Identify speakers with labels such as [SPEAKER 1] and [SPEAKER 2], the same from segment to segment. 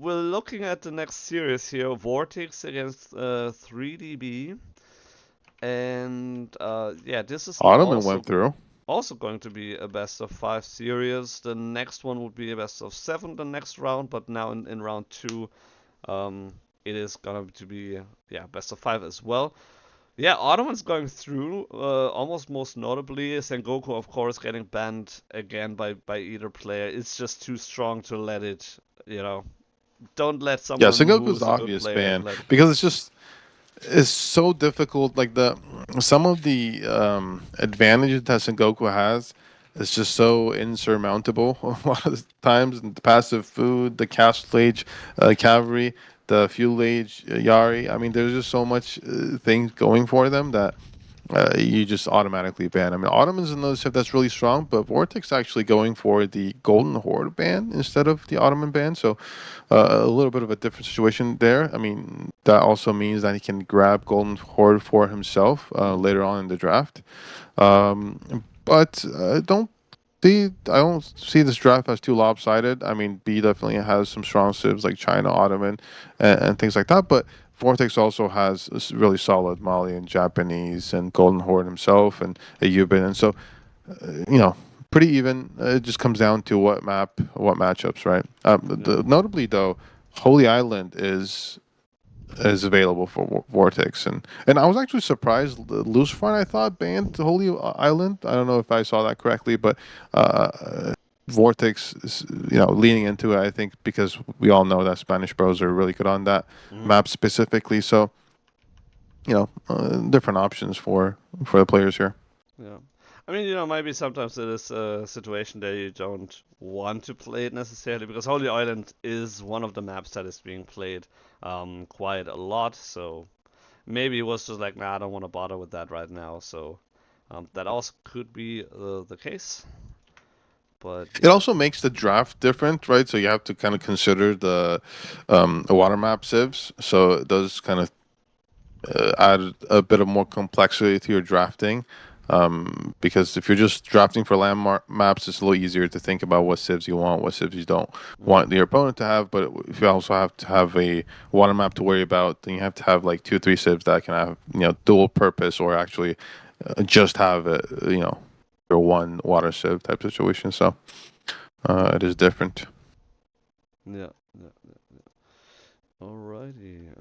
[SPEAKER 1] we're looking at the next series here, VortiX against 3DB, and yeah, this is
[SPEAKER 2] Ottoman went through.
[SPEAKER 1] also going to be a best of 5 series. The next one would be a best of 7 the next round, but now in round 2, it is gonna to be yeah best of 5 as well. Yeah, Ottomans going through, almost most notably, Sengoku, of course, getting banned again by either player. It's just too strong to let it, you know. Don't let
[SPEAKER 2] Yeah,
[SPEAKER 1] someone
[SPEAKER 2] Sengoku's
[SPEAKER 1] who's
[SPEAKER 2] the
[SPEAKER 1] a good
[SPEAKER 2] obvious
[SPEAKER 1] player
[SPEAKER 2] ban
[SPEAKER 1] let it
[SPEAKER 2] because
[SPEAKER 1] go.
[SPEAKER 2] it's so difficult. Like some of the advantages that Sengoku has is just so insurmountable a lot of times. The passive food, the castle age cavalry, the fuel age Yari. I mean, there's just so much things going for them that you just automatically ban. I mean, Ottoman's another ship that's really strong, but VortiX actually going for the Golden Horde ban instead of the Ottoman ban. So a little bit of a different situation there. I mean, that also means that he can grab Golden Horde for himself
[SPEAKER 1] Mm.
[SPEAKER 2] later on in the draft. But I don't see this draft as too lopsided. I mean, B definitely has some strong civs like China, Ottoman, and things like that. But Vortex also has a really solid Malian, Japanese, and Golden Horde himself, and a Yubin. And so, you know, pretty even. It just comes down to what matchups, right?
[SPEAKER 1] Yeah.
[SPEAKER 2] Notably, though, Holy Island is available for Vortex, and I was actually surprised. Loose Front, I thought, banned Holy Island. I don't know if I saw that correctly, but Vortex is, leaning into it. I think because we all know that Spanish bros are really good on that
[SPEAKER 1] Mm.
[SPEAKER 2] map specifically. So different options for the players here.
[SPEAKER 1] Yeah. I mean, maybe sometimes it is a situation that you don't want to play it necessarily because Holy Island is one of the maps that is being played quite a lot. So maybe it was just like, nah, I don't want to bother with that right now. So that also could be the case. But
[SPEAKER 2] It
[SPEAKER 1] yeah.
[SPEAKER 2] also makes the draft different, right? So you have to kind of consider the water map civs. So it does kind of add a bit of more complexity to your drafting. Because if you're just drafting for landmark maps, it's a little easier to think about what civs you want, what civs you don't
[SPEAKER 1] Mm.
[SPEAKER 2] want your opponent to have. But if you also have to have a water map to worry about, then you have to have like 2 or 3 civs that can have dual purpose or actually just have your one water civ type situation. So it is different.
[SPEAKER 1] Yeah. Yeah. Alrighty.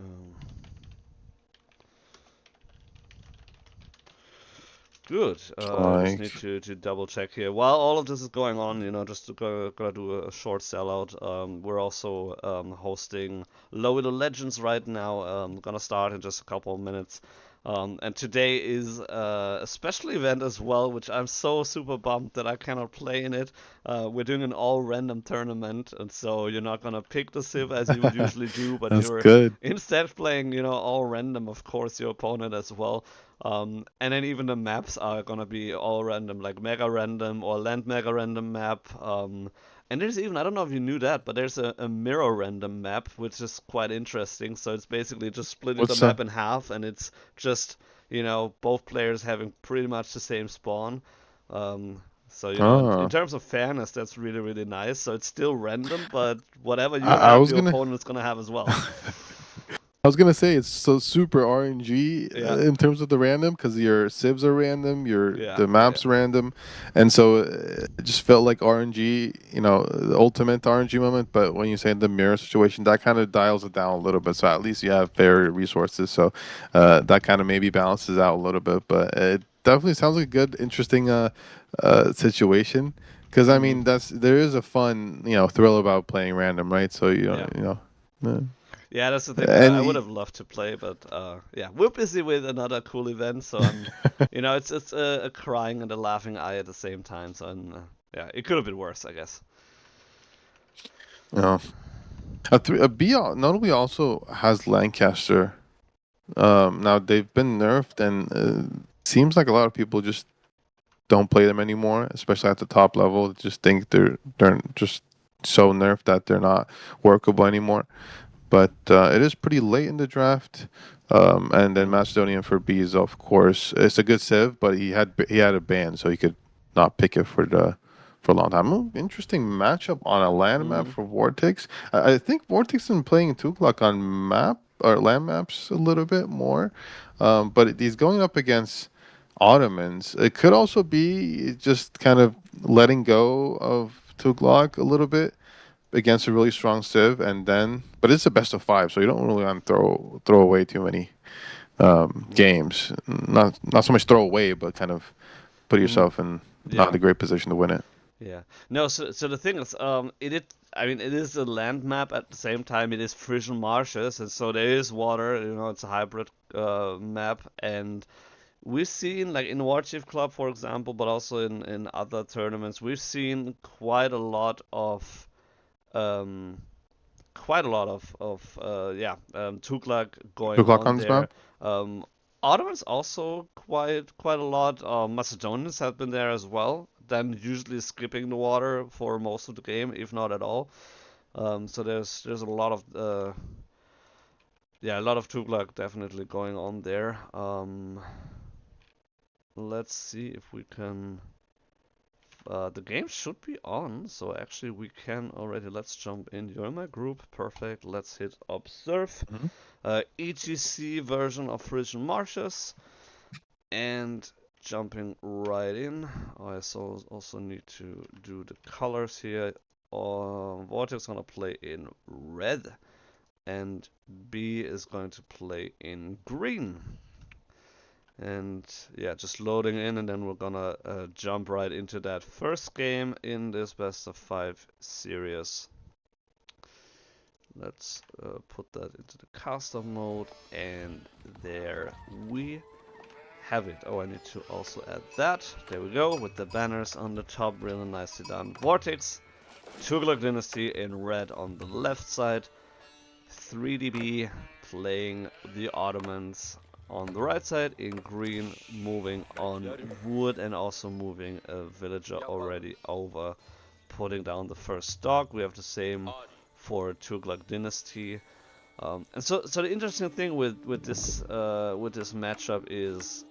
[SPEAKER 1] Good. I just need
[SPEAKER 2] Like,
[SPEAKER 1] to double check here. While all of this is going on, just to gonna do a short sellout. We're also hosting Low Elo Legends right now. Gonna start in just a couple of minutes. And today is a special event as well, which I'm so super bummed that I cannot play in it. We're doing an all random tournament, and so you're not gonna pick the civ as you would usually do, but
[SPEAKER 2] that's
[SPEAKER 1] you're
[SPEAKER 2] good.
[SPEAKER 1] instead playing, all random, of course, your opponent as well. And then even the maps are gonna be all random, like mega random or land mega random map. And there's even, I don't know if you knew that, but there's a mirror random map, which is quite interesting. So it's basically just splitting the
[SPEAKER 2] What's
[SPEAKER 1] map in half, and it's just, both players having pretty much the same spawn. So, in
[SPEAKER 2] oh,
[SPEAKER 1] terms of fairness, that's really, really nice. So it's still random, but whatever you
[SPEAKER 2] I
[SPEAKER 1] have,
[SPEAKER 2] was
[SPEAKER 1] your
[SPEAKER 2] gonna.
[SPEAKER 1] opponent is gonna have as well.
[SPEAKER 2] I was gonna say it's so super RNG
[SPEAKER 1] Yeah,
[SPEAKER 2] in terms of the random because your civs are random,
[SPEAKER 1] yeah,
[SPEAKER 2] the
[SPEAKER 1] yeah, yeah.
[SPEAKER 2] maps random, and so it just felt like RNG, the ultimate RNG moment. But when you say the mirror situation, that kind of dials it down a little bit. So at least you have fair resources. So that kind of maybe balances out a little bit. But it definitely sounds like a good, interesting situation. Because I
[SPEAKER 1] Hmm.
[SPEAKER 2] mean, there is a fun thrill about playing random, right? So
[SPEAKER 1] Yeah.
[SPEAKER 2] uh,
[SPEAKER 1] Yeah, that's the thing. I would
[SPEAKER 2] and
[SPEAKER 1] have loved to play, but yeah, we're busy with another cool event, so I'm, it's a crying and a laughing eye at the same time. So yeah, it could have been worse, I guess.
[SPEAKER 2] No. A B notably also has Lancaster. Now they've been nerfed, and seems like a lot of people just don't play them anymore, especially at the top level. They just think they're just so nerfed that they're not workable anymore. But it is pretty late in the draft. And then
[SPEAKER 1] Mm.
[SPEAKER 2] Macedonian for B's, of course, it's a good civ, but he had a ban, so he could not pick it for a long time. Interesting matchup on a land map
[SPEAKER 1] Mm,
[SPEAKER 2] for VortiX. I think VortiX has been playing Tughlaq on map or land maps a little bit more, but he's going up against Ottomans. It could also be just kind of letting go of Tughlaq a little bit against a really strong Civ, and then but it's a best of five, so you don't really want to throw away too many
[SPEAKER 1] mm,
[SPEAKER 2] games. Not so much throw away, but kind of put
[SPEAKER 1] mm,
[SPEAKER 2] yourself in not
[SPEAKER 1] yeah.
[SPEAKER 2] a great position to win it.
[SPEAKER 1] Yeah. No, so the thing is, I mean, it is a land map at the same time. It is Frisian marshes, and so there is water. You know, it's a hybrid map, and we've seen like in Warchief Club, for example, but also in other tournaments, we've seen um, quite a lot of Tughlaq going
[SPEAKER 2] Tughlaq
[SPEAKER 1] on
[SPEAKER 2] on this
[SPEAKER 1] there.
[SPEAKER 2] map.
[SPEAKER 1] Um, Ottomans also quite a lot. Macedonians have been there as well. Then usually skipping the water for most of the game, if not at all. So there's a lot of Tughlaq definitely going on there. Let's see if we can. The game should be on, so actually we can already. Let's jump in. You're in my group, perfect. Let's hit observe.
[SPEAKER 2] Mm-hmm.
[SPEAKER 1] EGC version of Frisian Marshes, and jumping right in. I also need to do the colors here. VortiX is gonna play in red, and B is going to play in green. And yeah, just loading in, and then we're gonna jump right into that first game in this best of 5 series. Let's put that into the caster mode, and there we have it. Oh, I need to also add that. There we go, with the banners on the top, really nicely done. VortiX, Tughlaq Dynasty in red on the left side, 3DB playing the Ottomans on the right side, in green moving on wood and also moving a villager already over, putting down the first dog. We have the same for Tughlaq Dynasty. And so the interesting thing with this matchup is,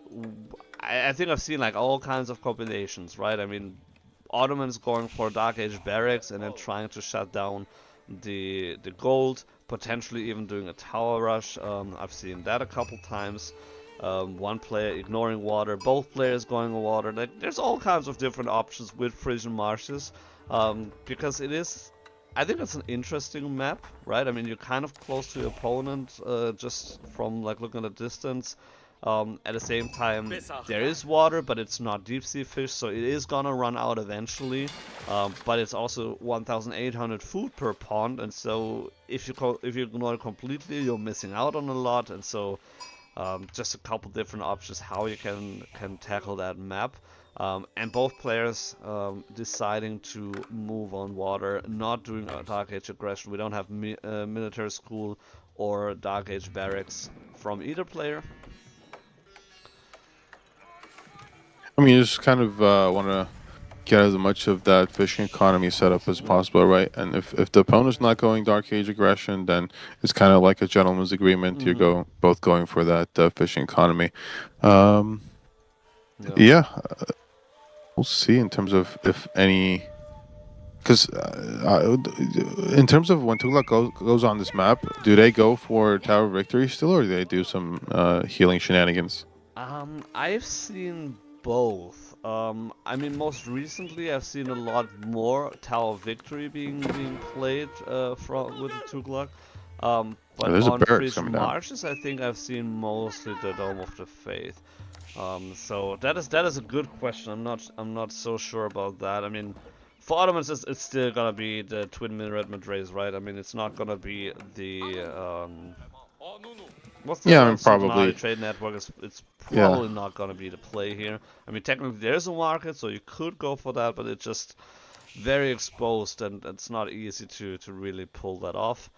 [SPEAKER 1] I think I've seen like all kinds of combinations, right? I mean, Ottomans going for Dark Age barracks and then trying to shut down the gold, potentially even doing a tower rush. I've seen that a couple times. One player ignoring water, both players going water. Like, there's all kinds of different options with Frisian Marshes, because it is. I think it's an interesting map, right? I mean, you're kind of close to your opponent, just from like looking at the distance. At the same time, there is water, but it's not deep sea fish, so it is gonna run out eventually. But it's also 1,800 food per pond, and so if you ignore it completely, you're missing out on a lot. And so just a couple different options how you can tackle that map. And both players deciding to move on water, not doing a Dark Age aggression. We don't have military school or Dark Age barracks from either player.
[SPEAKER 2] I mean, you just kind of want to get as much of that fishing economy set up as possible, right? And if the opponent's not going Dark Age aggression, then it's kind of like a gentleman's agreement. You
[SPEAKER 1] Mm-hmm.
[SPEAKER 2] go both going for that fishing economy. Um,
[SPEAKER 1] Yeah.
[SPEAKER 2] yeah, we'll see in terms of if any. Because in terms of when Tughlaq goes on this map, do they go for Tower Victory still, or do they do some healing shenanigans?
[SPEAKER 1] I've seen both. I mean, most recently I've seen a lot more Tower Victory being played from with the Tughlaq.
[SPEAKER 2] Oh,
[SPEAKER 1] But
[SPEAKER 2] there's a
[SPEAKER 1] on
[SPEAKER 2] barracks
[SPEAKER 1] Frisian
[SPEAKER 2] coming down.
[SPEAKER 1] Marshes, I think I've seen mostly the Dome of the Faith. So that is a good question. I'm not so sure about that. I mean, for Ottomans, it's still gonna be the Twin Minaret Madrays, right? I mean, it's not gonna be the what's the
[SPEAKER 2] Yeah,
[SPEAKER 1] other
[SPEAKER 2] I
[SPEAKER 1] one?
[SPEAKER 2] mean
[SPEAKER 1] Sultanati
[SPEAKER 2] probably.
[SPEAKER 1] Trade Network is it's
[SPEAKER 2] Yeah,
[SPEAKER 1] probably not gonna be the play here. I mean, technically there's a market, so you could go for that, but it's just very exposed and it's not easy to really pull that off.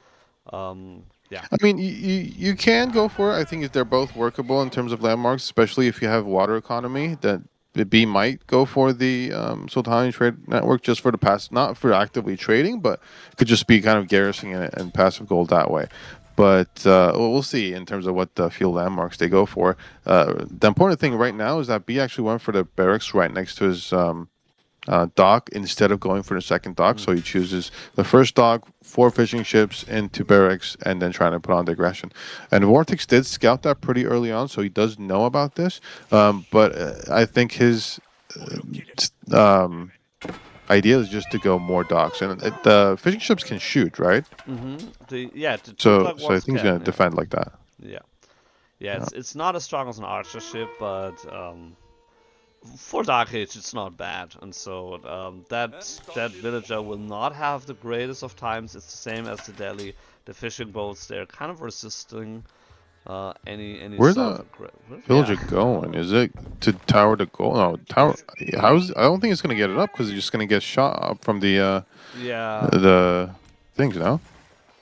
[SPEAKER 1] Yeah.
[SPEAKER 2] I mean you can go for it. I think if they're both workable in terms of landmarks, especially if you have water economy, that the B might go for the Sultani Trade Network just for the pass, not for actively trading, but it could just be kind of garrisoning it and passive gold that way. But we'll see in terms of what field landmarks they go for. The important thing right now is that B actually went for the barracks right next to his dock instead of going for the second dock. So he chooses the first dock, 4 fishing ships into barracks, and then trying to put on the aggression. And VortiX did scout that pretty early on, so he does know about this. But I think his idea is just to go more docks, and the fishing ships can shoot, right?
[SPEAKER 1] The
[SPEAKER 2] So
[SPEAKER 1] Tughlaq
[SPEAKER 2] so I
[SPEAKER 1] ones
[SPEAKER 2] think he's gonna
[SPEAKER 1] can, yeah.
[SPEAKER 2] defend like that.
[SPEAKER 1] Yeah. Yeah,
[SPEAKER 2] Yeah.
[SPEAKER 1] it's not as strong as an archer ship, but for Dark Age it's not bad. And so that villager will not have the greatest of times. It's the same as the Delhi. The fishing boats, they're kind of resisting any
[SPEAKER 2] Where's
[SPEAKER 1] sort
[SPEAKER 2] the
[SPEAKER 1] of
[SPEAKER 2] villager going? Is it to tower the goal? No, tower. How's? I don't think it's gonna get it up because it's just gonna get shot up from
[SPEAKER 1] Yeah.
[SPEAKER 2] the things. No.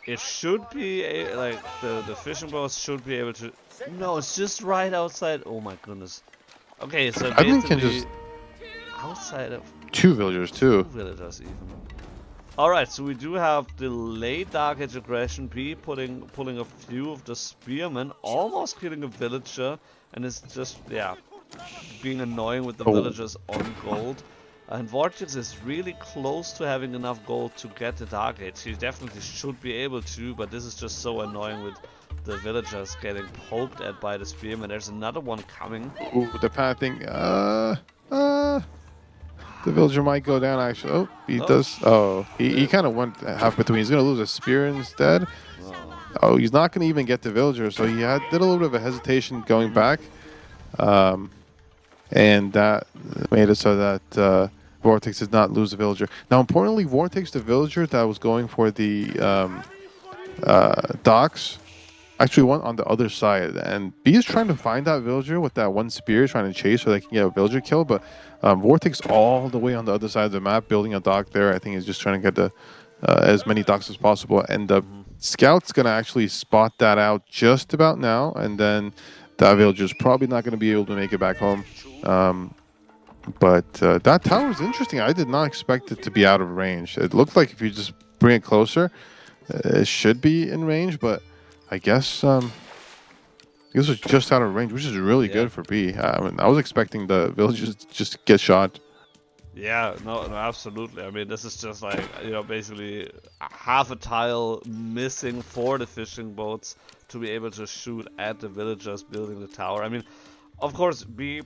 [SPEAKER 1] It should be like the fishing boats should be able to. No, it's just right outside. Oh my goodness. Okay, so
[SPEAKER 2] I think it can
[SPEAKER 1] basically
[SPEAKER 2] just
[SPEAKER 1] outside of
[SPEAKER 2] 2 villagers
[SPEAKER 1] 2
[SPEAKER 2] too.
[SPEAKER 1] villagers even. Alright, so we do have the late Dark Age aggression B pulling a few of the spearmen, almost killing a villager, and it's just, yeah, being annoying with the
[SPEAKER 2] Oh.
[SPEAKER 1] villagers on gold. And VortiX is really close to having enough gold to get the Dark Age. He definitely should be able to, but this is just so annoying with the villagers getting poked at by the spearmen. There's another one coming.
[SPEAKER 2] Ooh, the pathing. The villager might go down actually. Oh, he does. Oh, he kind of went half between. He's gonna lose a spear instead. Oh, he's not gonna even get the villager. So he did a little bit of a hesitation going back, and that made it so that VortiX did not lose the villager. Now, importantly, VortiX, the villager that was going for the docks, actually went on the other side, and B is trying to find that villager with that one spear, trying to chase so they can get a villager kill. But VortiX all the way on the other side of the map, building a dock there. I think he's just trying to get the as many docks as possible, and the scout's gonna actually spot that out just about now, and then that villager's probably not gonna be able to make it back home. But that tower is interesting. I did not expect it to be out of range. It looked like if you just bring it closer, it should be in range, but I guess this was just out of range, which is really good for B. I mean, I was expecting the villagers to just get shot.
[SPEAKER 1] Yeah, no, absolutely. I mean, this is just like, basically half a tile missing for the fishing boats to be able to shoot at the villagers building the tower. I mean, of course, B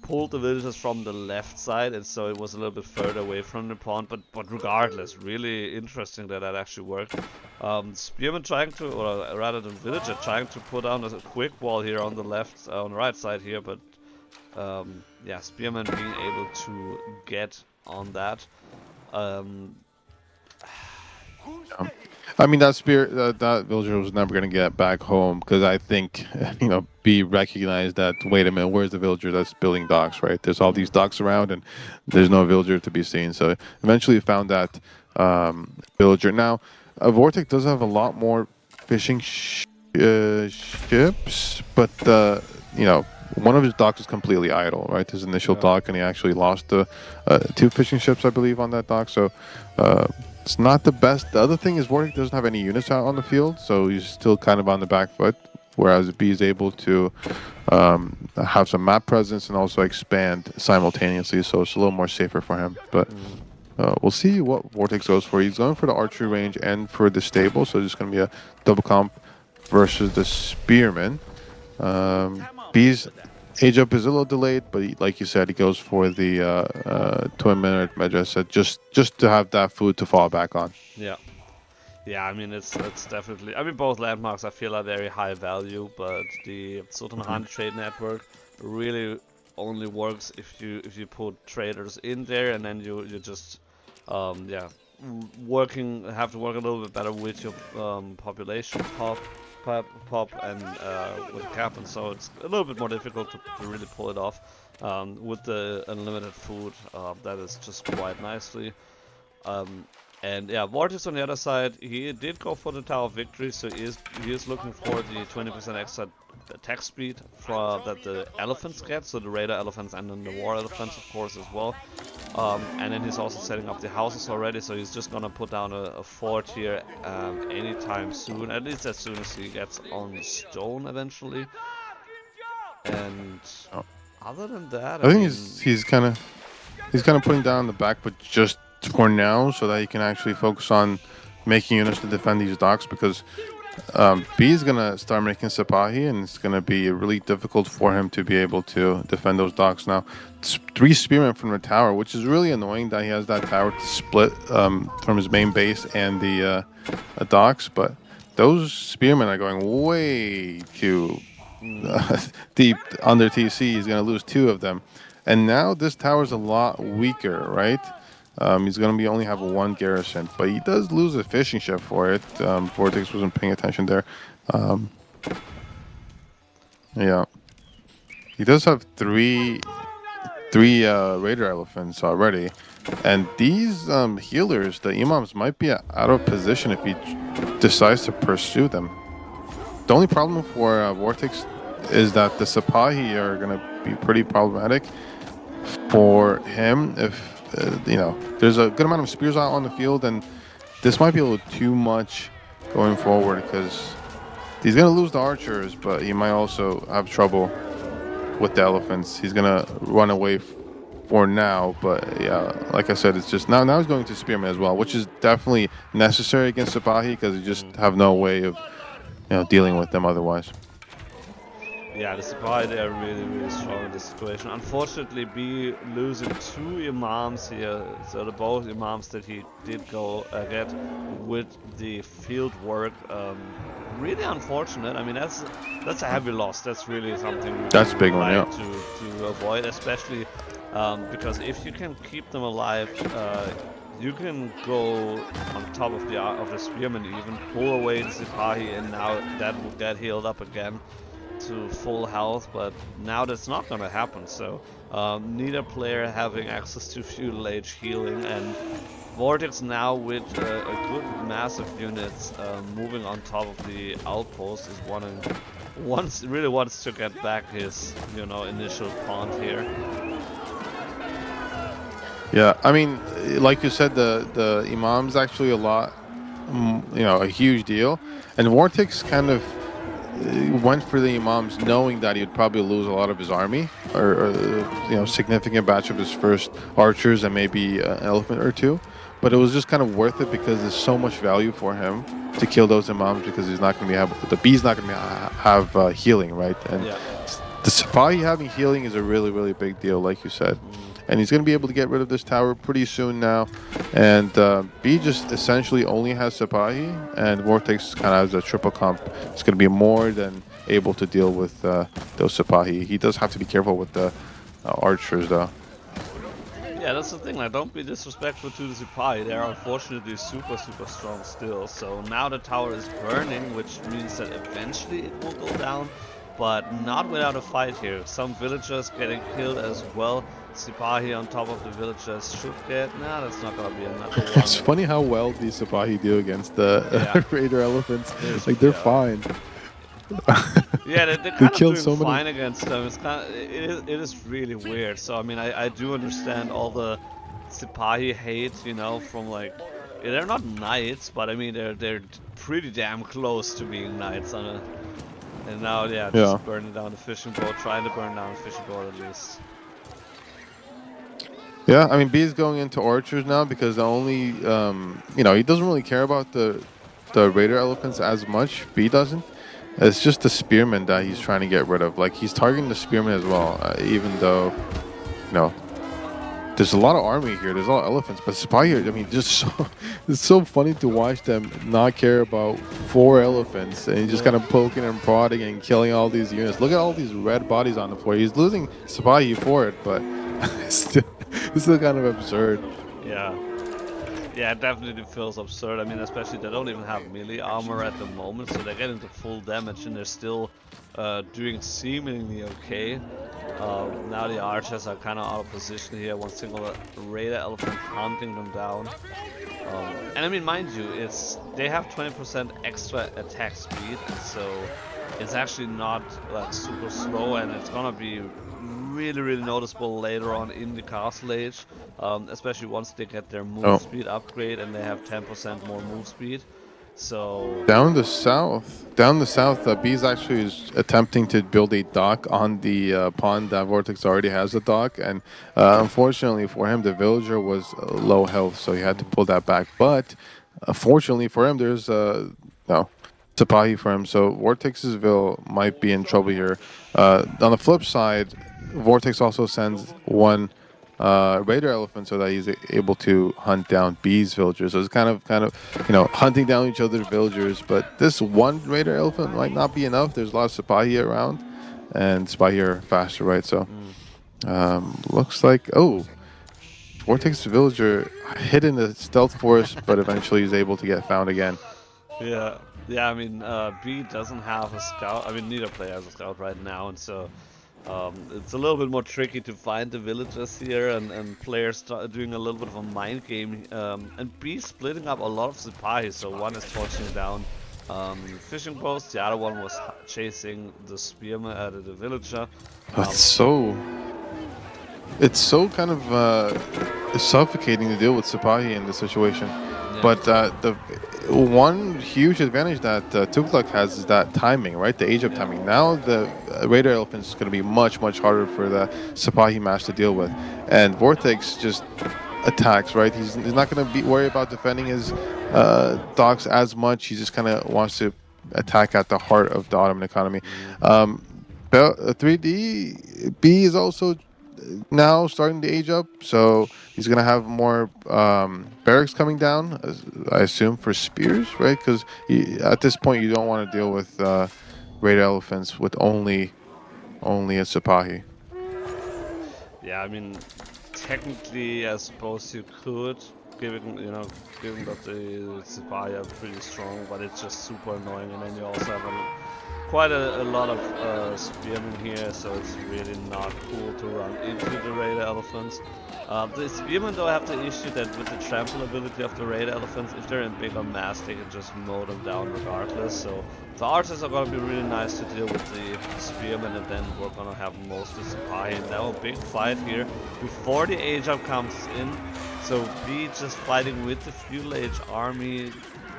[SPEAKER 1] pulled the villagers from the left side, and so it was a little bit further away from the pond, but regardless, really interesting that actually worked. Spearman trying to, or rather the villager trying to put down a quick wall here on the left, on the right side here, but yeah, Spearman being able to get on that.
[SPEAKER 2] I mean, that spear, that villager was never going to get back home because I think, B recognized that, wait a minute, where's the villager that's building docks, right? There's all these docks around and there's no villager to be seen. So eventually found that villager. Now, VortiX does have a lot more fishing ships, but, one of his docks is completely idle, right? His initial dock, and he actually lost 2 fishing ships, I believe, on that dock. So it's not the best. The other thing is VortiX doesn't have any units out on the field, so he's still kind of on the back foot, whereas B is able to have some map presence and also expand simultaneously, so it's a little more safer for him. But we'll see what VortiX goes for. He's going for the archery range and for the stable, so it's going to be a double comp versus the spearman. B's age up is a little delayed, but like you said, he goes for the 20-minute Medjay, just to have that food to fall back on.
[SPEAKER 1] Yeah, I mean it's definitely. I mean both landmarks I feel are very high value, but the Sultan trade network really only works if you put traders in there, and then you just have to work a little bit better with your population pop and with the cap, and so it's a little bit more difficult to really pull it off. With the unlimited food, that is just quite nicely. And yeah, VortiX on the other side, he did go for the Tower of Victory, so he is looking for the 20% extra attack speed that the elephants get, so the raider elephants and then the war elephants, of course, as well. And then he's also setting up the houses already, so he's just gonna put down a fort here anytime soon, at least as soon as he gets on stone eventually. And other than that,
[SPEAKER 2] I think he's kind of He's kind of putting down the back, but just for now, so that he can actually focus on making units to defend these docks, because B is gonna start making Sipahi, and it's gonna be really difficult for him to be able to defend those docks now. 3 spearmen from the tower, which is really annoying that he has that tower to split from his main base and the docks, but those spearmen are going way too deep under TC. He's gonna lose 2 of them, and now this tower's a lot weaker, right? He's going to be only have 1 garrison, but he does lose a fishing ship for it. VortiX wasn't paying attention there. Yeah, he does have three raider elephants already, and these healers, the imams, might be out of position if he decides to pursue them. The only problem for VortiX is that the Sipahi are going to be pretty problematic for him if. There's a good amount of spears out on the field, and this might be a little too much going forward because he's going to lose the archers, but he might also have trouble with the elephants. He's going to run away for now, but yeah, like I said, it's just now he's going to spearmen as well, which is definitely necessary against Sipahi because you just have no way of dealing with them otherwise.
[SPEAKER 1] Yeah, the Sipahi, they are really, really strong in this situation. Unfortunately, B losing 2 imams here, so the both imams that he did go get with the field work, really unfortunate. I mean, that's a heavy loss. That's really something
[SPEAKER 2] that's a big one, yeah.
[SPEAKER 1] to avoid, especially because if you can keep them alive, you can go on top of the spearmen, even pull away the Sipahi, and now that will get healed up again to full health, but now that's not gonna happen, so neither player having access to feudal age healing, and VortiX now with a good massive units moving on top of the outpost is really wants to get back his initial pond here.
[SPEAKER 2] Yeah, I mean, like you said, the imam's actually a lot, a huge deal, and VortiX kind of went for the imams knowing that he would probably lose a lot of his army or significant batch of his first archers and maybe an elephant or 2, but it was just kind of worth it because there's so much value for him to kill those imams because he's not going to be the B's not going to have healing, right? And the Sipahi having healing is a really, really big deal, like you said. And he's going to be able to get rid of this tower pretty soon now. And B just essentially only has Sipahi, and VortiX kind of has a triple comp. It's going to be more than able to deal with those Sipahi. He does have to be careful with the archers, though.
[SPEAKER 1] Yeah, that's the thing. Like, don't be disrespectful to the Sipahi. They're unfortunately super, super strong still. So now the tower is burning, which means that eventually it will go down, but not without a fight here. Some villagers getting killed as well. Sipahi on top of the villagers should get... Nah, that's not gonna be another one.
[SPEAKER 2] It's funny how well these Sipahi do against the raider elephants. They're fine.
[SPEAKER 1] Yeah, they're kind of doing so fine against them. It's kind of, it is really weird. So I mean, I do understand all the Sipahi hate, from like, they're not knights, but I mean they're pretty damn close to being knights on a. And now, just burning down the fishing boat, trying to burn down the fishing boat at least.
[SPEAKER 2] Yeah, I mean, B is going into archers now because the only, he doesn't really care about the raider elephants as much. B doesn't. It's just the spearmen that he's trying to get rid of. Like, he's targeting the spearmen as well, even though, there's a lot of army here. There's a lot of elephants, but Sipahi, I mean, it's so funny to watch them not care about 4 elephants and just kind of poking and prodding and killing all these units. Look at all these red bodies on the floor. He's losing Sipahi for it, but it's still kind of absurd.
[SPEAKER 1] Yeah, it definitely feels absurd. I mean, especially they don't even have melee armor at the moment, so they're getting the full damage and they're still doing seemingly okay. Now the archers are kind of out of position here. One single raider elephant hunting them down. And I mean, mind you, they have 20% extra attack speed, so it's actually not like super slow, and it's gonna be really, really noticeable later on in the castle age, especially once they get their move speed upgrade and they have 10% more move speed. So
[SPEAKER 2] down the south, down the south, Bees actually is attempting to build a dock on the pond that VortiX already has a dock, and unfortunately for him, the villager was low health, so he had to
[SPEAKER 1] Mm,
[SPEAKER 2] pull that back. But fortunately for him, there's no Sipahi for him, so VortiX's Ville might be in trouble here. On the flip side, VortiX also sends one raider elephant so that he's able to hunt down Bees villagers. So it's kind of, hunting down each other's villagers. But this one raider elephant might not be enough. There's a lot of Sipahi around, and Sipahi are faster, right? So
[SPEAKER 1] mm.
[SPEAKER 2] looks like Vortex villager hid in the stealth forest, but eventually is able to get found again.
[SPEAKER 1] Yeah, yeah. I mean, B doesn't have a scout. I mean, neither player has a scout right now, and so it's a little bit more tricky to find the villagers here, and players doing a little bit of a mind game. And B splitting up a lot of Sipahi, so one is torching down fishing boats, the other one was chasing the spearman at the villager.
[SPEAKER 2] That's so. It's so kind of suffocating to deal with Sipahi in this situation.
[SPEAKER 1] Yeah.
[SPEAKER 2] But the one huge advantage that Tughlaq has is that timing, right? The age of timing. Now the Raider Elephant is going to be much, much harder for the Sipahi match to deal with. And VortiX just attacks, right? He's not going to be worried about defending his docks as much. He just kind of wants to attack at the heart of the Ottoman economy. 3D B is also now starting to age up, so he's gonna have more barracks coming down, I assume, for spears, right? Because at this point you don't want to deal with great elephants with only a Sipahi.
[SPEAKER 1] Yeah, I mean, technically, I suppose you could, given that the Sipahi are pretty strong, but it's just super annoying, and then you also have quite a lot of spearmen here, so it's really not cool to run into the raider elephants. The spearmen though have the issue that with the trample ability of the raider elephants, if they're in bigger mass, they can just mow them down regardless. So the archers are gonna be really nice to deal with the spearmen, and then we're gonna have most of the Sipahi. And now a big fight here before the age up comes in. So B just fighting with the feudal age army,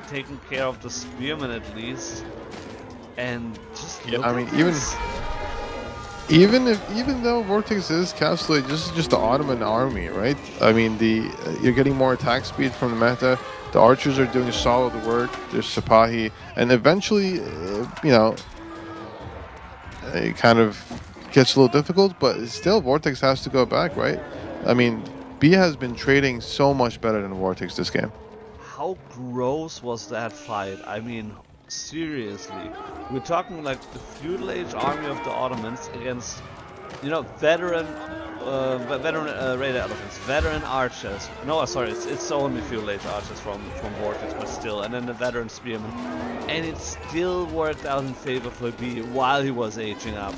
[SPEAKER 1] taking care of the spearmen at least. And just
[SPEAKER 2] I mean, even though VortiX is Castle, this is just the Ottoman army, right? I mean, you're getting more attack speed from the meta. The archers are doing solid work. There's Sipahi, and eventually, it kind of gets a little difficult. But still, VortiX has to go back, right? I mean, B has been trading so much better than VortiX this game.
[SPEAKER 1] How gross was that fight? I mean, seriously, we're talking like the feudal age army of the Ottomans against, veteran raider elephants, veteran archers. No, sorry, it's only feudal age archers from VortiX, but still, and then the veteran spearmen, and it still worked out in favor for B while he was aging up,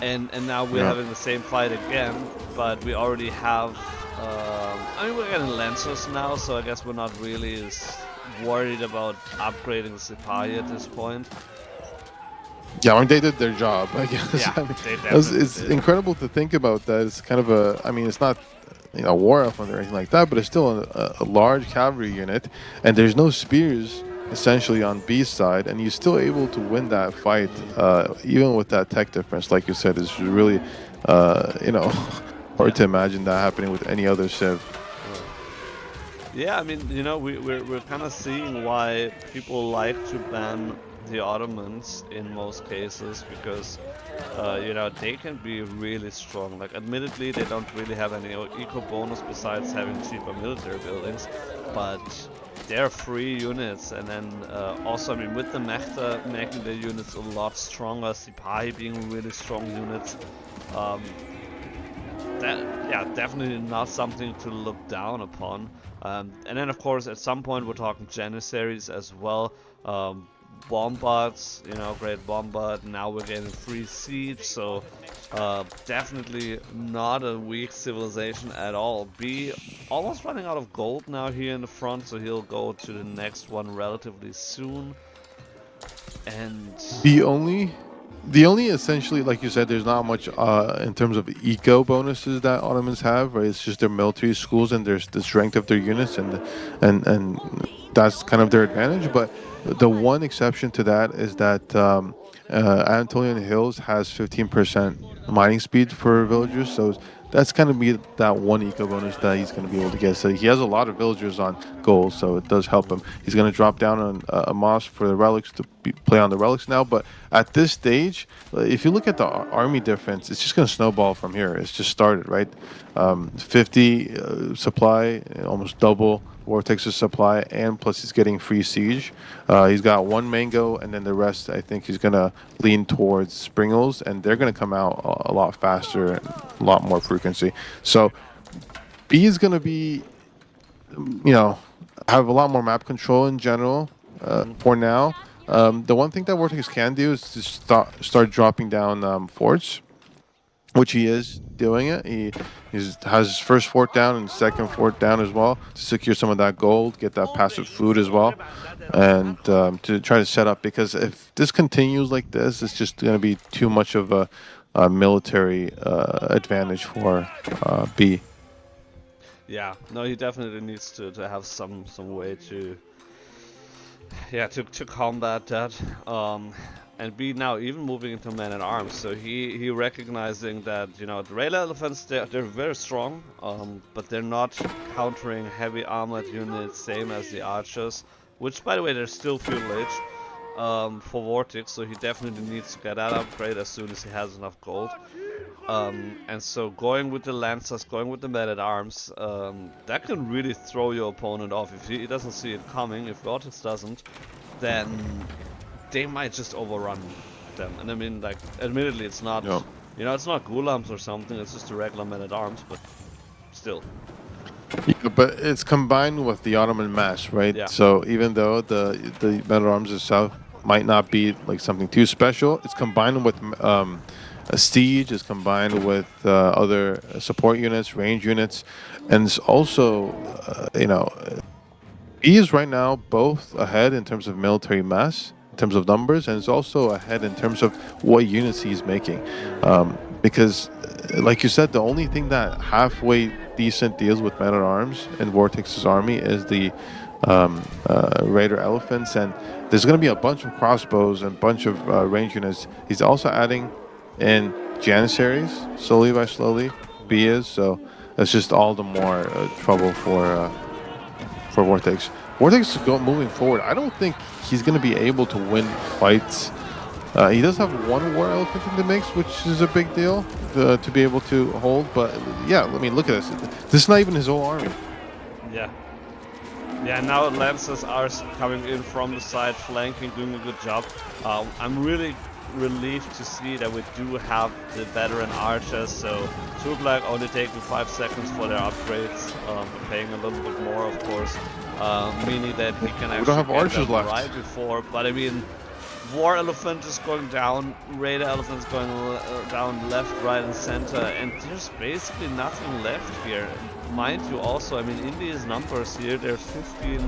[SPEAKER 1] and now we're having the same fight again, but we already have. I mean, we're getting Lancers now, so I guess we're not really as worried about upgrading the Sipahi at this point.
[SPEAKER 2] Yeah, I mean, they did their job, I guess.
[SPEAKER 1] Yeah,
[SPEAKER 2] I mean,
[SPEAKER 1] they definitely
[SPEAKER 2] it's
[SPEAKER 1] did.
[SPEAKER 2] incredible to think about that. It's kind of it's not, war elephant or anything like that, but it's still a large cavalry unit, and there's no spears essentially on B's side, and you're still able to win that fight, even with that tech difference, like you said, is really, hard to imagine that happening with any other civ.
[SPEAKER 1] Yeah, I mean, we're kind of seeing why people like to ban the Ottomans in most cases, because they can be really strong. Like, admittedly, they don't really have any eco bonus besides having cheaper military buildings, but they're free units. And then also, I mean, with the Mechta making the units a lot stronger, Sipahi being really strong units, definitely not something to look down upon. And then, of course, at some point we're talking Janissaries as well. Bombards, great bombard. Now we're getting free siege, so definitely not a weak civilization at all. B almost running out of gold now here in the front, so he'll go to the next one relatively soon. And
[SPEAKER 2] the only essentially, like you said, there's not much in terms of eco bonuses that Ottomans have, right? It's just their military schools and there's the strength of their units, and that's kind of their advantage. But The one exception to that is that Anatolian Hills has 15% mining speed for villagers, so that's going to be that one eco bonus that he's going to be able to get. So he has a lot of villagers on gold, so it does help him. He's going to drop down on a moss for the relics to play on the relics now, but at this stage, if you look at the army difference, it's just going to snowball from here. It's just started, right? 50 supply, almost double VortiX's supply, and plus he's getting free siege. He's got one mango, and then the rest I think he's gonna lean towards Springles, and they're gonna come out a lot faster and a lot more frequency. So B is gonna be, have a lot more map control in general for now. The one thing that VortiX can do is to start dropping down forts, which he is doing it. He has his first fort down and second fort down as well to secure some of that gold, get that passive food as well, and to try to set up, because if this continues like this, it's just going to be too much of a military advantage for B.
[SPEAKER 1] Yeah, no, he definitely needs to have some way to to combat that. And B now even moving into man at arms, so he recognizing that the rail elephants they're very strong, but they're not countering heavy armored units same as the archers, which by the way they're still fuel age for VortiX, so he definitely needs to get that upgrade as soon as he has enough gold. And so going with the lancers, going with the men at arms, that can really throw your opponent off if he doesn't see it coming. If VortiX doesn't, then they might just overrun them. And I mean, like, admittedly, it's not, it's not Gulams or something. It's just a regular men at arms, but still.
[SPEAKER 2] Yeah, but it's combined with the Ottoman mass, right?
[SPEAKER 1] Yeah.
[SPEAKER 2] So even though the men at arms itself might not be like something too special, it's combined with a siege, is combined with other support units, range units, and it's also, he is right now both ahead in terms of military mass, in terms of numbers, and it's also ahead in terms of what units he's making. Because, like you said, the only thing that halfway decent deals with men at arms in VortiX's army is the Raider elephants, and there's going to be a bunch of crossbows and a bunch of range units. He's also adding in Janissaries slowly by slowly. B is, so it's just all the more trouble for VortiX. VortiX is moving forward. I don't think he's going to be able to win fights. He does have one war elephant in the mix, which is a big deal to be able to hold. But yeah, I mean, look at this. This is not even his whole army.
[SPEAKER 1] Yeah. Yeah, now Lancers are coming in from the side, flanking, doing a good job. I'm really relieved to see that we do have the veteran archers, so Tughlaq only taking 5 seconds for their upgrades, paying a little bit more of course, meaning that he can actually
[SPEAKER 2] we don't have archers left
[SPEAKER 1] right before, but I mean, War Elephant is going down, Raider Elephant is going down left, right and center, and there's basically nothing left here. Mind you also, I mean, in these numbers here, there's 15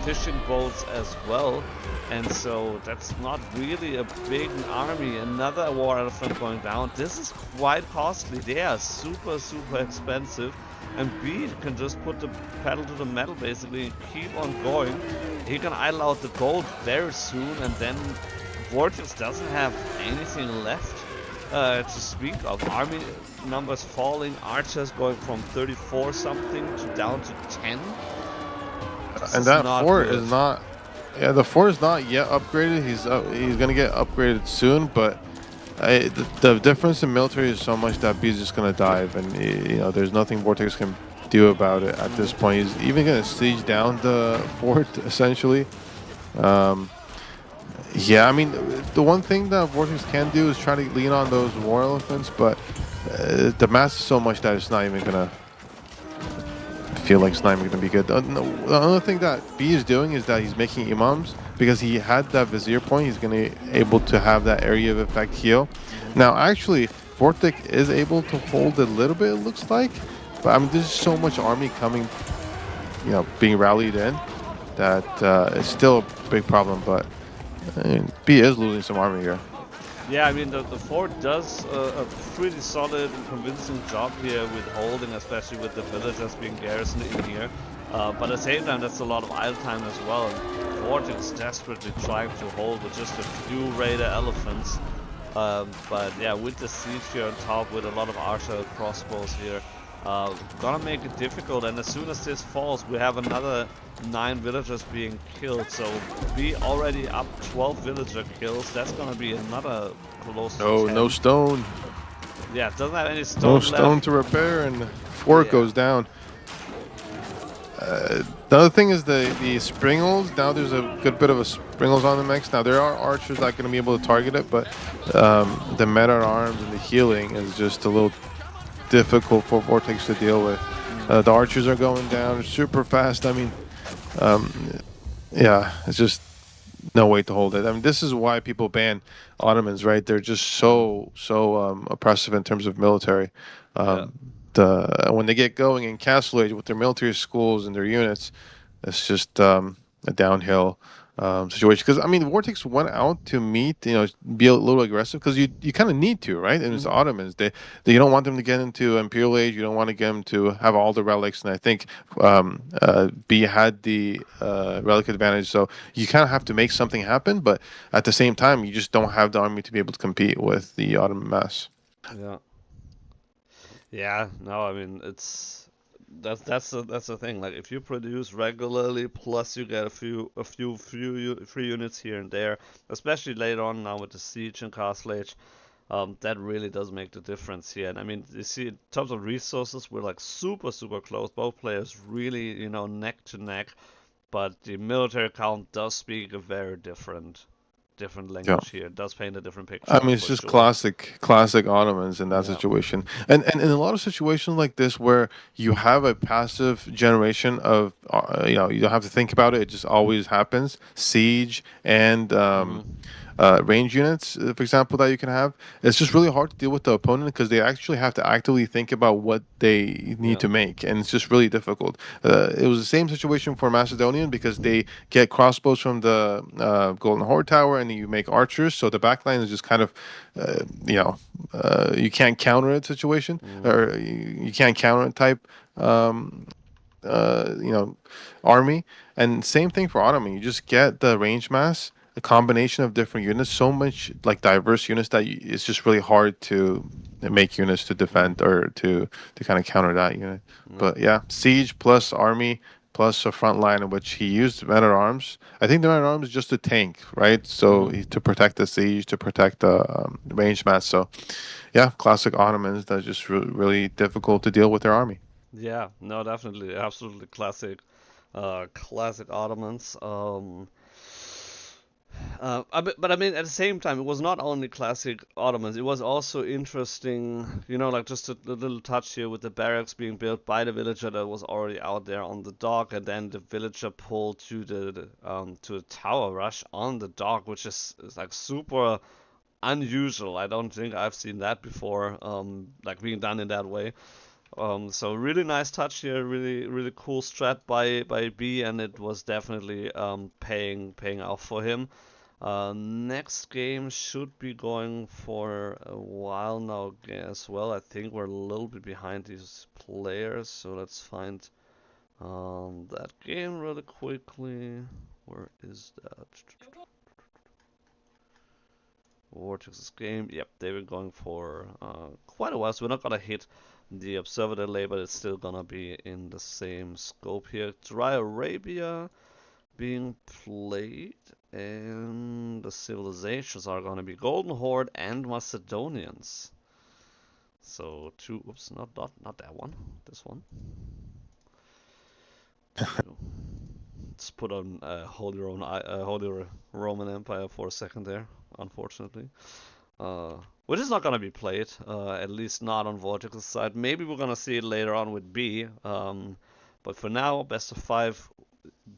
[SPEAKER 1] fishing boats as well, and so that's not really a big army. Another War Elephant going down. This is quite costly. They are super expensive, and B can just put the pedal to the metal basically and keep on going. He can idle out the gold very soon, and then VortiX doesn't have anything left to speak of. Army numbers falling, archers going from 34 something to down to 10.
[SPEAKER 2] And that fort is not. Yeah, the fort is not yet upgraded. He's gonna get upgraded soon, but the difference in military is so much that B is just gonna dive, and there's nothing VortiX can do about it at this point. He's even gonna siege down the fort essentially. Yeah, I mean, the one thing that VortiX can do is try to lean on those war elephants, but the mass is so much that it's not even gonna feel like it's not even gonna be good. The other thing that B is doing is that he's making imams, because he had that vizier point. He's gonna able to have that area of effect heal. Now, actually, VortiX is able to hold a little bit, it looks like, but I mean, there's so much army coming, being rallied in, that it's still a big problem. But I mean, B is losing some army here.
[SPEAKER 1] Yeah, I mean, the fort does a pretty solid and convincing job here with holding, especially with the villagers being garrisoned in here. But at the same time, that's a lot of idle time as well. And VortiX desperately trying to hold with just a few Raider elephants. But yeah, with the siege here on top, with a lot of archer crossbows here, gonna make it difficult. And as soon as this falls, we have another 9 villagers being killed. So we already up 12 villager kills. That's gonna be another close to
[SPEAKER 2] No,
[SPEAKER 1] 10.
[SPEAKER 2] stone.
[SPEAKER 1] Yeah, doesn't have any
[SPEAKER 2] No
[SPEAKER 1] stone
[SPEAKER 2] stone
[SPEAKER 1] left.
[SPEAKER 2] to repair, and fort
[SPEAKER 1] Yeah.
[SPEAKER 2] goes down. The other thing is the springles. Now there's a good bit of a springles on the mix. Now there are archers that are going to be able to target it, but the men at arms and the healing is just a little difficult for VortiX to deal with. The archers are going down super fast. I mean, um, yeah, it's just no way to hold it. I mean, this is why people ban Ottomans, right? They're just so oppressive in terms of military.
[SPEAKER 1] Yeah.
[SPEAKER 2] When they get going in Castle Age with their military schools and their units, it's just a downhill situation. Because I mean, Vortex went out to meet, be a little aggressive because you kind of need to, right? And it's
[SPEAKER 1] Hmm.
[SPEAKER 2] Ottomans. They you don't want them to get into Imperial Age. You don't want to get them to have all the relics. And I think B had the relic advantage, so you kind of have to make something happen. But at the same time, you just don't have the army to be able to compete with the Ottoman mass.
[SPEAKER 1] Yeah. Yeah, no, I mean that's the thing. Like if you produce regularly, plus you get a few free units here and there, especially later on now with the siege and castle age, that really does make the difference here. And I mean, you see, in terms of resources, we're like super close. Both players really, neck to neck. But the military count does speak a very different
[SPEAKER 2] Yeah.
[SPEAKER 1] language here. It does paint a different
[SPEAKER 2] I
[SPEAKER 1] picture
[SPEAKER 2] mean, it's
[SPEAKER 1] for
[SPEAKER 2] just
[SPEAKER 1] sure.
[SPEAKER 2] classic Ottomans in that
[SPEAKER 1] Yeah.
[SPEAKER 2] situation, and in a lot of situations like this where you have a passive generation of, you don't have to think about it; it just always happens. Siege and
[SPEAKER 1] Mhm.
[SPEAKER 2] range units, for example, that you can have. It's just really hard to deal with the opponent because they actually have to actively think about what they need
[SPEAKER 1] Yeah.
[SPEAKER 2] to make, and it's just really difficult. It was the same situation for Macedonian because they get crossbows from the Golden Horde Tower, and you make archers, so the backline is just kind of, you can't counter it situation,
[SPEAKER 1] Mhm.
[SPEAKER 2] or you can't counter it type. Um, uh, you know, army. And same thing for Ottoman. You just get the range mass, a combination of different units, so much like diverse units that it's just really hard to make units to defend
[SPEAKER 1] Mhm.
[SPEAKER 2] or to kind of counter that unit.
[SPEAKER 1] Yeah.
[SPEAKER 2] But yeah, siege plus army plus a front line in which he used men at arms. I think the men at arms is just a tank, right? So to
[SPEAKER 1] Mhm.
[SPEAKER 2] protect the siege, to protect the range mass. So yeah, classic Ottomans that's just really difficult to deal with their army.
[SPEAKER 1] Yeah. No, definitely, absolutely classic Ottomans. But I mean, at the same time, it was not only classic Ottomans. It was also interesting, like just a little touch here with the barracks being built by the villager that was already out there on the dock, and then the villager pulled to the tower rush on the dock, which is like super unusual. I don't think I've seen that before, like being done in that way. So really nice touch here, really cool strat by B, and it was definitely paying off for him. Next game should be going for a while now as well. I think we're a little bit behind these players, so let's find that game really quickly. Where is that? VortiX's game. Yep, they've been going for quite a while, so we're not gonna hit the Observer delay, but it's still gonna be in the same scope here. Dry Arabia being played, and the civilizations are gonna be Golden Horde and Macedonians. So two, oops, not that one, this one. Two. Let's put on Holy Roman Empire for a second there, unfortunately. Which is not gonna be played, at least not on VortiX's side. Maybe we're gonna see it later on with B. But for now, best of five.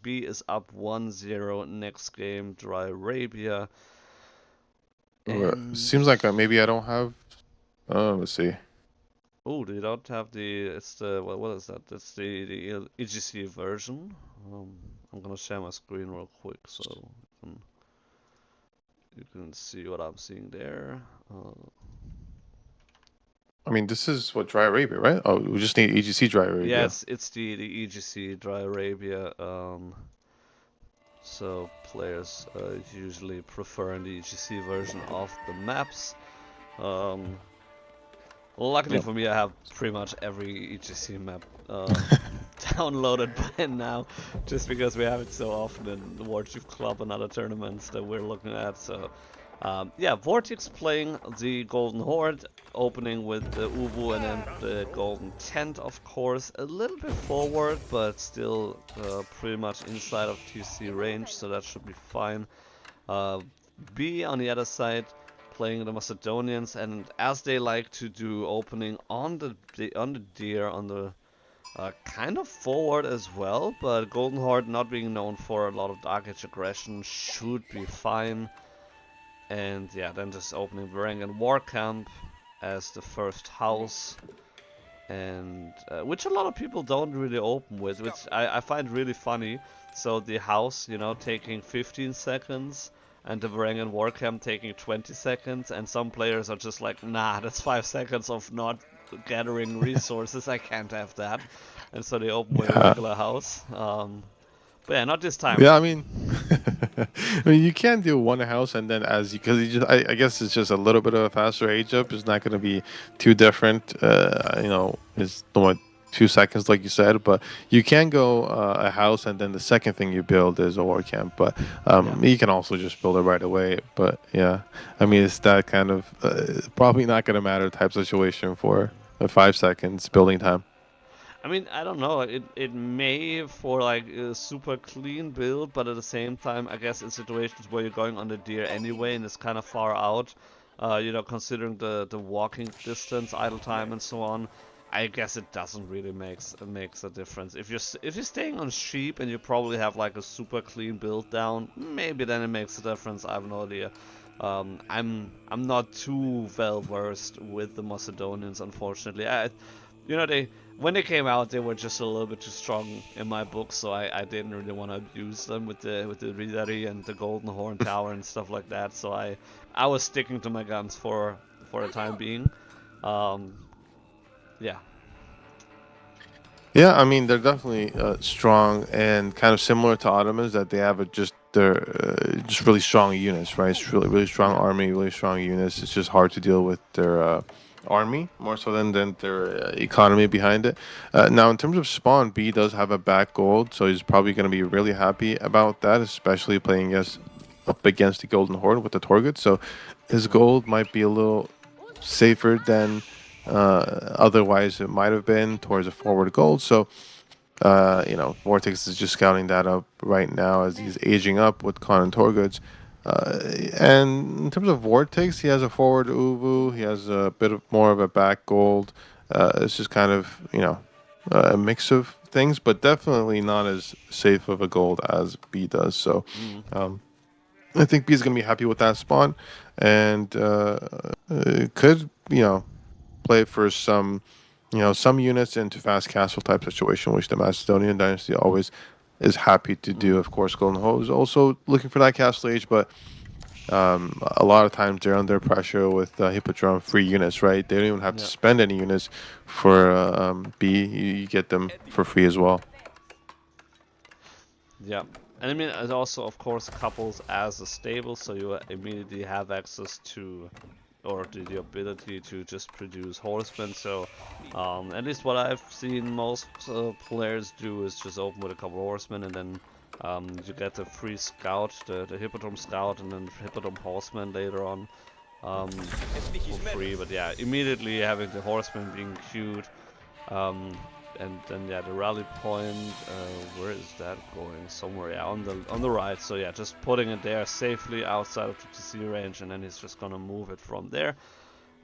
[SPEAKER 1] B is up 1-0. Next game, Dry Arabia. And
[SPEAKER 2] Seems like maybe I don't have. Let's see.
[SPEAKER 1] oh, they don't have the. It's the what is that? It's the EGC version. I'm gonna share my screen real quick so you can see what I'm seeing there. Uh,
[SPEAKER 2] I mean, this is what Dry Arabia, right? Oh, we just need EGC Dry
[SPEAKER 1] Yeah,
[SPEAKER 2] Arabia.
[SPEAKER 1] it's the EGC Dry Arabia. So players usually prefer the EGC version of the maps. Um, Luckily
[SPEAKER 2] Yep.
[SPEAKER 1] for me, I have pretty much every EGC map downloaded by now, just because we have it so often in the VortiX Club and other tournaments that we're looking at. So, yeah, VortiX playing the Golden Horde, opening with the Uvu and then the Golden Tent, of course, a little bit forward, but still pretty much inside of TC range, so that should be fine. Uh, B on the other side playing the Macedonians, and as they like to do, opening on the deer on the kind of forward as well, but Golden Horde not being known for a lot of Dark Age aggression should be fine. And yeah, then just opening Varangian War Camp as the first house, and which a lot of people don't really open with, which I find really funny. So the house, you know, taking 15 seconds, and the Varangian War Camp taking 20 seconds, and some players are just like, nah, that's 5 seconds of not gathering resources, I can't have that. And so they open with a
[SPEAKER 2] Yeah.
[SPEAKER 1] regular house. But yeah, not this time.
[SPEAKER 2] Yeah, I mean, I mean, you can do one house and then as because you just, I guess it's just a little bit of a faster age up. It's not going to be too different. It's what 2 seconds, like you said. But you can go a house and then the second thing you build is a war camp. But
[SPEAKER 1] Yeah.
[SPEAKER 2] you can also just build it right away. But yeah, I mean, it's that kind of probably not going to matter type situation for 5 seconds building time.
[SPEAKER 1] I mean, I don't know. It may for like a super clean build, but at the same time, I guess in situations where you're going on the deer anyway and it's kind of far out, you know, considering the walking distance, idle time, and so on, I guess it doesn't really makes a difference. If you're staying on sheep and you probably have like a super clean build down, maybe then it makes a difference. I have no idea. I'm not too well versed with the Macedonians, unfortunately. You know, they when they came out, they were just a little bit too strong in my book, so I didn't really want to abuse them with the Ridari and the Golden Horn Tower and stuff like that. So I was sticking to my guns for the time being. Um, yeah,
[SPEAKER 2] Yeah, I mean they're definitely strong and kind of similar to Ottomans that they have they're just really strong units, right? It's really strong
[SPEAKER 1] yeah,
[SPEAKER 2] army, really strong units. It's just hard to deal with their army more so than their economy behind it. Now, in terms of spawn, B does have a back gold, so he's probably going to be really happy about that, especially playing up against the Golden Horde with the Torgut. So his
[SPEAKER 1] mm,
[SPEAKER 2] gold might be a little safer than otherwise it might have been towards a forward gold. So, VortiX is just scouting that up right now as he's aging up with Khan and Torgoods. And in terms of VortiX, he has a forward Uvu, he has a bit of more of a back gold. It's just kind of, a mix of things, but definitely not as safe of a gold as B does. So,
[SPEAKER 1] mm,
[SPEAKER 2] um, I think B is going to be happy with that spawn and could, play for some units into fast castle type situation, which the Macedonian dynasty always is happy to do.
[SPEAKER 1] mm,
[SPEAKER 2] Of course, Golden Hole is also looking for that castle age, but a lot of times they're under pressure with Hippodrome free units, right? They don't even have to
[SPEAKER 1] yeah,
[SPEAKER 2] spend any units for B. You get them for free as well.
[SPEAKER 1] yeah. And I mean, it also, of course, couples as a stable, so you immediately have access to or the ability to just produce horsemen. So at least what I've seen most players do is just open with a couple of horsemen, and then you get the free scout, the Hippodrome scout, and then Hippodrome horseman later on for free. But yeah, immediately having the horseman being queued. Um, and then yeah, the rally point, where is that going? Somewhere, yeah, on the right. So yeah, just putting it there safely outside of the TC range, and then he's just gonna move it from there.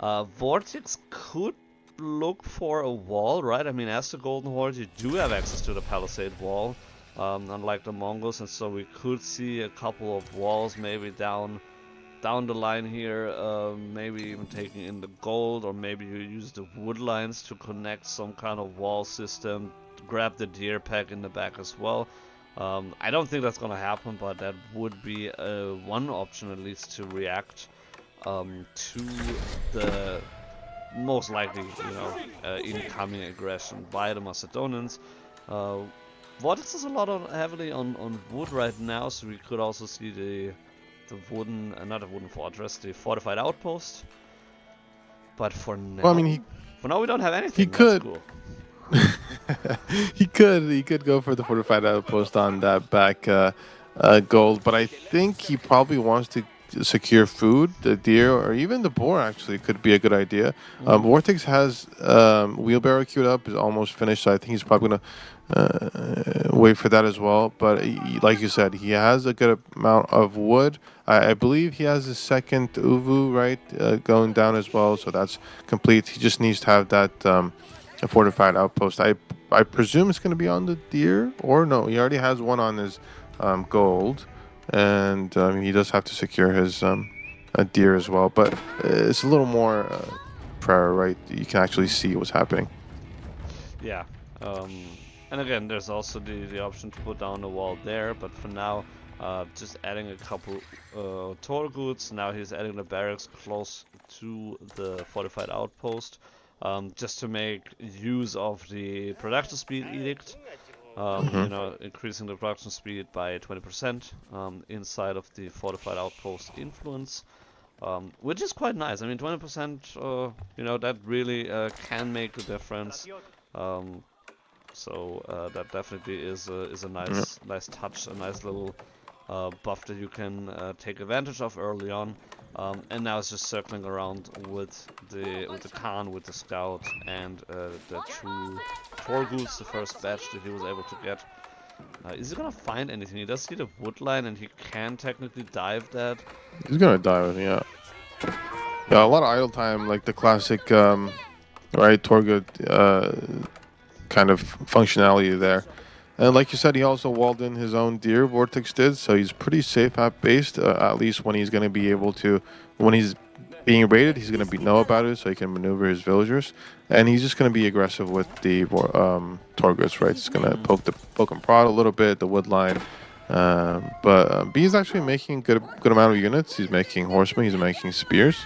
[SPEAKER 1] VortiX could look for a wall, right? I mean, as the Golden Horde, you do have access to the Palisade wall, unlike the Mongols, and so we could see a couple of walls maybe down the line here, maybe even taking in the gold, or maybe you use the wood lines to connect some kind of wall system, grab the deer pack in the back as well. I don't think that's gonna happen, but that would be one option at least to react to the most likely, incoming aggression by the Macedonians. Uh, VortiX is a lot heavily on wood right now, so we could also see the wooden, not a wooden fortress, the fortified outpost. But for
[SPEAKER 2] Well, I
[SPEAKER 1] now,
[SPEAKER 2] mean,
[SPEAKER 1] we don't have
[SPEAKER 2] he
[SPEAKER 1] anything. That's
[SPEAKER 2] could.
[SPEAKER 1] cool.
[SPEAKER 2] He could go for the fortified outpost on that back gold, but I think he probably wants to secure food. The deer or even the boar actually could be a good idea. Vortex has wheelbarrow queued up, is almost finished, so I think he's probably gonna wait for that as well. But like you said, he has a good amount of wood. I believe he has his second uvu right going down as well, so that's complete. He just needs to have that. A fortified outpost. I presume it's going to be on the deer, or no? He already has one on his gold, and he does have to secure his a deer as well. But it's a little more prayer, right? You can actually see what's happening.
[SPEAKER 1] Yeah. Um, and again, there's also the option to put down a wall there, but for now, just adding a couple tour goods. Now he's adding the barracks close to the fortified outpost, just to make use of the production speed edict. Increasing the production speed by 20% inside of the fortified outpost influence. Which is quite nice. I mean, 20%, that really can make a difference. Um, that definitely is a nice touch, a nice little buff that you can take advantage of early on. And now it's just circling around with the Khan, with the scout, and the two Torguts, the first batch that he was able to get. Is he gonna find anything? He does see the wood line, and he can technically dive that.
[SPEAKER 2] He's gonna die with yeah. Yeah, a lot of idle time, like the classic, right, Torgut kind of functionality there. And like you said, he also walled in his own deer, Vortex did, so he's pretty safe at base, at least when he's going to be able to, when he's being raided, he's going to know about it, so he can maneuver his villagers. And he's just going to be aggressive with the Torguts, right? He's going to poke and prod a little bit, the wood line. But B is actually making good amount of units. He's making horsemen, he's making spears.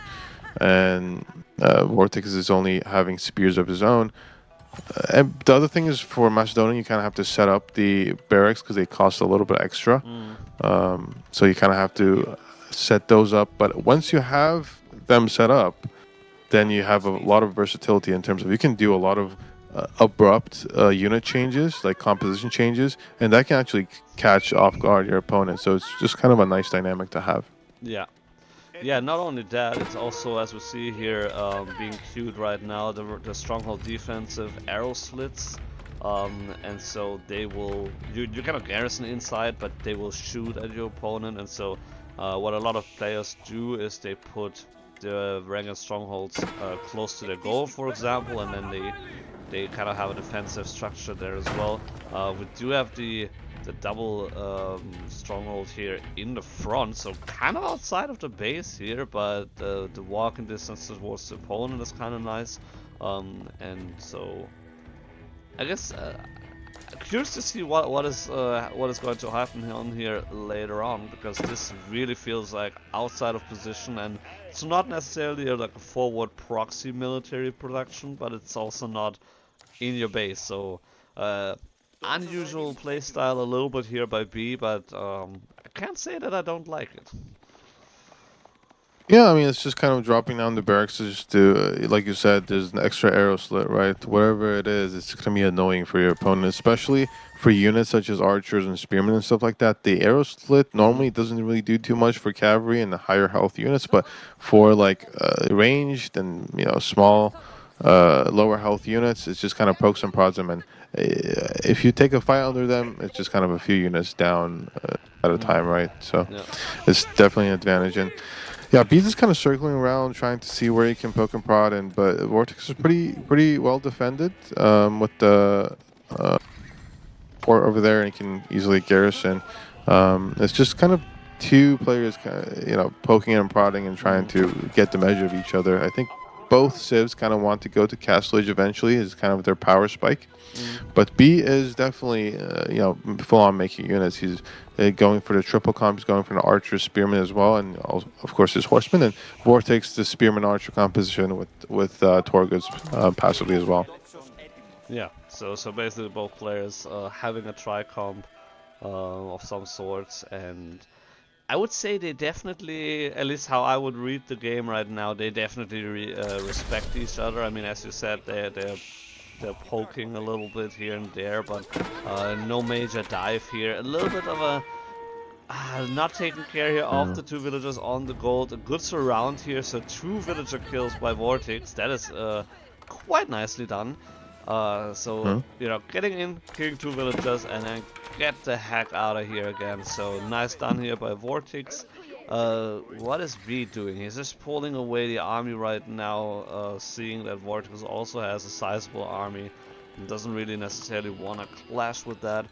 [SPEAKER 2] And Vortex is only having spears of his own. And the other thing is for Macedonian, you kind of have to set up the barracks because they cost a little bit extra. So you kind of have to set those up. But once you have them set up, then you have a lot of versatility in terms of you can do a lot of abrupt unit changes, like composition changes, and that can actually catch off guard your opponent. So it's just kind of a nice dynamic to have.
[SPEAKER 1] Yeah. Yeah, not only that, it's also, as we see here, being queued right now, the stronghold defensive arrow slits. And so they will, you kind of garrison inside, but they will shoot at your opponent. And so what a lot of players do is they put the Rangan strongholds close to their goal, for example, and then they kind of have a defensive structure there as well. We do have the double stronghold here in the front, so kind of outside of the base here, but the walking distance towards the opponent is kind of nice. And so I guess curious to see what is going to happen on here later on, because this really feels like outside of position, and it's not necessarily like a forward proxy military production, but it's also not in your base. So unusual playstyle a little bit here by B, but I can't say that I don't like it.
[SPEAKER 2] Yeah, I mean, it's just kind of dropping down the barracks just to, like you said, there's an extra arrow slit, right? Whatever it is, it's going to be annoying for your opponent, especially for units such as archers and spearmen and stuff like that. The arrow slit normally doesn't really do too much for cavalry and the higher health units, but for like ranged and, small, lower health units, it's just kind of pokes and prods them. And if you take a fight under them, it's just kind of a few units down at a time, right? So it's definitely an advantage. And yeah, Beats is kind of circling around, trying to see where he can poke and prod, but VortiX is pretty well defended with the port over there, and he can easily garrison. It's just kind of two players, poking and prodding and trying to get the measure of each other. I think both civs kind of want to go to Castle Age eventually. Is kind of their power spike.
[SPEAKER 1] Mm.
[SPEAKER 2] But B is definitely, full on making units. He's going for the triple comp. He's going for an archer, spearman as well, and of course his horseman. And VortiX the spearman archer composition with Torgood's passively as well.
[SPEAKER 1] Yeah. So basically both players having a tri-comp of some sorts, and I would say they definitely, at least how I would read the game right now, they definitely respect each other. I mean, as you said, they're poking a little bit here and there, but no major dive here. A little bit of a not taking care here of the two villagers on the gold. A good surround here, so 2 villager kills by VortiX. That is quite nicely done. Getting in, killing 2 villagers, and then get the heck out of here again. So nice done here by VortiX. What is V doing? He's just pulling away the army right now, seeing that VortiX also has a sizable army and doesn't really necessarily want to clash with that.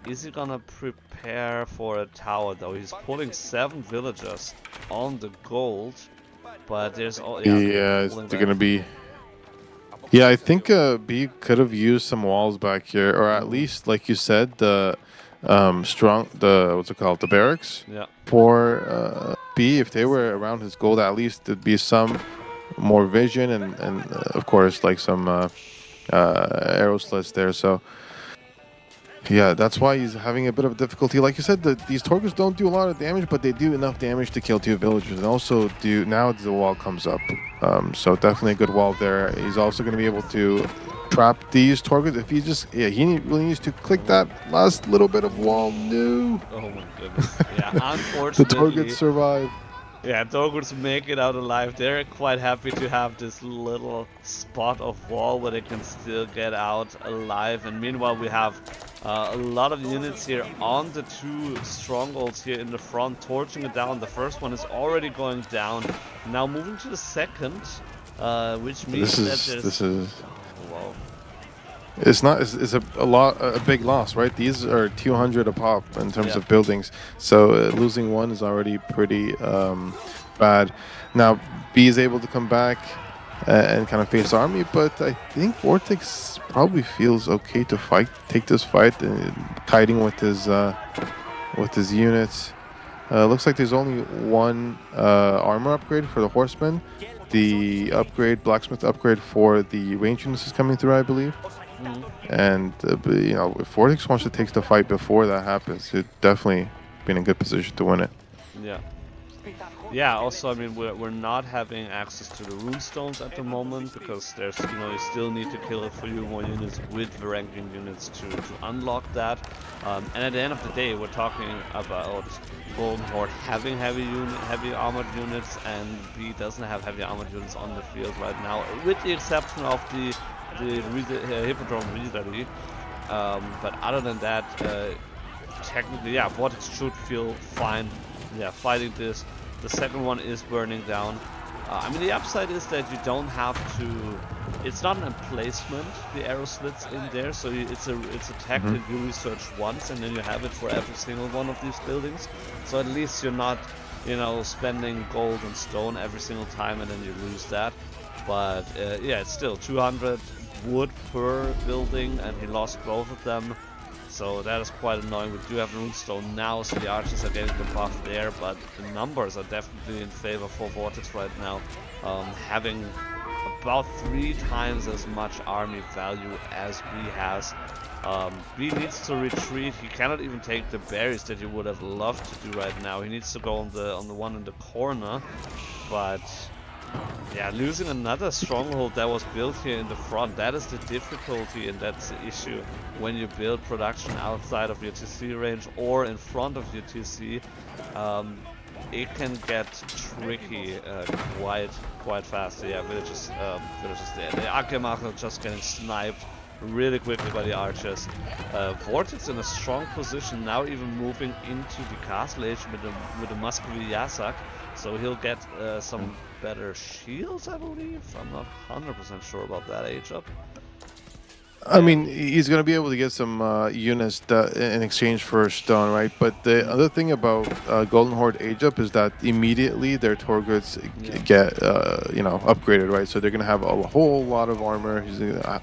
[SPEAKER 1] Is he gonna prepare for a tower though? He's pulling 7 villagers on the gold, but there's
[SPEAKER 2] they're gonna be. Yeah, I think B could have used some walls back here, or at least, like you said, the the barracks.
[SPEAKER 1] Yeah.
[SPEAKER 2] For B, if they were around his gold, at least there'd be some more vision and of course like some arrow slits there. So yeah, that's why he's having a bit of difficulty. Like you said, these Torgoos don't do a lot of damage, but they do enough damage to kill 2 villagers. And also, now the wall comes up. So definitely a good wall there. He's also going to be able to trap these Torgoos. If he really needs to click that last little bit of wall. No.
[SPEAKER 1] Oh my goodness. Yeah, unfortunately.
[SPEAKER 2] The Torgoos survive.
[SPEAKER 1] Yeah, Torgoos make it out alive. They're quite happy to have this little spot of wall where they can still get out alive. And meanwhile, we have a lot of units here on the 2 strongholds here in the front, torching it down. The first one is already going down. Now moving to the second, which means
[SPEAKER 2] this is.
[SPEAKER 1] Oh, wow.
[SPEAKER 2] It's a big loss, right? These are 200 a pop in terms of buildings, so losing 1 is already pretty bad. Now B is able to come back and kind of face army, but I think VortiX probably feels okay to take this fight, kiting with his units. Looks like there's only 1 armor upgrade for the horsemen. The blacksmith upgrade for the range units is coming through, I believe. And if VortiX wants to take the fight before that happens, he'd definitely be in a good position to win it.
[SPEAKER 1] Yeah. Also, I mean, we're not having access to the runestones at the moment because there's you still need to kill a few more units with the ranking units to unlock that. And at the end of the day, we're talking about Golden Horde having heavy armored units, and B doesn't have heavy armored units on the field right now, with the exception of the Hippodrome Readery. But other than that, technically, yeah, VortiX should feel fine, fighting this. The second one is burning down. I mean, the upside is that you don't have to. It's not an emplacement, the arrow slits in there, so it's a tech that you research once, and then you have it for every single one of these buildings. So at least you're not, spending gold and stone every single time, and then you lose that. But it's still 200 wood per building, and he lost both of them. So that is quite annoying. We do have runestone now, so the archers are getting the buff there, but the numbers are definitely in favor for VortiX right now. Having about 3 times as much army value as B has. B needs to retreat. He cannot even take the berries that he would have loved to do right now. He needs to go on the one in the corner, but yeah, losing another stronghold that was built here in the front, that is the difficulty, and that's the issue when you build production outside of your TC range or in front of your TC. It can get tricky quite fast. So yeah, villages there. The Akemacher just getting sniped really quickly by the archers. VortiX in a strong position now, even moving into the castle age with the Muscovy Yasak. So he'll get some better shields, I believe. I'm not 100% sure about that age up.
[SPEAKER 2] I mean, he's going to be able to get some units that, in exchange for stone, right? But the other thing about Golden Horde Age Up is that immediately their tour goods get, upgraded, right? So they're going to have a whole lot of armor,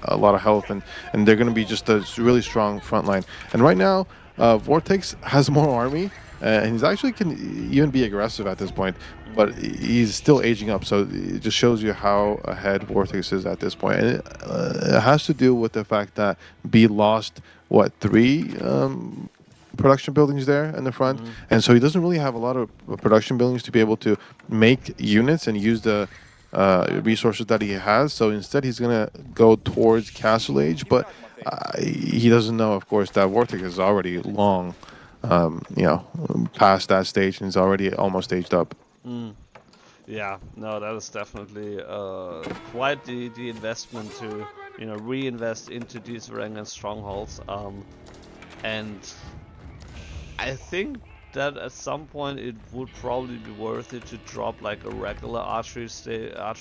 [SPEAKER 2] a lot of health, and they're going to be just a really strong front line. And right now, VortiX has more army, and he's actually can even be aggressive at this point. But he's still aging up, so it just shows you how ahead VortiX is at this point. And it has to do with the fact that B lost, what, 3 production buildings there in the front? And so he doesn't really have a lot of production buildings to be able to make units and use the resources that he has. So instead, he's going to go towards Castle Age, but he doesn't know, of course, that VortiX is already long, past that stage and is already almost aged up.
[SPEAKER 1] Yeah, no, that is definitely quite the investment to reinvest into these Varangian strongholds. And I think that at some point it would probably be worth it to drop like a regular archery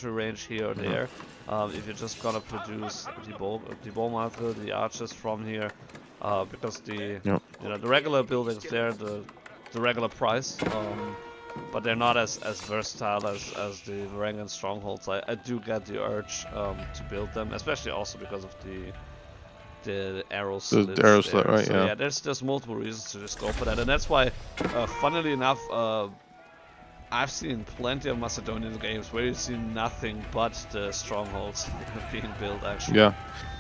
[SPEAKER 1] range here or there. If you're just gonna produce the bowmaster, the archers from here, because the regular buildings there, the regular price. But they're not as versatile as the Varangian strongholds. I do get the urge to build them, especially also because of the arrow slits.
[SPEAKER 2] The arrow slit, right?
[SPEAKER 1] So, yeah, there's multiple reasons to just go for that, and that's why, funnily enough, I've seen plenty of Macedonian games where you see nothing but the strongholds being built. Actually.
[SPEAKER 2] Yeah.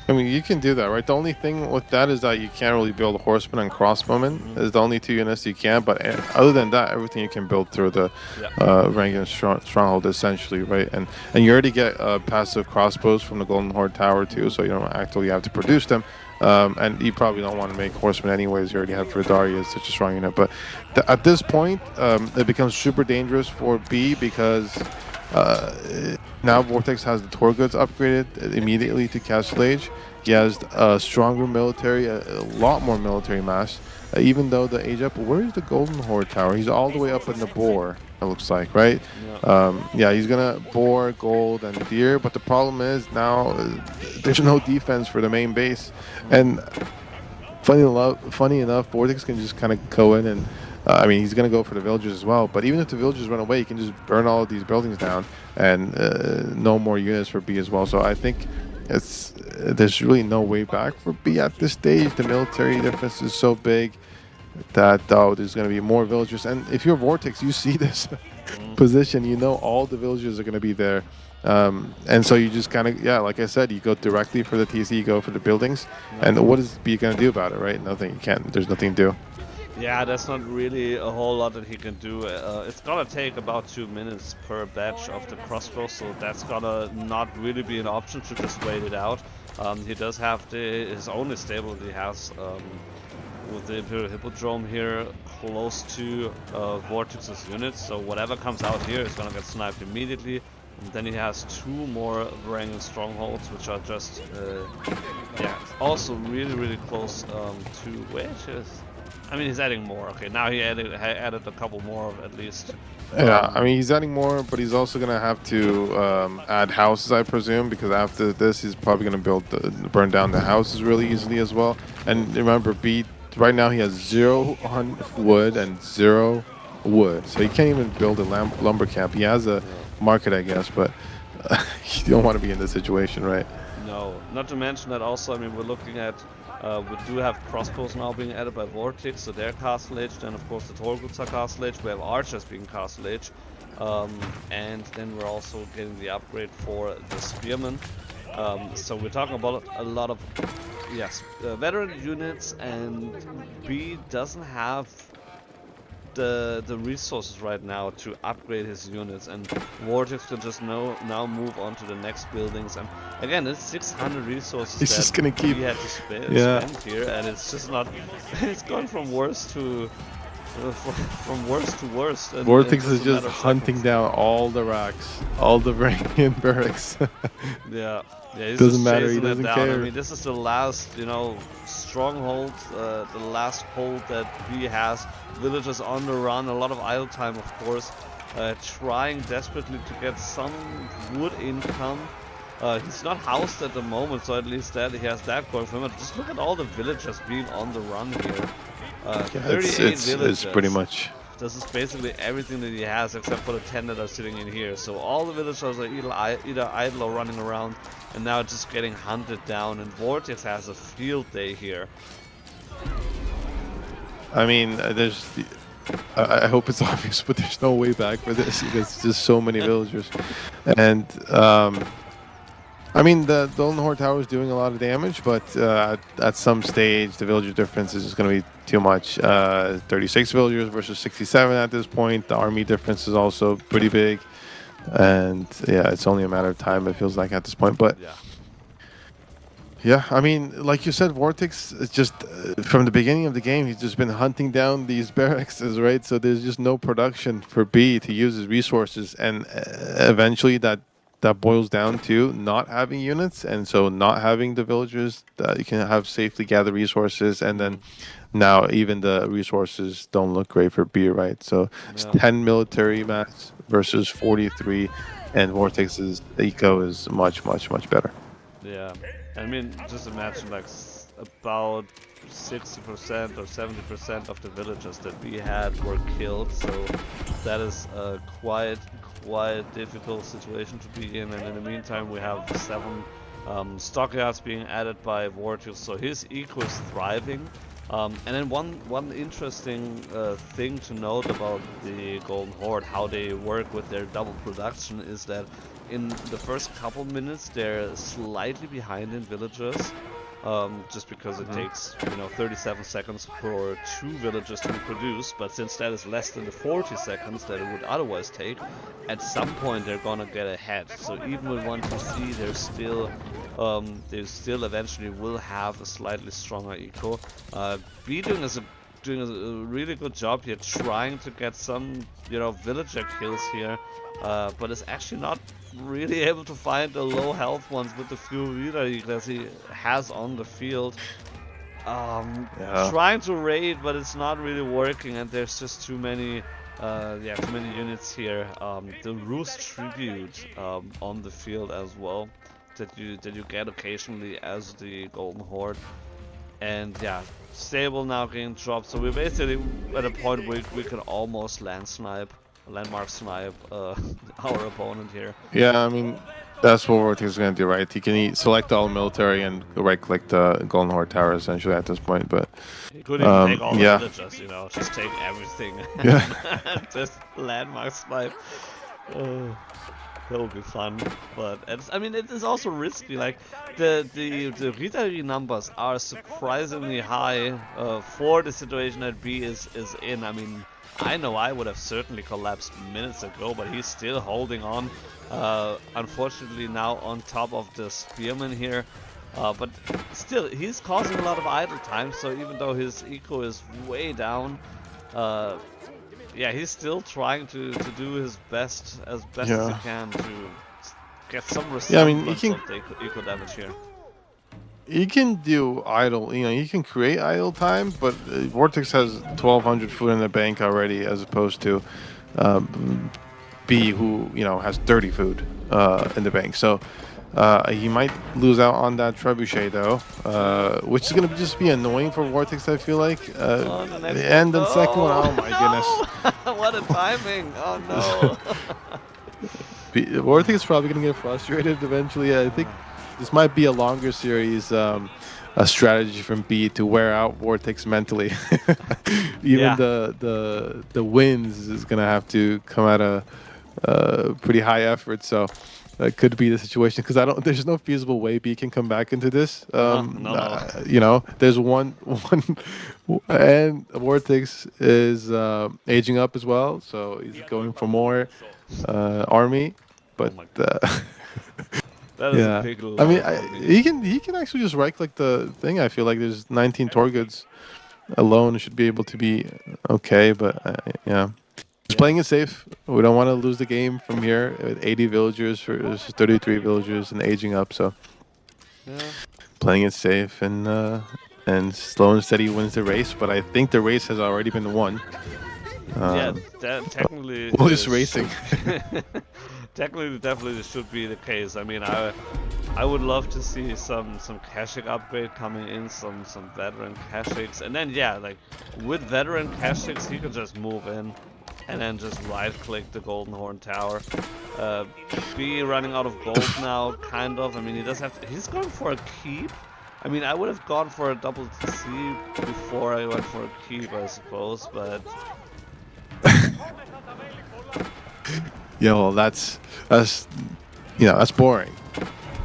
[SPEAKER 2] I mean, you can do that, right? The only thing with that is that you can't really build horsemen and crossbowmen. Is the only 2 units you can. But other than that, everything you can build through the Varangian stronghold, essentially, right? And you already get passive crossbows from the Golden Horde Tower too, so you don't actually have to produce them. And you probably don't want to make horsemen anyways. You already have Verdaria, such a strong unit. But at this point, it becomes super dangerous for B because now VortiX has the tour goods upgraded immediately to Castle Age. He has a stronger military, a lot more military mass. Even though the age up, where is the Golden Horde Tower? He's all the way up in the boar, it looks like, right? He's gonna boar, gold, and deer. But the problem is now there's no defense for the main base. And funny enough, VortiX can just kind of go in and he's going to go for the villagers as well. But even if the villagers run away, he can just burn all of these buildings down and no more units for B as well. So I think there's really no way back for B at this stage. The military difference is so big that there's going to be more villagers. And if you're VortiX, you see this position. You know all the villagers are going to be there. And so you just kind of, like I said, you go directly for the TC, you go for the buildings. And what is B going to do about it, right? Nothing. There's nothing to do.
[SPEAKER 1] Yeah, that's not really a whole lot that he can do. It's gonna take about 2 minutes per batch of the crossbow, so that's gonna not really be an option to just wait it out. He does have his own stable he has with the Imperial Hippodrome here close to VortiX's units, so whatever comes out here is gonna get sniped immediately. And then he has 2 more Varangian strongholds, which are just also really close to wedges. I mean, he's adding more. Okay, now he added a couple more at least.
[SPEAKER 2] Yeah, I mean, he's adding more, but he's also gonna have to add houses, I presume, because after this, he's probably gonna burn down the houses really easily as well. And remember, B right now he has 0 on wood and 0 wood, so he can't even build a lumber camp. He has a market, I guess, but you don't want to be in this situation, right?
[SPEAKER 1] No, not to mention that also. I mean, we're looking at. We do have crossbows now being added by VortiX, so they're Castle Age. Then of course the Torguts are Castle Age. We have archers being Castle Age, and then we're also getting the upgrade for the Spearmen. So we're talking about a lot of veteran units, and B doesn't have the resources right now to upgrade his units, and VortiX can just now move on to the next buildings. And again, it's 600 resources.
[SPEAKER 2] He's just gonna keep.
[SPEAKER 1] He had to spend here, and it's just not. It's gone from worse to from worst to worst. And
[SPEAKER 2] VortiX is just hunting down all the racks, all the Varangian barracks.
[SPEAKER 1] Yeah, he's
[SPEAKER 2] doesn't
[SPEAKER 1] just
[SPEAKER 2] matter. He
[SPEAKER 1] chasing it
[SPEAKER 2] doesn't
[SPEAKER 1] down.
[SPEAKER 2] care.
[SPEAKER 1] I mean, this is the last, stronghold, the last hold that he has. Villagers on the run, a lot of idle time, of course. Trying desperately to get some wood income. He's not housed at the moment, so at least that he has that going for him. But just look at all the villagers being on the run here.
[SPEAKER 2] Yeah,
[SPEAKER 1] 38
[SPEAKER 2] it's pretty
[SPEAKER 1] villagers.
[SPEAKER 2] much.
[SPEAKER 1] This is basically everything that he has except for the 10 that are sitting in here. So all the villagers are either idle or running around and now just getting hunted down. And VortiX has a field day here.
[SPEAKER 2] I mean, there's. I hope it's obvious, but there's no way back for this because there's so many villagers, and I mean the Golden Horde Tower is doing a lot of damage, but at some stage the villager difference is just going to be too much. 36 villagers versus 67 at this point. The army difference is also pretty big, and yeah, it's only a matter of time. It feels like at this point, but.
[SPEAKER 1] Yeah.
[SPEAKER 2] Yeah, I mean, like you said, VortiX is just from the beginning of the game, he's just been hunting down these barracks, right? So there's just no production for B to use his resources, and eventually that boils down to not having units, and so not having the villagers that you can have safely gather resources, and then now even the resources don't look great for B, right? So it's 10 military mass versus 43, and VortiX's eco is much, much, much better.
[SPEAKER 1] Yeah. I mean, just imagine like about 60% or 70% of the villagers that we had were killed, so that is a quite difficult situation to be in. And in the meantime, we have 7 stockyards being added by VortiX, so his eco is thriving. And then one interesting thing to note about the Golden Horde, how they work with their double production, is that in the first couple minutes they're slightly behind in villagers, just because it takes 37 seconds for 2 villagers to be produced. But since that is less than the 40 seconds that it would otherwise take, at some point they're gonna get ahead. So even with 1 TC, they still eventually will have a slightly stronger eco. B doing a really good job here, trying to get some villager kills here, but is actually not really able to find the low health ones with the few that he has on the field. Trying to raid, but it's not really working, and there's just too many units here. The Roost Tribute on the field as well, that you get occasionally as the Golden Horde. And yeah, stable now getting dropped, so we're basically at a point where we can almost landmark snipe our opponent here.
[SPEAKER 2] Yeah, I mean, that's what VortiX is going to do, right? He can select all military and right-click the Golden Horde Tower essentially at this point, but...
[SPEAKER 1] He could even take all the villagers, just take everything and just landmark snipe. That would be fun, but I mean, it is also risky. Like the Ritari numbers are surprisingly high for the situation that B is in. I mean, I know I would have certainly collapsed minutes ago, but he's still holding on. Unfortunately, now on top of the spearman here, but still he's causing a lot of idle time. So even though his eco is way down, yeah, he's still trying to do his best as he can to get some resemblance of the eco damage here.
[SPEAKER 2] He can do idle, he can create idle time, but VortiX has 1,200 food in the bank already, as opposed to B, who has 30 food in the bank. So he might lose out on that trebuchet though, which is going to just be annoying for VortiX, I feel like. And the second one, oh my goodness.
[SPEAKER 1] What a timing! Oh no!
[SPEAKER 2] VortiX is probably going to get frustrated eventually. I think this might be a longer series, a strategy from B to wear out VortiX mentally. Even the wins is going to have to come at a pretty high effort, so that could be the situation, because there's no feasible way B can come back into this.
[SPEAKER 1] No.
[SPEAKER 2] There's one and VortiX is aging up as well, so he's going for more army, but
[SPEAKER 1] that is a big
[SPEAKER 2] I mean, he can actually just right-click the thing. I feel like there's 19 Torgoods alone should be able to be okay, but yeah. Just playing it safe. We don't want to lose the game from here with 80 villagers versus 33 villagers and aging up. So playing it safe and slow and steady wins the race. But I think the race has already been won.
[SPEAKER 1] That technically.
[SPEAKER 2] Well, just racing.
[SPEAKER 1] Technically, definitely this should be the case. I mean, I would love to see some Kashyyyk upgrade coming in, some veteran Kashyyks, and then yeah, like with veteran Kashyyks, he could just move in and then just right click the Golden Horn Tower. B running out of gold now, kind of. I mean, he does have to, he's going for a keep. I mean, I would have gone for a double C before I went for a keep, I suppose, but
[SPEAKER 2] Yeah, well, that's that's boring.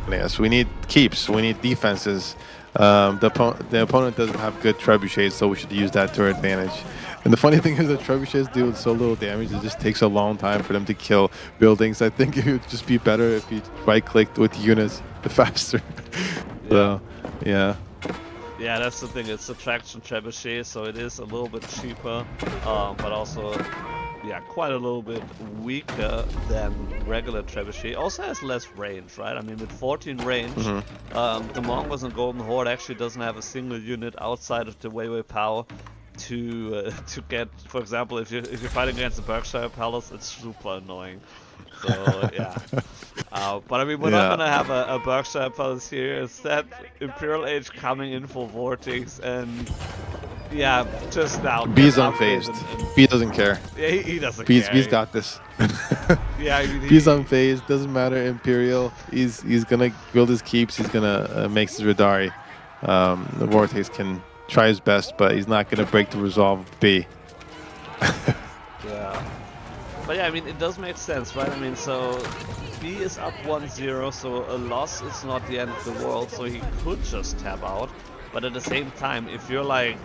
[SPEAKER 2] Yes, we need keeps. We need defenses. The opponent doesn't have good trebuchets, so we should use that to our advantage. And the funny thing is that trebuchets do so little damage; it just takes a long time for them to kill buildings. I think it would just be better if you right-clicked with units faster.
[SPEAKER 1] yeah.
[SPEAKER 2] So, yeah.
[SPEAKER 1] Yeah, that's the thing. It's a traction trebuchet, so it is a little bit cheaper, but also, yeah, quite a little bit weaker than regular trebuchet. Also has less range, right? I mean, with 14 range, the Mongols and Golden Horde actually doesn't have a single unit outside of the Weiwei power to get. For example, if you're fighting against the Berkshire Palace, it's super annoying. So yeah. But I mean, we're not gonna have a Berkshire Palace here. Instead, Imperial Age coming in for VortiX, and yeah, just now.
[SPEAKER 2] B's unfazed. B doesn't care.
[SPEAKER 1] Yeah, he doesn't care.
[SPEAKER 2] B's got this.
[SPEAKER 1] Yeah, I mean,
[SPEAKER 2] B's unfazed. Doesn't matter. Imperial. He's gonna build his keeps. He's gonna make his Radari. The VortiX can try his best, but he's not gonna break the resolve of B.
[SPEAKER 1] Yeah. But yeah, I mean, it does make sense, right? I mean, so B is up 1-0, so a loss is not the end of the world, so he could just tap out. But at the same time, if you're like,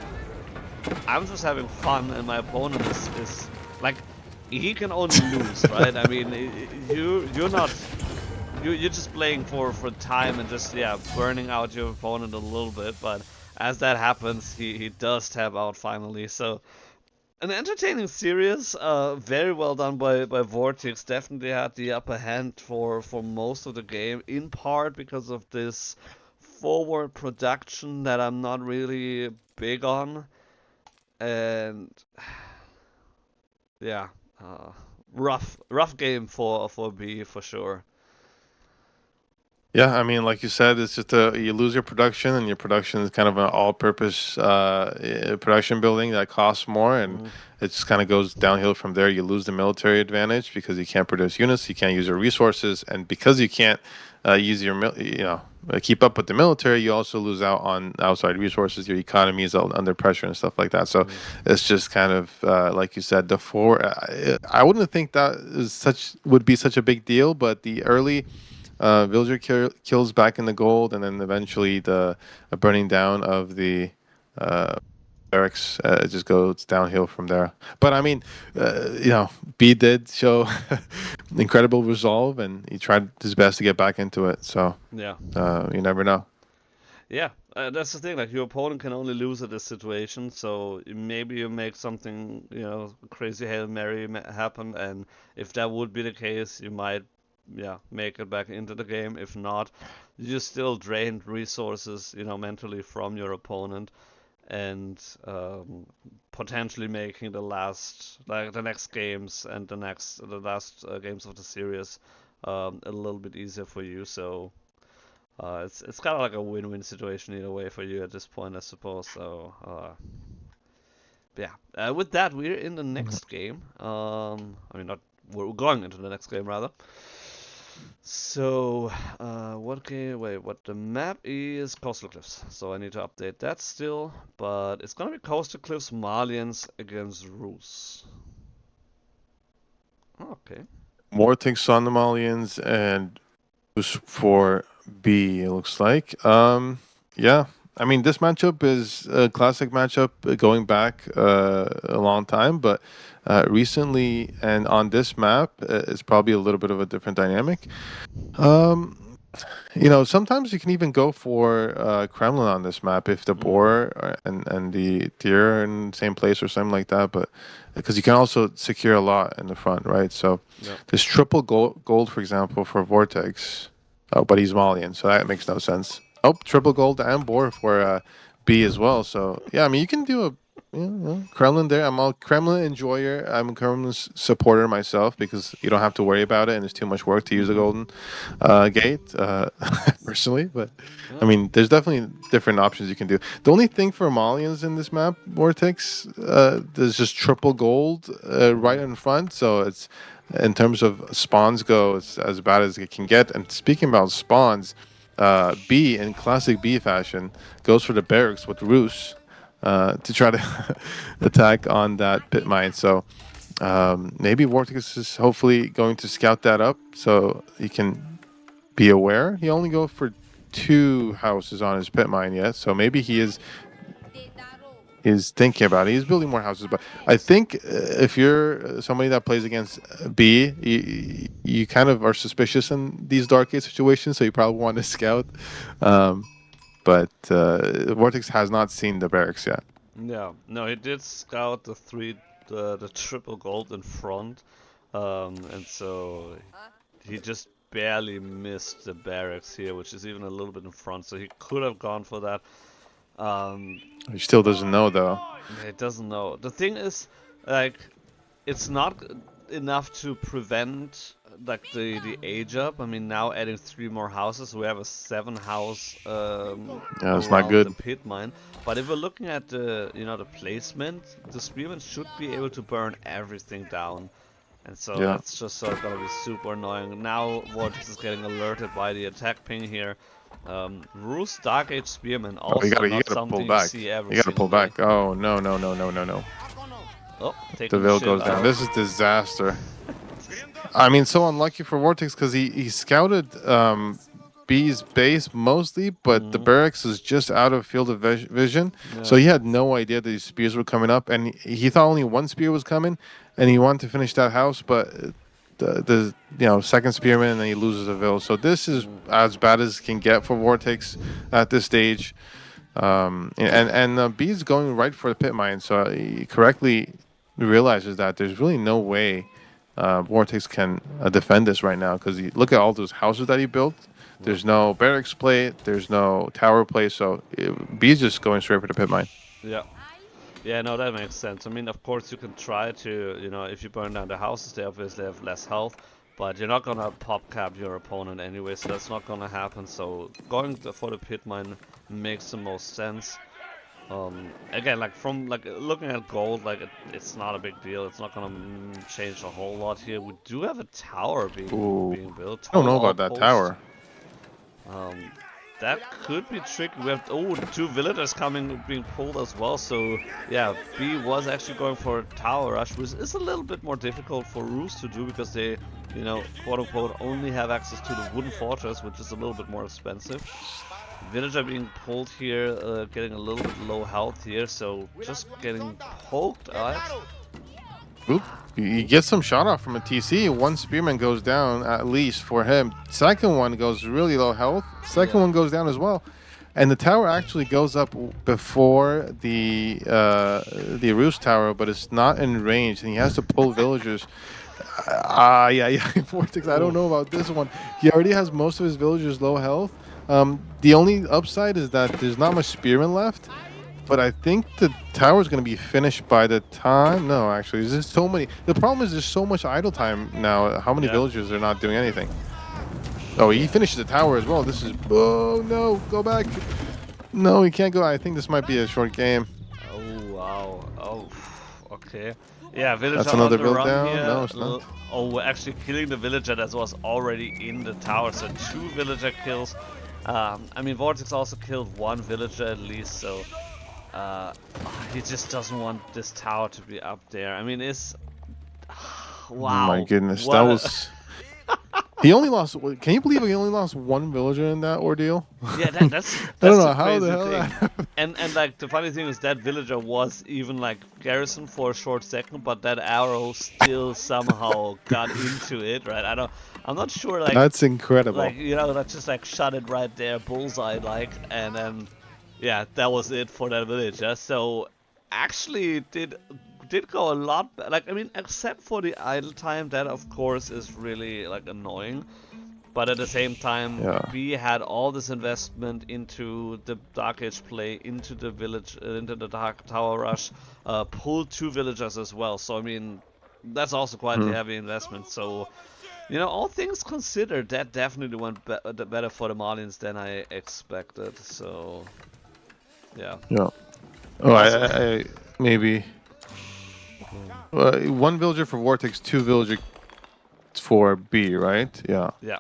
[SPEAKER 1] I'm just having fun and my opponent is like, he can only lose, right? I mean, you're not, you're just playing for time and just, yeah, burning out your opponent a little bit. But as that happens, he does tap out finally, so... An entertaining series, very well done by VortiX. Definitely had the upper hand for most of the game, in part because of this forward production that I'm not really big on, and yeah, rough game for B for sure.
[SPEAKER 2] Yeah, I mean, like you said, it's just you lose your production, and your production is kind of an all-purpose production building that costs more, and it just kind of goes downhill from there. You lose the military advantage because you can't produce units, you can't use your resources, and because you can't use your keep up with the military, you also lose out on outside resources. Your economy is under pressure and stuff like that. So it's just kind of like you said, the four. I wouldn't think that would be such a big deal, but the early. Villager kills back in the gold, and then eventually the burning down of the barracks just goes downhill from there. But I mean, B did show incredible resolve, and he tried his best to get back into it. So
[SPEAKER 1] yeah,
[SPEAKER 2] you never know.
[SPEAKER 1] Yeah, that's the thing. Like, your opponent can only lose at this situation, so maybe you make something, crazy Hail Mary happen, and if that would be the case, you might, yeah, make it back into the game. If not, you still drained resources, mentally from your opponent, and potentially making the next games and the last games of the series a little bit easier for you. So it's kind of like a win-win situation either way for you at this point, I suppose. So yeah, with that, we're in the next game. I mean, not we're going into the next game rather. So, what game? Wait, what the map is? Coastal Cliffs. So I need to update that still, but it's gonna be Coastal Cliffs Malians against Rus. Oh, okay.
[SPEAKER 2] VortiX on the Malians and for B. It looks like. Yeah. I mean, this matchup is a classic matchup going back a long time, but recently and on this map, it's probably a little bit of a different dynamic. Sometimes you can even go for Kremlin on this map if the boar and the deer are in the same place or something like that, but because you can also secure a lot in the front, right? So there's triple gold, for example, for VortiX. Oh, but he's Malian, so that makes no sense. Oh, triple gold and boar for B as well. So yeah, I mean, you can do Kremlin there. I'm a Kremlin enjoyer. I'm a Kremlin supporter myself because you don't have to worry about it, and it's too much work to use the golden gate, personally. But I
[SPEAKER 1] Yeah.
[SPEAKER 2] mean, there's definitely different options you can do. The only thing for Malians in this map, VortiX, there's just triple gold right in front, so it's in terms of spawns go, it's as bad as it can get. And speaking about spawns, B in classic B fashion goes for the barracks with Roos to try to attack on that pit mine. So maybe VortiX is hopefully going to scout that up so he can be aware. He only go for 2 houses on his pit mine yet, so maybe he is thinking about it. He's building more houses, but I think if you're somebody that plays against B, you kind of are suspicious in these dark gate situations, so you probably want to scout. Um, but VortiX has not seen the barracks yet.
[SPEAKER 1] Yeah, no, he did scout the triple gold in front, and so he just barely missed the barracks here, which is even a little bit in front. So he could have gone for that. Um,
[SPEAKER 2] He still doesn't know though.
[SPEAKER 1] he doesn't know. The thing is, like, it's not enough to prevent like the age up. I mean, now adding 3 more houses, we have a 7 house
[SPEAKER 2] Yeah, it's not
[SPEAKER 1] around the
[SPEAKER 2] good.
[SPEAKER 1] pit mine. But if we're looking at the the placement, the spearmen should be able to burn everything down. And so
[SPEAKER 2] Yeah.
[SPEAKER 1] that's just gonna be super annoying. Now Vortex is getting alerted by the attack ping here. Roos Dark Age Spearman
[SPEAKER 2] Oh, you
[SPEAKER 1] also
[SPEAKER 2] gotta
[SPEAKER 1] not
[SPEAKER 2] pull
[SPEAKER 1] something you
[SPEAKER 2] back.
[SPEAKER 1] see every
[SPEAKER 2] You gotta pull
[SPEAKER 1] single day.
[SPEAKER 2] back. Oh no no no no no no.
[SPEAKER 1] Oh,
[SPEAKER 2] The
[SPEAKER 1] taking the
[SPEAKER 2] veil
[SPEAKER 1] shit
[SPEAKER 2] goes down.
[SPEAKER 1] out.
[SPEAKER 2] This is disaster. I mean, so unlucky for VortiX because he scouted B's base mostly, but the
[SPEAKER 1] Mhm.
[SPEAKER 2] barracks is just out of field of vision. So
[SPEAKER 1] Yeah.
[SPEAKER 2] he had no idea that these spears were coming up, and he thought only one spear was coming, and he wanted to finish that house, but the second spearman, and then he loses the veil. So this is
[SPEAKER 1] Mhm.
[SPEAKER 2] as bad as it can get for VortiX at this stage. And B's going right for the pit mine, so he correctly realizes that there's really no way VortiX can defend this right now because look at all those houses that he built.
[SPEAKER 1] Yeah.
[SPEAKER 2] There's no barracks plate, there's no tower plate, so B's just going straight for the pit mine.
[SPEAKER 1] Yeah. Yeah, no, that makes sense. I mean, of course, you can try to, if you burn down the houses, they obviously have less health, but you're not gonna pop cap your opponent anyway, so that's not gonna happen. So going for the pit mine makes the most sense. Again, like from looking at gold, it's not a big deal. It's not gonna change a whole lot here. We do have a tower
[SPEAKER 2] Ooh,
[SPEAKER 1] being built,
[SPEAKER 2] I don't
[SPEAKER 1] tall
[SPEAKER 2] know about that
[SPEAKER 1] outpost.
[SPEAKER 2] tower.
[SPEAKER 1] Um, that could be tricky. We have the 2 villagers coming being pulled as well. So yeah, B was actually going for a tower rush, which is a little bit more difficult for Roos to do because they, quote unquote, only have access to the wooden fortress, which is a little bit more expensive. Villager being pulled here, getting a little bit low health here, so just getting poked at.
[SPEAKER 2] Oop. He gets some shot off from a TC. One spearman goes down at least for him. Second one goes really low health. Second
[SPEAKER 1] Yeah.
[SPEAKER 2] one goes down as well. And the tower actually goes up before the roost tower, but it's not in range, and he has to pull villagers. Yeah. VortiX. I don't
[SPEAKER 1] Oof.
[SPEAKER 2] know about this one. He already has most of his villagers low health. The only upside is that there's not much spearmen left. But I think the tower is going to be finished by the time. No, actually, there's just so many. The problem is there's so much idle time now. How many
[SPEAKER 1] Yeah.
[SPEAKER 2] villagers are not doing anything? Oh, he finishes the tower as well. This is. Oh no, go back. No, he can't go. I think this might be a short game.
[SPEAKER 1] Oh wow. Oh. Okay. Yeah, villager
[SPEAKER 2] That's
[SPEAKER 1] on
[SPEAKER 2] another
[SPEAKER 1] the
[SPEAKER 2] build
[SPEAKER 1] run
[SPEAKER 2] down.
[SPEAKER 1] here.
[SPEAKER 2] No, it's not.
[SPEAKER 1] Oh, we're actually killing the villager that was already in the tower. So 2 villager kills. I mean, Vortex also killed 1 villager at least. So he just doesn't want this tower to be up there. I mean, it's
[SPEAKER 2] Oh my
[SPEAKER 1] wow.
[SPEAKER 2] goodness, that
[SPEAKER 1] What a
[SPEAKER 2] was. He only lost. Can you believe he only lost 1 villager in that ordeal?
[SPEAKER 1] yeah.
[SPEAKER 2] I
[SPEAKER 1] That's
[SPEAKER 2] don't
[SPEAKER 1] the
[SPEAKER 2] know how the
[SPEAKER 1] crazy
[SPEAKER 2] hell
[SPEAKER 1] thing.
[SPEAKER 2] that happened.
[SPEAKER 1] And like the funny thing is that villager was even like garrisoned for a short second, but that arrow still somehow got into it, right? I'm not sure
[SPEAKER 2] That's incredible.
[SPEAKER 1] that just like shot it right there, bullseye like, and then yeah, that was it for that villager. So actually did go a lot like I mean except for the idle time, that of course is really like annoying. But at the same time,
[SPEAKER 2] Yeah.
[SPEAKER 1] B had all this investment into the Dark Age play, into the village, into the Dark Tower rush, pulled 2 villagers as well. So I mean, that's also quite a heavy investment. So, you know, all things considered, that definitely went better for the Malians than I expected. So, yeah.
[SPEAKER 2] Yeah. Oh, I maybe 1 villager for VortiX, 2 villager for B, right? Yeah.
[SPEAKER 1] Yeah.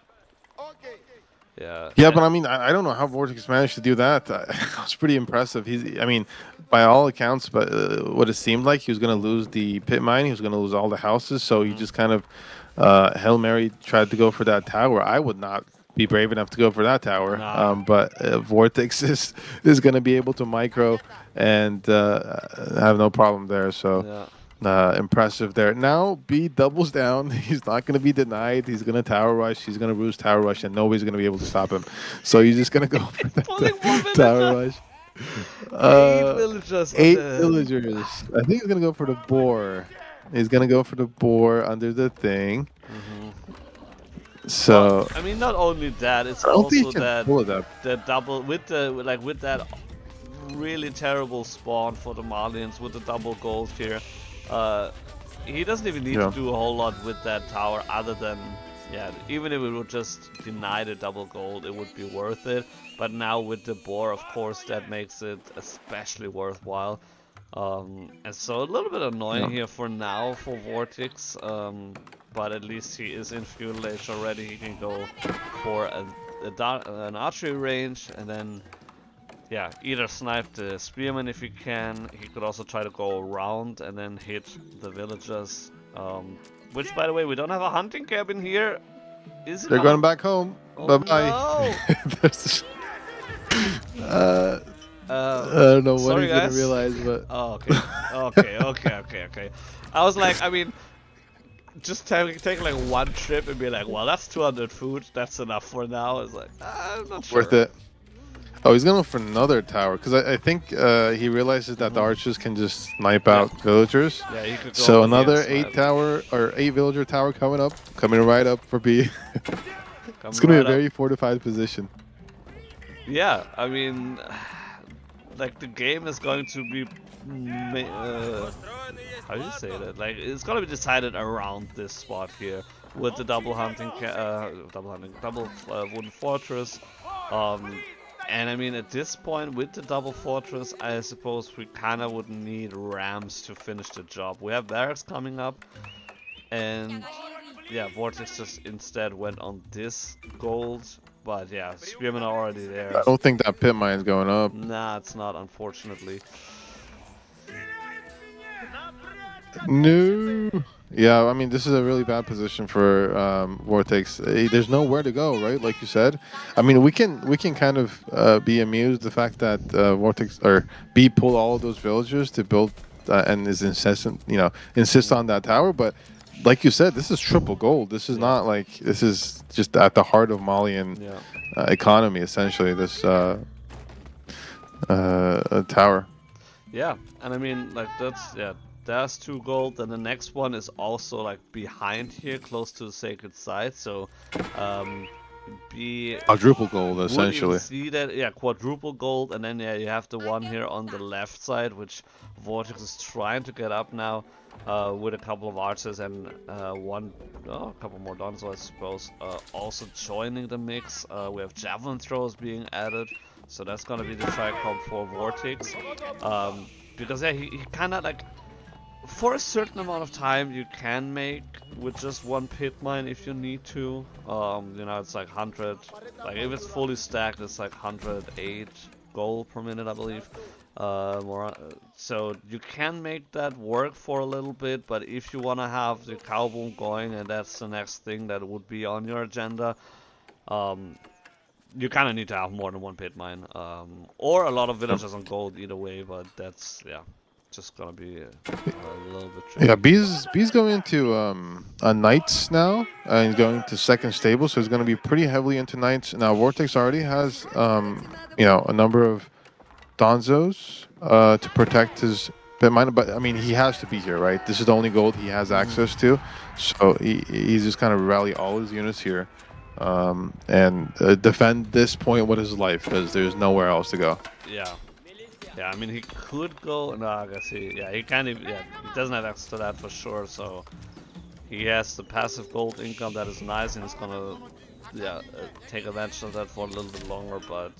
[SPEAKER 1] Yeah.
[SPEAKER 2] Yeah, but I mean, I don't know how VortiX managed to do that. It's pretty impressive. I mean, by all accounts, but what it seemed like, he was going to lose the pit mine. He was going to lose all the houses. So he just kind of Hail Mary tried to go for that tower. I would not be brave enough to go for that tower.
[SPEAKER 1] Nah.
[SPEAKER 2] But VortiX is going to be able to micro and have no problem there. So.
[SPEAKER 1] Yeah.
[SPEAKER 2] Impressive there. Now B doubles down. He's not going to be denied. He's going to tower rush. He's going to ruse tower rush, and nobody's going to be able to stop him. So he's just going to go for that tower rush.
[SPEAKER 1] 8 villagers.
[SPEAKER 2] 8 villagers. I think he's going to go for the boar. He's going to go for the boar under the thing. So
[SPEAKER 1] well, I mean, not only that, it's also that the double with that really terrible spawn for the Malians with the double gold here. He doesn't even need to do a whole lot with that tower other than, even if it would just deny the double gold, it would be worth it. But now with the boar, of course, that makes it especially worthwhile. And so a little bit annoying here for now for VortiX, but at least he is in feudal age already. He can go for an archery range and then either snipe the spearman if he can. He could also try to go around and then hit the villagers. Which, by the way, we don't have a hunting cabin here. Is it?
[SPEAKER 2] They're going back home.
[SPEAKER 1] Oh,
[SPEAKER 2] bye-bye.
[SPEAKER 1] No.
[SPEAKER 2] I don't know what he's going to realize, but...
[SPEAKER 1] Oh, okay. I was like, I mean, just take like 1 trip and be like, well, that's 200 food. That's enough for now. It's like, I'm not sure.
[SPEAKER 2] Worth it. Oh, he's going for another tower, because I think he realizes that the archers can just snipe out villagers.
[SPEAKER 1] Yeah, he could go
[SPEAKER 2] so another 8 villager tower coming right up for B. It's going to be a very fortified position.
[SPEAKER 1] Yeah, I mean, like the game is going to be, how do you say that? Like it's going to be decided around this spot here with the double wooden fortress. And I mean, at this point, with the double fortress, I suppose we kind of would need rams to finish the job. We have barracks coming up, and VortiX just instead went on this gold. But yeah, spearmen are already there.
[SPEAKER 2] I don't think that pit mine's going up.
[SPEAKER 1] Nah, it's not, unfortunately.
[SPEAKER 2] No. Yeah, I mean, this is a really bad position for VortiX. There's nowhere to go, right? Like you said. I mean, we can kind of be amused the fact that VortiX or B pulled all of those villagers to build and is insist on that tower. But like you said, this is triple gold. This is not like this is just at the heart of Malian economy, essentially. This tower.
[SPEAKER 1] Yeah, and I mean, like There's 2 gold, and the next one is also like behind here, close to the sacred site. So,
[SPEAKER 2] quadruple gold essentially.
[SPEAKER 1] See that? Quadruple gold, and then you have the one here on the left side, which VortiX is trying to get up now, with a couple of archers and a couple more dons, I suppose. Also joining the mix, we have javelin throws being added, so that's gonna be the tricom for VortiX. Because he kind of like. For a certain amount of time, you can make with just 1 pit mine if you need to. It's like 100. Like if it's fully stacked, it's like 108 gold per minute, I believe. So you can make that work for a little bit, but if you want to have the cow boom going, and that's the next thing that would be on your agenda, you kind of need to have more than 1 pit mine, or a lot of villagers on gold. Either way, but that's just gonna be a little bit tricky.
[SPEAKER 2] Yeah, B's going into a knights now, and he's going to second stable, so he's going to be pretty heavily into knights. Now VortiX already has a number of donzos to protect his pit mine, but I mean he has to be here, right? This is the only gold he has access to, so he's just kind of rally all his units here and defend this point with his life because there's nowhere else to go.
[SPEAKER 1] Yeah. Yeah, I mean, he could go. No, I guess he can't even. Yeah, he doesn't have access to that for sure. So he has the passive gold income that is nice, and he's gonna, take advantage of that for a little bit longer. But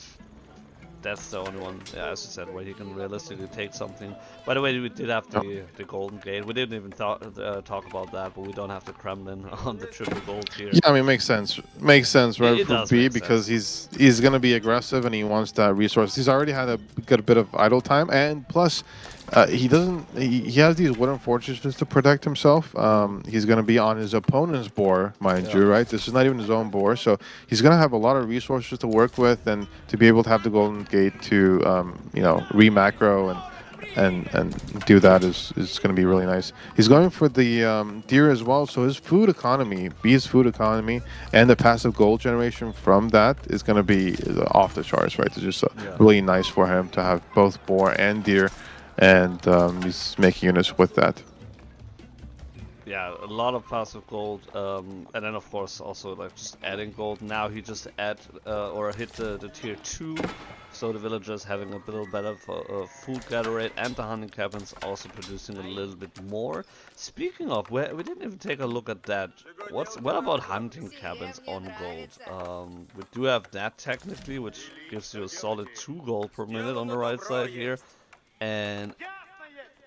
[SPEAKER 1] that's the only one, yeah, as you said, where he can realistically take something. By the way, we did have the Golden Gate. We didn't even talk about that, but we don't have the Kremlin on the triple gold tier.
[SPEAKER 2] Yeah, I mean, makes sense. Makes sense, right,
[SPEAKER 1] It
[SPEAKER 2] for
[SPEAKER 1] does
[SPEAKER 2] B
[SPEAKER 1] make
[SPEAKER 2] because
[SPEAKER 1] sense.
[SPEAKER 2] he's gonna be aggressive and he wants that resource. He's already had a good bit of idle time, and plus, he doesn't. He has these wooden fortresses to protect himself. He's gonna be on his opponent's boar, mind you, right? This is not even his own boar, so he's gonna have a lot of resources to work with and to be able to have the Golden Gate to, re-macro and do that is going to be really nice. He's going for the deer as well, so his food economy, B's food economy, and the passive gold generation from that is going to be off the charts, right? It's just really nice for him to have both boar and deer, and he's making units with that.
[SPEAKER 1] Yeah, a lot of passive gold, and then of course also like just adding gold. Now he just or hit the tier 2, so the villagers having a little better food gather rate, and the hunting cabins also producing a little bit more. Speaking of, we didn't even take a look at that. What about hunting cabins on gold? We do have that technically, which gives you a solid 2 gold per minute on the right side here, and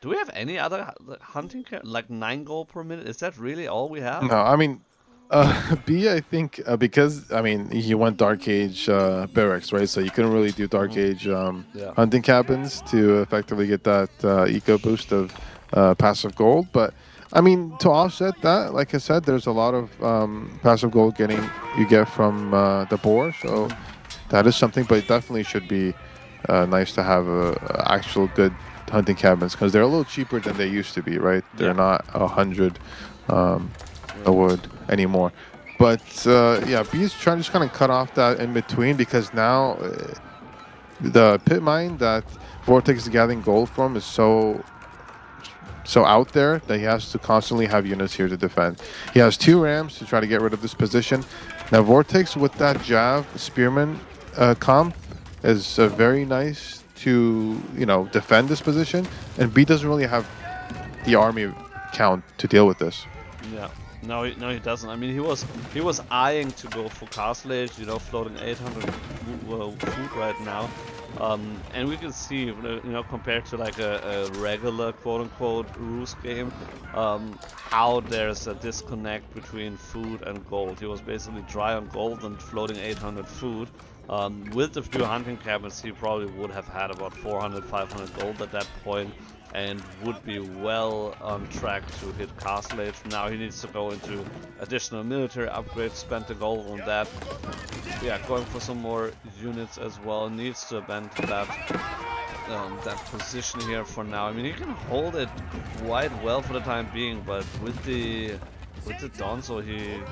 [SPEAKER 1] do we have any other hunting like 9 gold per minute? Is that really all we have?
[SPEAKER 2] No, I mean, B, I think because I mean he went Dark Age barracks, right? So you couldn't really do Dark Age
[SPEAKER 1] Yeah.
[SPEAKER 2] hunting cabins to effectively get that eco boost of passive gold. But I mean, to offset that, like I said, there's a lot of passive gold you get from the boar, so that is something. But it definitely should be nice to have actual good hunting cabins because they're a little cheaper than they used to be, right? They're not 100 wood anymore. But yeah, B is trying to just kind of cut off that in between because now the pit mine that VortiX is gathering gold from is so out there that he has to constantly have units here to defend. He has 2 rams to try to get rid of this position. Now VortiX with that Jav Spearman comp is very nice to defend this position, and B doesn't really have the army count to deal with this.
[SPEAKER 1] Yeah. No, he doesn't. I mean, he was eyeing to go for Castle Age, floating 800 food right now, and we can see, compared to like a regular quote-unquote Ruse game, how there's a disconnect between food and gold. He was basically dry on gold and floating 800 food. With the few hunting cabins, he probably would have had about 400, 500 gold at that point, and would be well on track to hit Castle Age. Now he needs to go into additional military upgrades, spend the gold on that. Yeah, going for some more units as well. Needs to abandon that position here for now. I mean, he can hold it quite well for the time being, but with the Donzo, he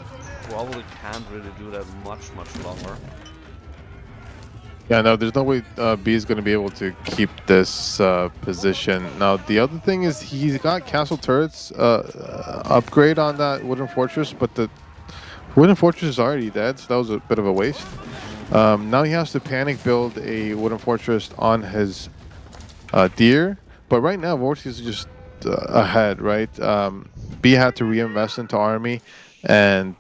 [SPEAKER 1] probably can't really do that much longer.
[SPEAKER 2] Yeah, no, there's no way B is going to be able to keep this position. Now, the other thing is he's got castle turrets upgrade on that wooden fortress, but the wooden fortress is already dead, so that was a bit of a waste. Now he has to panic build a wooden fortress on his deer, but right now VortiX is just ahead, right? B had to reinvest into army, and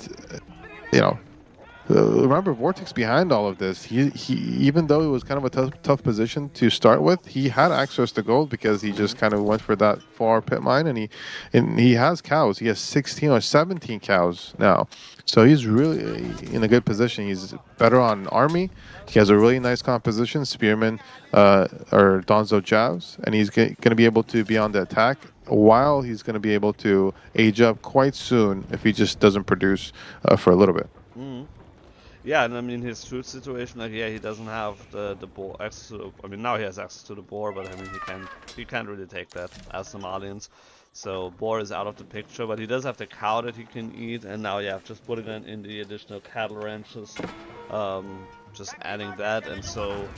[SPEAKER 2] remember VortiX behind all of this. He even though it was kind of a tough position to start with, he had access to gold because he just kind of went for that far pit mine, and he has cows. He has 16 or 17 cows now, so he's really in a good position. He's better on army. He has a really nice composition, spearmen or Donzo Javs, and he's going to be able to be on the attack while he's going to be able to age up quite soon if he just doesn't produce for a little bit.
[SPEAKER 1] Yeah, and I mean his food situation, like he doesn't have the boar access to. I mean now he has access to the boar, but I mean he can't really take that as the Malians. So boar is out of the picture, but he does have the cow that he can eat, and now just putting in the additional cattle ranches, just adding that, and so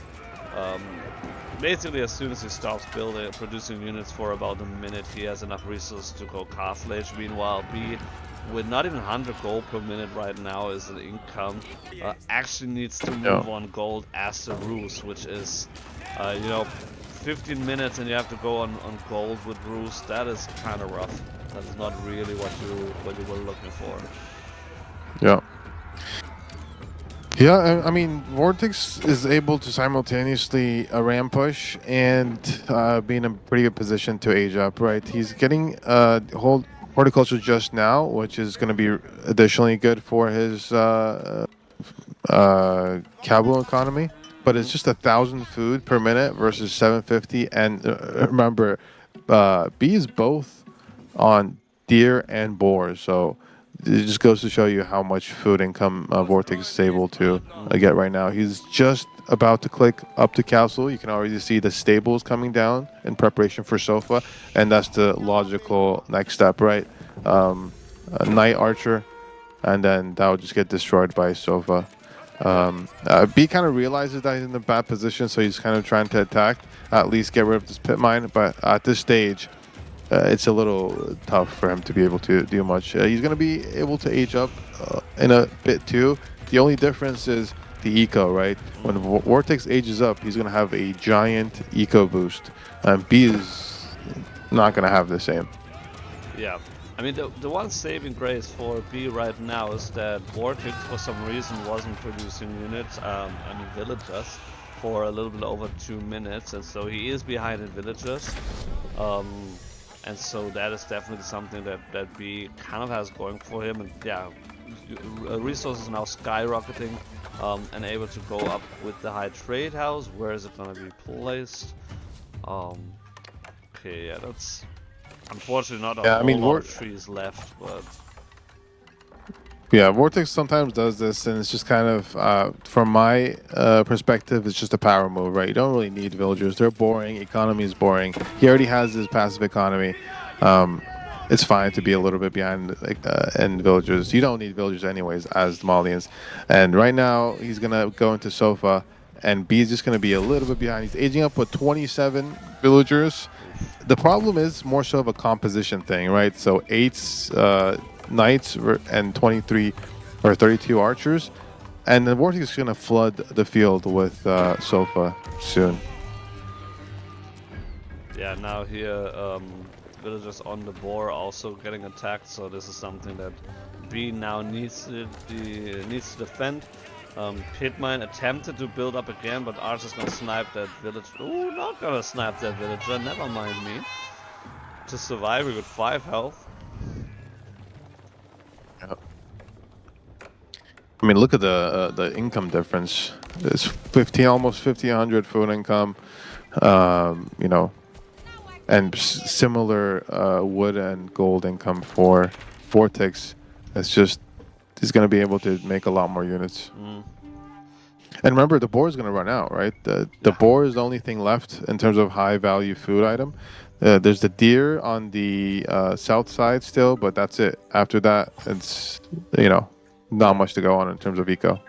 [SPEAKER 1] basically as soon as he stops producing units for about a minute, he has enough resources to go Castle Age. Meanwhile, B with not even 100 gold per minute right now is an income, actually needs to
[SPEAKER 2] Yeah.
[SPEAKER 1] move on gold as the ruse, which is, you know, 15 minutes and you have to go on gold with ruse. That is kind of rough. That is not really what you were looking for.
[SPEAKER 2] Yeah. Yeah, I mean, VortiX is able to simultaneously ram push and be in a pretty good position to age up, right? He's getting horticulture just now, which is going to be additionally good for his cowboy economy. But it's just 1,000 food per minute versus 750. And remember, bees both on deer and boar, so it just goes to show you how much food income VortiX is able to get right now. He's just about to click up to castle. You can already see the stables coming down in preparation for sofa, and that's the logical next step, right? A knight archer, and then that would just get destroyed by sofa. B kind of realizes that he's in a bad position, so he's kind of trying to attack, at least get rid of this pit mine. But at this stage, it's a little tough for him to be able to do much. He's going to be able to age up in a bit too. The only difference is the eco, right? When VortiX ages up, he's going to have a giant eco boost. And B is not going to have the same.
[SPEAKER 1] Yeah. I mean, the one saving grace for B right now is that VortiX for some reason wasn't producing units, I mean villagers, for a little bit over 2 minutes, and so he is behind in villagers. And so that is definitely something that B kind of has going for him, and yeah, resources now skyrocketing, and able to go up with the high trade house. Where is it gonna be placed? Okay, yeah, that's unfortunately not a whole lot of trees left, but
[SPEAKER 2] yeah, VortiX sometimes does this, and it's just kind of, from my perspective, it's just a power move, right? You don't really need villagers. They're boring. Economy is boring. He already has his passive economy. It's fine to be a little bit behind in villagers. You don't need villagers anyways, as the Malians. And right now, he's going to go into sofa, and B is just going to be a little bit behind. He's aging up with 27 villagers. The problem is more so of a composition thing, right? So 8 knights and 23 or 32 archers, and the VortiX is going to flood the field with sofa soon.
[SPEAKER 1] Yeah, now here villagers on the boar also getting attacked, so this is something that B now needs to defend. Pitmine attempted to build up again, but Archer's gonna snipe that village. Ooh, not gonna snipe that villager, never mind me. Just surviving with 5 health.
[SPEAKER 2] Yep. I mean, look at the income difference. It's 15, almost 1,500 food income. You know, and similar wood and gold income for VortiX. It's just he's going to be able to make a lot more units. And remember, the boar is going to run out, right? The boar is the only thing left in terms of high value food item. There's the deer on the south side still, but that's it. After that, it's, you know, not much to go on in terms of eco.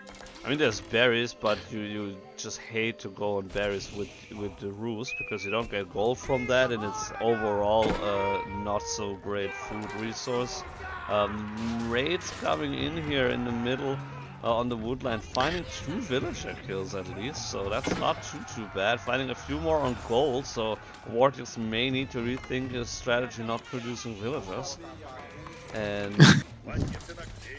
[SPEAKER 1] I mean, there's berries, but you just hate to go on berries with the ruse because you don't get gold from that, and it's overall not so great food resource. Raids coming in here in the middle on the woodland, finding 2 villager kills at least, so that's not too bad. Finding a few more on gold, so VortiX may need to rethink his strategy not producing villagers. And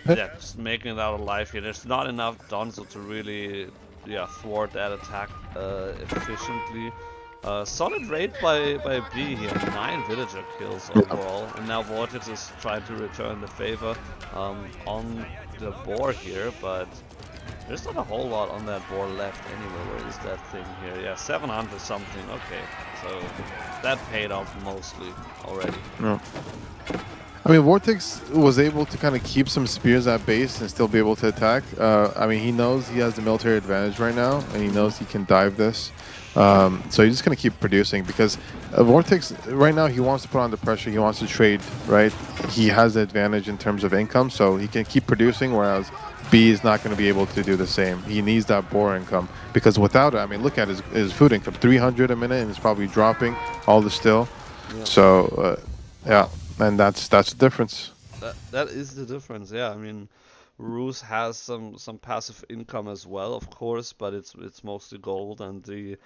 [SPEAKER 1] yeah, just making it out alive here. There's not enough Donzo to really thwart that attack efficiently. Solid raid by B here, 9 villager kills overall, and now VortiX is trying to return the favor on the boar here, but there's not a whole lot on that boar left anyway. Where is that thing here? Yeah, 700 something, okay, so that paid off mostly already.
[SPEAKER 2] Yeah. I mean, VortiX was able to kind of keep some spears at base and still be able to attack. I mean, he knows he has the military advantage right now, and he knows he can dive this. So he's just going to keep producing because VortiX, right now, he wants to put on the pressure. He wants to trade, right? He has the advantage in terms of income, so he can keep producing, whereas B is not going to be able to do the same. He needs that boar income because without it, I mean, look at his food income, 300 a minute, and it's probably dropping all the still. Yeah. So, yeah. And that's the difference.
[SPEAKER 1] That is the difference. Yeah, I mean, Rus has some passive income as well, of course, but it's mostly gold, and the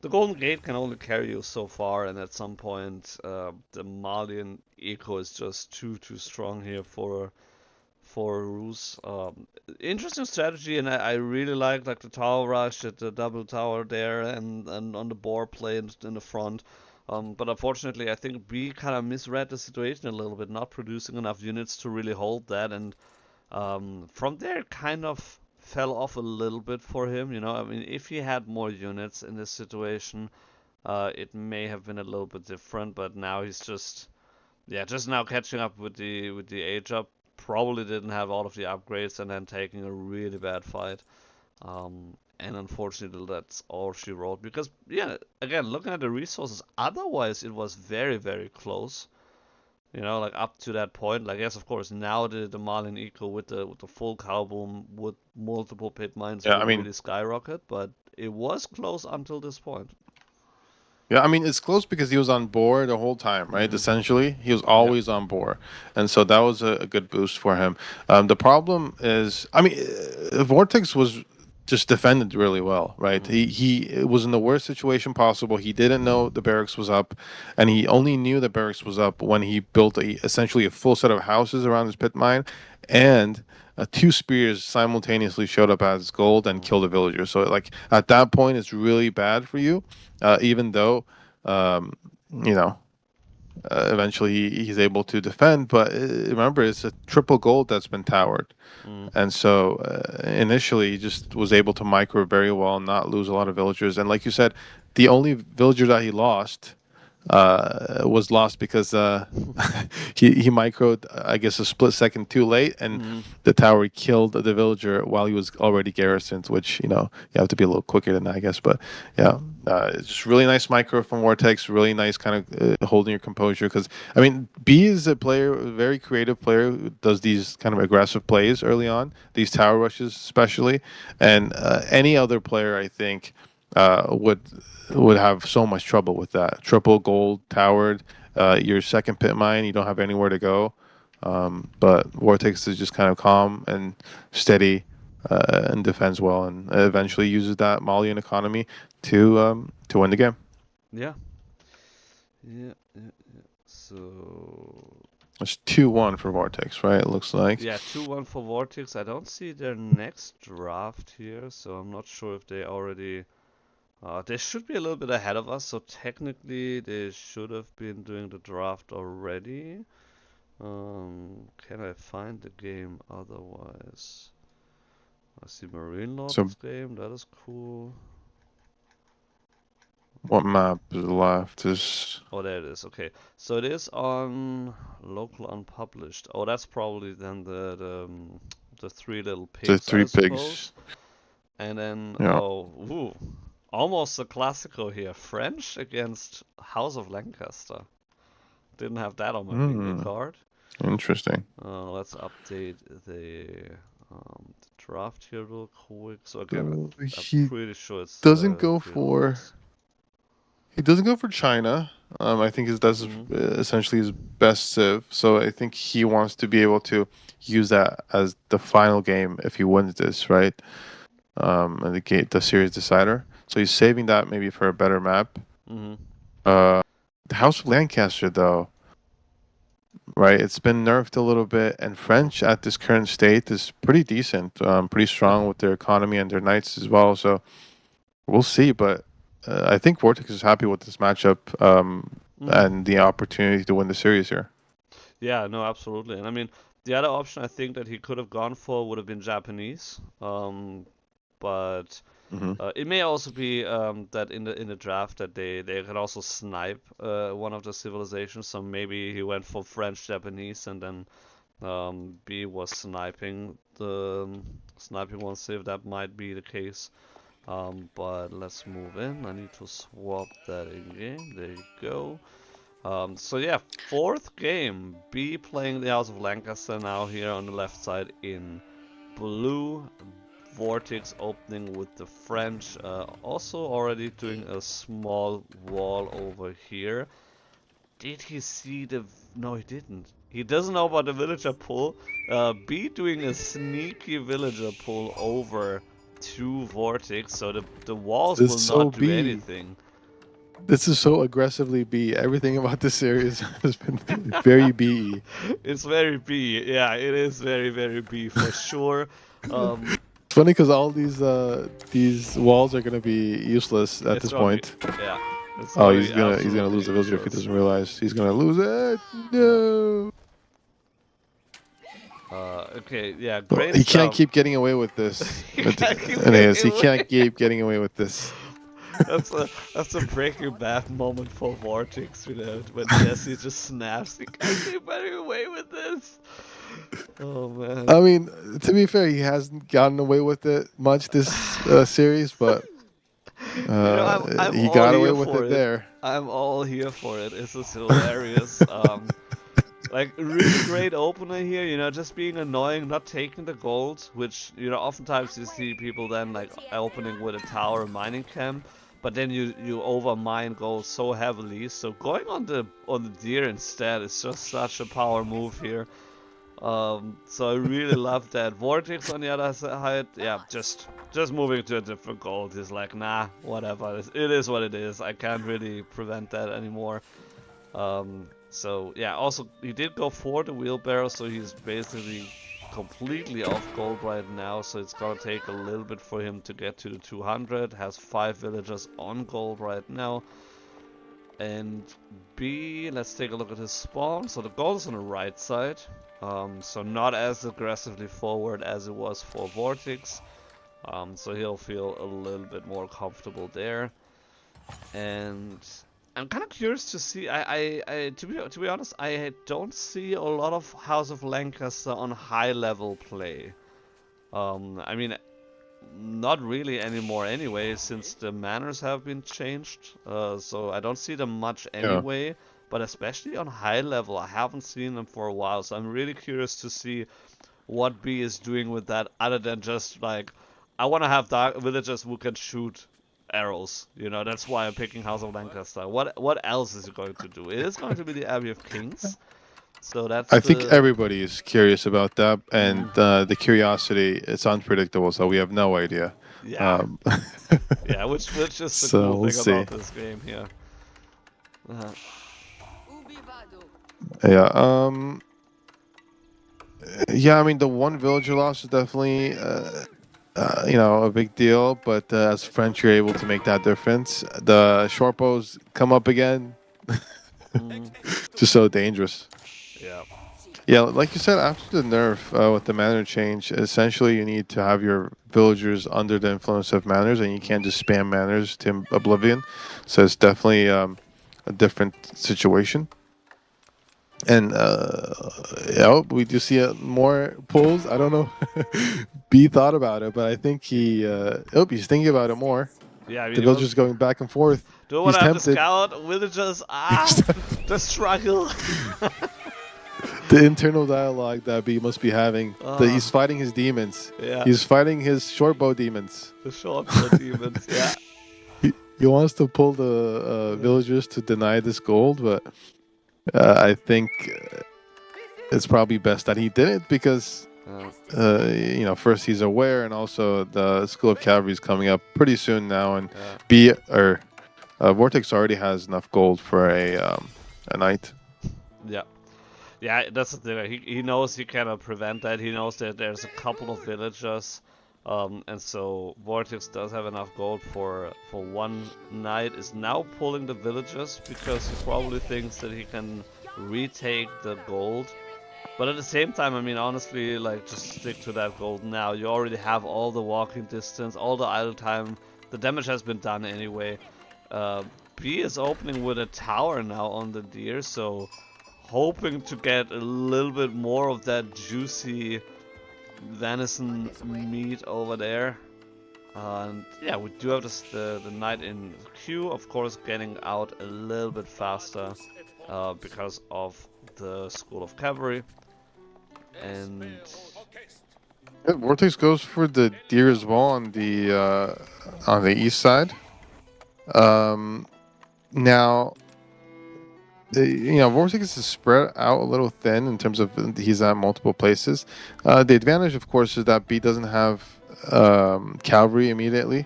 [SPEAKER 1] Golden Gate can only carry you so far, and at some point, the Malian eco is just too strong here for Rus. Interesting strategy, and I really like the tower rush at the double tower there, and on the board play in the front. But unfortunately, I think B kind of misread the situation a little bit, not producing enough units to really hold that, and from there kind of fell off a little bit for him. You know, I mean, if he had more units in this situation, it may have been a little bit different. But now he's just, yeah, just now catching up with the age up. Probably didn't have all of the upgrades, and then taking a really bad fight. And unfortunately, that's all she wrote. Because, yeah, again, looking at the resources, otherwise it was very close. You know, like up to that point. Like, yes, of course, now the Marlin Eco with the full cow boom with multiple pit mines
[SPEAKER 2] Yeah,
[SPEAKER 1] will
[SPEAKER 2] I mean,
[SPEAKER 1] really skyrocket, but it was close until this point.
[SPEAKER 2] yeah, I mean, it's close because he was on board the whole time, right?
[SPEAKER 1] Mm-hmm.
[SPEAKER 2] Essentially, he was
[SPEAKER 1] Yep.
[SPEAKER 2] always on board, and so that was a good boost for him. The problem is, I mean, Vortex was just defended really well, right?
[SPEAKER 1] Mm-hmm.
[SPEAKER 2] He was in the worst situation possible. He didn't know the barracks was up, and he only knew the barracks was up when he built essentially a full set of houses around his pit mine, and two spears simultaneously showed up as gold and killed a villager. So like at that point, it's really bad for you. Even though, um, you know, eventually he's able to defend. But remember, it's a triple gold that's been towered.
[SPEAKER 1] Mm-hmm.
[SPEAKER 2] And so initially, he just was able to micro very well, not lose a lot of villagers. And like you said, the only villager that he lost was lost because he microed, I guess, a split second too late, and
[SPEAKER 1] Mm-hmm.
[SPEAKER 2] the tower killed the villager while he was already garrisoned. Which you have to be a little quicker than that, I guess. But yeah, it's just really nice micro from VortiX. Really nice kind of holding your composure because I mean B is a player, a very creative player who does these kind of aggressive plays early on, these tower rushes especially, and any other player I think would have so much trouble with that. Triple gold towered, your second pit mine, you don't have anywhere to go. But Vortex is just kind of calm and steady and defends well, and eventually uses that Malian economy to win the game.
[SPEAKER 1] Yeah. Yeah. So,
[SPEAKER 2] It's 2-1 for Vortex, right? It looks like.
[SPEAKER 1] yeah, 2-1 for VortiX. I don't see their next draft here, so I'm not sure if they already. They should be a little bit ahead of us, so technically they should have been doing the draft already. Can I find the game otherwise? I see Marine
[SPEAKER 2] So,
[SPEAKER 1] Lord's game, that is cool.
[SPEAKER 2] what map is left? Is
[SPEAKER 1] Oh, there it is. Okay, so it is on local unpublished. Oh, that's probably then the three little
[SPEAKER 2] the
[SPEAKER 1] pigs, I
[SPEAKER 2] three pigs?
[SPEAKER 1] suppose. And then
[SPEAKER 2] Yeah.
[SPEAKER 1] almost a classical here. French against House of Lancaster. Didn't have that on my bingo
[SPEAKER 2] Hmm.
[SPEAKER 1] card.
[SPEAKER 2] Interesting.
[SPEAKER 1] Let's update the draft here real quick. So again, I'm
[SPEAKER 2] He
[SPEAKER 1] pretty sure it's
[SPEAKER 2] doesn't go
[SPEAKER 1] three
[SPEAKER 2] for.
[SPEAKER 1] lords.
[SPEAKER 2] He doesn't go for China. I think that's
[SPEAKER 1] Mm-hmm.
[SPEAKER 2] essentially his best civ. So I think he wants to be able to use that as the final game if he wins this, right? And the series decider. So he's saving that maybe for a better map.
[SPEAKER 1] Mm-hmm.
[SPEAKER 2] Uh, the House of Lancaster, though, right? It's been nerfed a little bit, and French at this current state is pretty decent, pretty strong with their economy and their knights as well. So we'll see, but I think Vortex is happy with this matchup
[SPEAKER 1] Mm-hmm.
[SPEAKER 2] and the opportunity to win the series here.
[SPEAKER 1] Yeah, no, absolutely. And I mean, the other option I think that he could have gone for would have been Japanese. But
[SPEAKER 2] Hmm.
[SPEAKER 1] it may also be that in the draft that they can also snipe one of the civilizations. So maybe he went for French Japanese and then B was sniping one civ. That might be the case. But let's move in. I need to swap that in game. There you go. So yeah, fourth game. B playing the House of Lancaster now here on the left side in blue. VortiX opening with the French. Also already doing a small wall over here. Did he see the... No, he didn't. He doesn't know about the villager pull. B doing a sneaky villager pull over to VortiX, so the walls
[SPEAKER 2] This
[SPEAKER 1] will
[SPEAKER 2] is so
[SPEAKER 1] not do
[SPEAKER 2] B.
[SPEAKER 1] anything.
[SPEAKER 2] This is so aggressively B. Everything about this series has been very B.
[SPEAKER 1] It's very B. Yeah, it is very, very B for sure. Um,
[SPEAKER 2] It's funny because all these walls are gonna be useless at
[SPEAKER 1] it's
[SPEAKER 2] this
[SPEAKER 1] gonna be,
[SPEAKER 2] point.
[SPEAKER 1] yeah, it's
[SPEAKER 2] Oh,
[SPEAKER 1] gonna be
[SPEAKER 2] he's gonna lose
[SPEAKER 1] absolutely
[SPEAKER 2] the villager if he
[SPEAKER 1] useless.
[SPEAKER 2] doesn't realize he's gonna lose it.
[SPEAKER 1] Yeah.
[SPEAKER 2] No.
[SPEAKER 1] Okay, yeah,
[SPEAKER 2] Well,
[SPEAKER 1] great
[SPEAKER 2] he can't
[SPEAKER 1] stuff.
[SPEAKER 2] keep getting away with this.
[SPEAKER 1] You can't keep
[SPEAKER 2] Anyways,
[SPEAKER 1] getting
[SPEAKER 2] he
[SPEAKER 1] away.
[SPEAKER 2] can't keep getting away with this.
[SPEAKER 1] That's a Breaking Bad moment for VortiX, you know, when Jesse just snaps. You can't keep getting away with this. Oh man.
[SPEAKER 2] I mean, to be fair, he hasn't gotten away with it much this series, but
[SPEAKER 1] I'm
[SPEAKER 2] he
[SPEAKER 1] all
[SPEAKER 2] got away
[SPEAKER 1] here
[SPEAKER 2] with
[SPEAKER 1] for
[SPEAKER 2] it
[SPEAKER 1] it.
[SPEAKER 2] there.
[SPEAKER 1] I'm all here for it. It's just hilarious. Like really great opener here, you know, just being annoying, not taking the gold, which, you know, oftentimes you see people then like opening with a tower mining camp, but then you over mine gold so heavily. So going on the deer instead is just such a power move here. So I really love that. VortiX on the other side, yeah, just moving to a different gold. He's like, nah, whatever. It is what it is. I can't really prevent that anymore. So yeah, also he did go for the wheelbarrow, so he's basically completely off gold right now. So it's gonna take a little bit for him to get to the 200. Has 5 villagers on gold right now. And B, let's take a look at his spawn. So the gold is on the right side. So not as aggressively forward as it was for VortiX. So he'll feel a little bit more comfortable there. And I'm kind of curious to see. To be honest, I don't see a lot of House of Lancaster on high level play. I mean, not really anymore anyway, since the manners have been changed. So I don't see them much
[SPEAKER 2] Yeah.
[SPEAKER 1] anyway. But especially on high level, I haven't seen them for a while. So I'm really curious to see what B is doing with that, other than just like, I want to have dark villagers who can shoot arrows. You know, that's why I'm picking House of Lancaster. What else is he going to do? It is going to be the Abbey of Kings. So that's
[SPEAKER 2] I think
[SPEAKER 1] the
[SPEAKER 2] everybody is curious about that, and the curiosity is unpredictable, so we have no idea.
[SPEAKER 1] yeah,
[SPEAKER 2] Um,
[SPEAKER 1] yeah, which is the
[SPEAKER 2] so
[SPEAKER 1] cool
[SPEAKER 2] we'll
[SPEAKER 1] thing
[SPEAKER 2] see.
[SPEAKER 1] about this game here. Uh,
[SPEAKER 2] Yeah. Yeah. I mean, the one villager loss is definitely, a big deal. But as French, you're able to make that difference. The short bows come up again.
[SPEAKER 1] mm,
[SPEAKER 2] Just so dangerous.
[SPEAKER 1] yeah,
[SPEAKER 2] Yeah, like you said, after the nerf with the manner change, essentially you need to have your villagers under the influence of manners, and you can't just spam manners to oblivion. So it's definitely a different situation. And yeah, we do see more pulls. I don't know. B thought about it, but I think he's thinking about it more.
[SPEAKER 1] yeah. I mean,
[SPEAKER 2] The
[SPEAKER 1] he was.
[SPEAKER 2] villagers going back and forth.
[SPEAKER 1] Do I want
[SPEAKER 2] He's
[SPEAKER 1] to have the
[SPEAKER 2] tempted.
[SPEAKER 1] scout? Villagers,
[SPEAKER 2] He's
[SPEAKER 1] the struggle.
[SPEAKER 2] the internal dialogue that B must be having. That he's
[SPEAKER 1] Ah,
[SPEAKER 2] fighting his demons.
[SPEAKER 1] yeah,
[SPEAKER 2] He's fighting his short bow demons.
[SPEAKER 1] the short bow demons. Yeah.
[SPEAKER 2] He wants to pull the villagers to deny this gold, but I think it's probably best that he didn't because first he's aware, and also the School of Cavalry is coming up pretty soon now, and
[SPEAKER 1] Yeah.
[SPEAKER 2] VortiX already has enough gold for a knight.
[SPEAKER 1] Yeah. Yeah, that's the thing. He knows he cannot prevent that. He knows that there's a couple of villagers, and so VortiX does have enough gold for one knight. Is now pulling the villagers because he probably thinks that he can retake the gold. But at the same time, I mean, honestly, like, just stick to that gold now. You already have all the walking distance, all the idle time. The damage has been done anyway. B is opening with a tower now on the deer, so hoping to get a little bit more of that juicy venison meat over there. And yeah, we do have the knight in queue, of course, getting out a little bit faster because of the School of Cavalry. And
[SPEAKER 2] Yeah, VortiX goes for the deer as well on the east side. Now you know, VortiX is spread out a little thin in terms of he's at multiple places. The advantage, of course, is that B doesn't have cavalry immediately.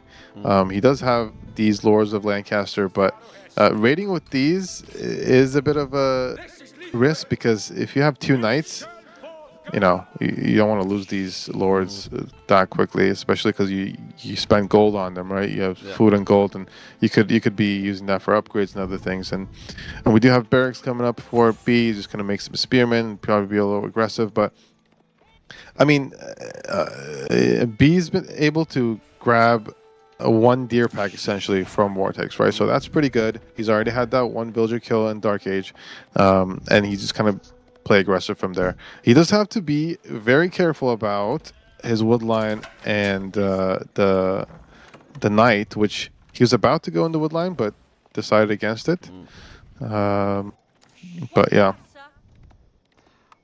[SPEAKER 2] He does have these lords of Lancaster, but raiding with these is a bit of a risk because if you have two knights, you know, you don't want to lose these lords that quickly, especially because you spend gold on them, right? You have food and gold, and you could be using that for upgrades and other things. And we do have barracks coming up for B. He's just gonna make some spearmen, probably be a little aggressive, but I mean, B's been able to grab one deer pack essentially from VortiX, right? So that's pretty good. He's already had that one villager kill in Dark Age, and he just kind of play aggressive from there. He does have to be very careful about his woodline and the knight, which he was about to go in the woodline, but decided against it. But yeah.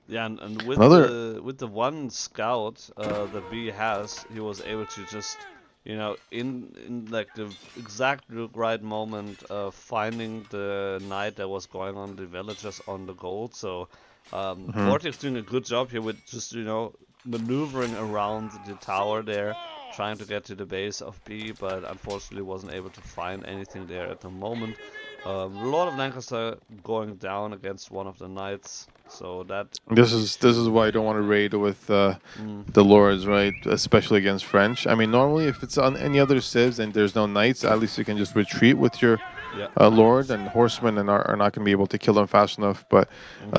[SPEAKER 1] Yeah, and with the one scout that B has, he was able to just, you know, in like the exact right moment, finding the knight that was going on the villagers on the gold. So VortiX doing a good job here with just, you know, maneuvering around the tower there, trying to get to the base of B, but unfortunately wasn't able to find anything there at the moment. A lot of Lancaster going down against one of the knights, so that
[SPEAKER 2] this is why I don't want to raid with the lords, right? Especially against French. I mean, normally if it's on any other civs and there's no knights, at least you can just retreat with your lord, and horsemen and are not going to be able to kill them fast enough. But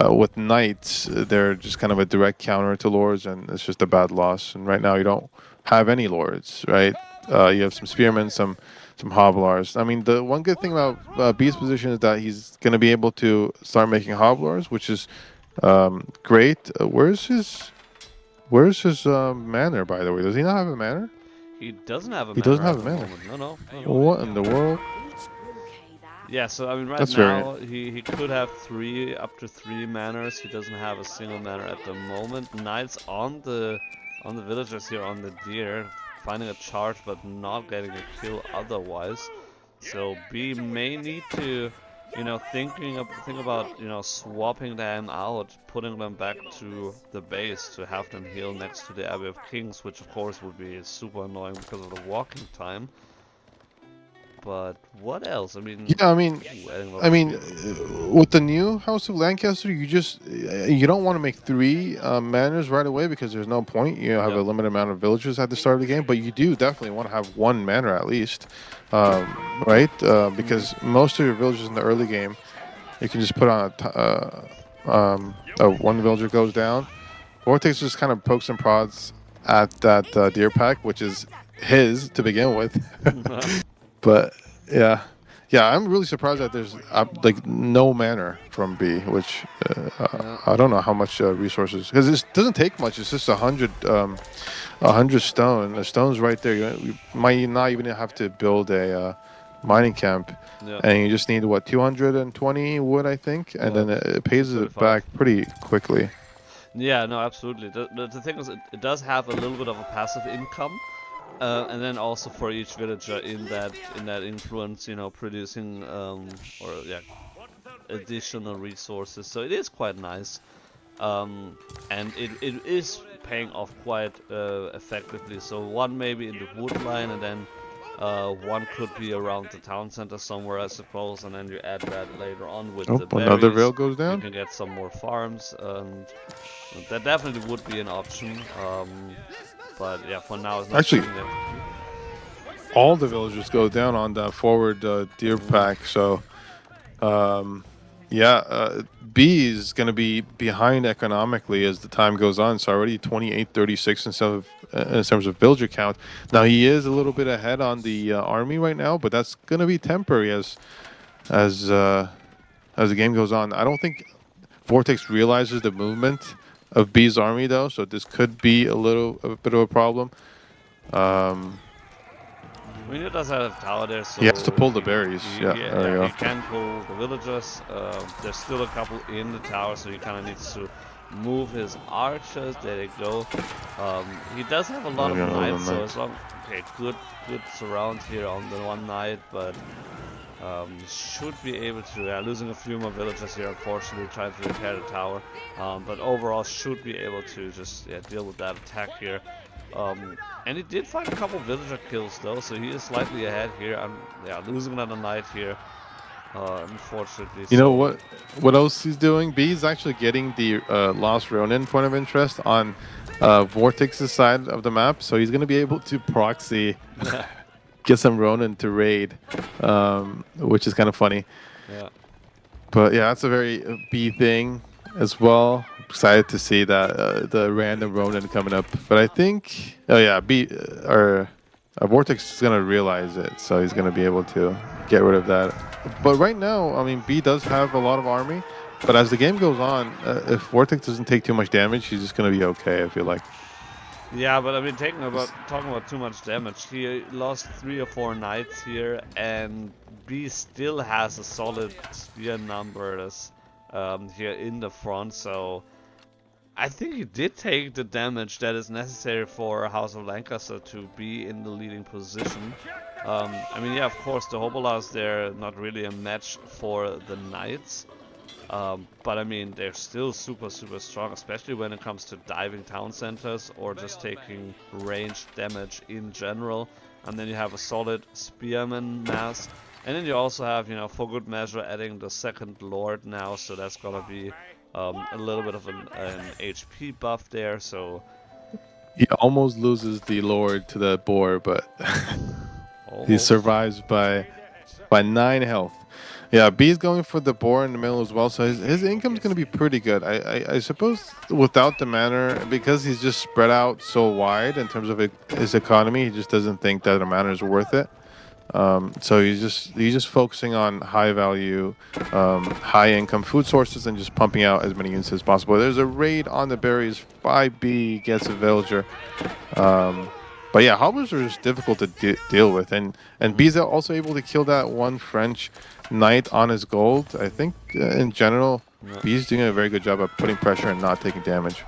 [SPEAKER 2] with knights, they're just kind of a direct counter to lords, and it's just a bad loss. And right now you don't have any lords, right? You have some spearmen, some hobblars. I mean, the one good thing about B's position is that he's going to be able to start making hobblars, which is great. Where's his manor, by the way? Does he not have a manor?
[SPEAKER 1] He doesn't have a manor.
[SPEAKER 2] He doesn't have a manor.
[SPEAKER 1] No.
[SPEAKER 2] What in the world?
[SPEAKER 1] Yeah, so I mean, right
[SPEAKER 2] That's
[SPEAKER 1] now he could have up to three manors. He doesn't have a single manor at the moment. Knights on the villagers here on the deer, finding a charge but not getting a kill otherwise. So B may need to, you know, think about, you know, swapping them out, putting them back to the base to have them heal next to the Abbey of Kings, which of course would be super annoying because of the walking time. But what else? I mean,
[SPEAKER 2] yeah, I mean, with the new House of Lancaster, you don't want to make three manors right away because there's no point. You have a limited amount of villagers at the start of the game, but you do definitely want to have one manor at least, right? Because most of your villagers in the early game, you can just put on one villager goes down. VortiX just kind of pokes and prods at that deer pack, which is his to begin with. But yeah, I'm really surprised that there's like no manor from B, which I don't know how much resources, because it doesn't take much. It's just 100 stone. The stone's right there. You might not even have to build a mining camp, and you just need what, 220 wood, I think, and then it pays it back pretty quickly.
[SPEAKER 1] Yeah, no, absolutely. The thing is, it does have a little bit of a passive income. And then also for each villager in that influence, you know, producing additional resources. So it is quite nice, and it is paying off quite effectively. So one maybe in the wood line, and then one could be around the town center somewhere, I suppose, and then you add that later on with the berries.
[SPEAKER 2] Another rail goes down.
[SPEAKER 1] You can get some more farms, and that definitely would be an option. But yeah, for now it's not
[SPEAKER 2] actually all the villagers go down on that forward deer pack. So B is going to be behind economically as the time goes on. So already 28-36 in terms of villager count. Now he is a little bit ahead on the army right now, but that's going to be temporary as the game goes on. I don't think VortiX realizes the movement of B's army though, so this could be a bit of a problem.
[SPEAKER 1] I mean, he does have a tower there, so
[SPEAKER 2] he has to pull the berries.
[SPEAKER 1] He can pull the villagers. There's still a couple in the tower, so he kind of needs to move his archers. There they go. He does have a lot of knights, so as long good surround here on the one knight, but Should be able to, losing a few more villagers here, unfortunately, trying to repair the tower. But overall, should be able to just deal with that attack here. And he did find a couple villager kills though, so he is slightly ahead here. I'm losing another knight here, unfortunately.
[SPEAKER 2] You know what else he's doing? B is actually getting the Lost Ronin point of interest on VortiX's side of the map, so he's going to be able to proxy, get some Ronin to raid, which is kind of funny.
[SPEAKER 1] Yeah.
[SPEAKER 2] But yeah, that's a very B thing as well. Excited to see that the random Ronin coming up. But I think, VortiX is going to realize it, so he's going to be able to get rid of that. But right now, I mean, B does have a lot of army. But as the game goes on, if VortiX doesn't take too much damage, he's just going to be okay, I feel like.
[SPEAKER 1] Yeah, but I mean, talking about too much damage, he lost 3 or 4 knights here, and B still has a solid spear numbers here in the front, so I think he did take the damage that is necessary for House of Lancaster to be in the leading position. I mean, yeah, of course, the Hobolas, they're not really a match for the knights. But I mean, they're still super strong, especially when it comes to diving town centers or just taking ranged damage in general. And then you have a solid spearman mass. And then you also have, for good measure, adding the second lord now, so that's gonna be a little bit of an HP buff there. So
[SPEAKER 2] he almost loses the lord to the boar, but he survives by 9 health. Yeah, B is going for the boar in the middle as well, so his income is going to be pretty good. I suppose without the manor, because he's just spread out so wide in terms of his economy, he just doesn't think that a manor is worth it. So he's just focusing on high value, high income food sources and just pumping out as many units as possible. There's a raid on the berries by B, gets a villager. But yeah, hobblers are just difficult to deal with, and B's also able to kill that one French knight on his gold. I think in general, B's doing a very good job of putting pressure and not taking damage.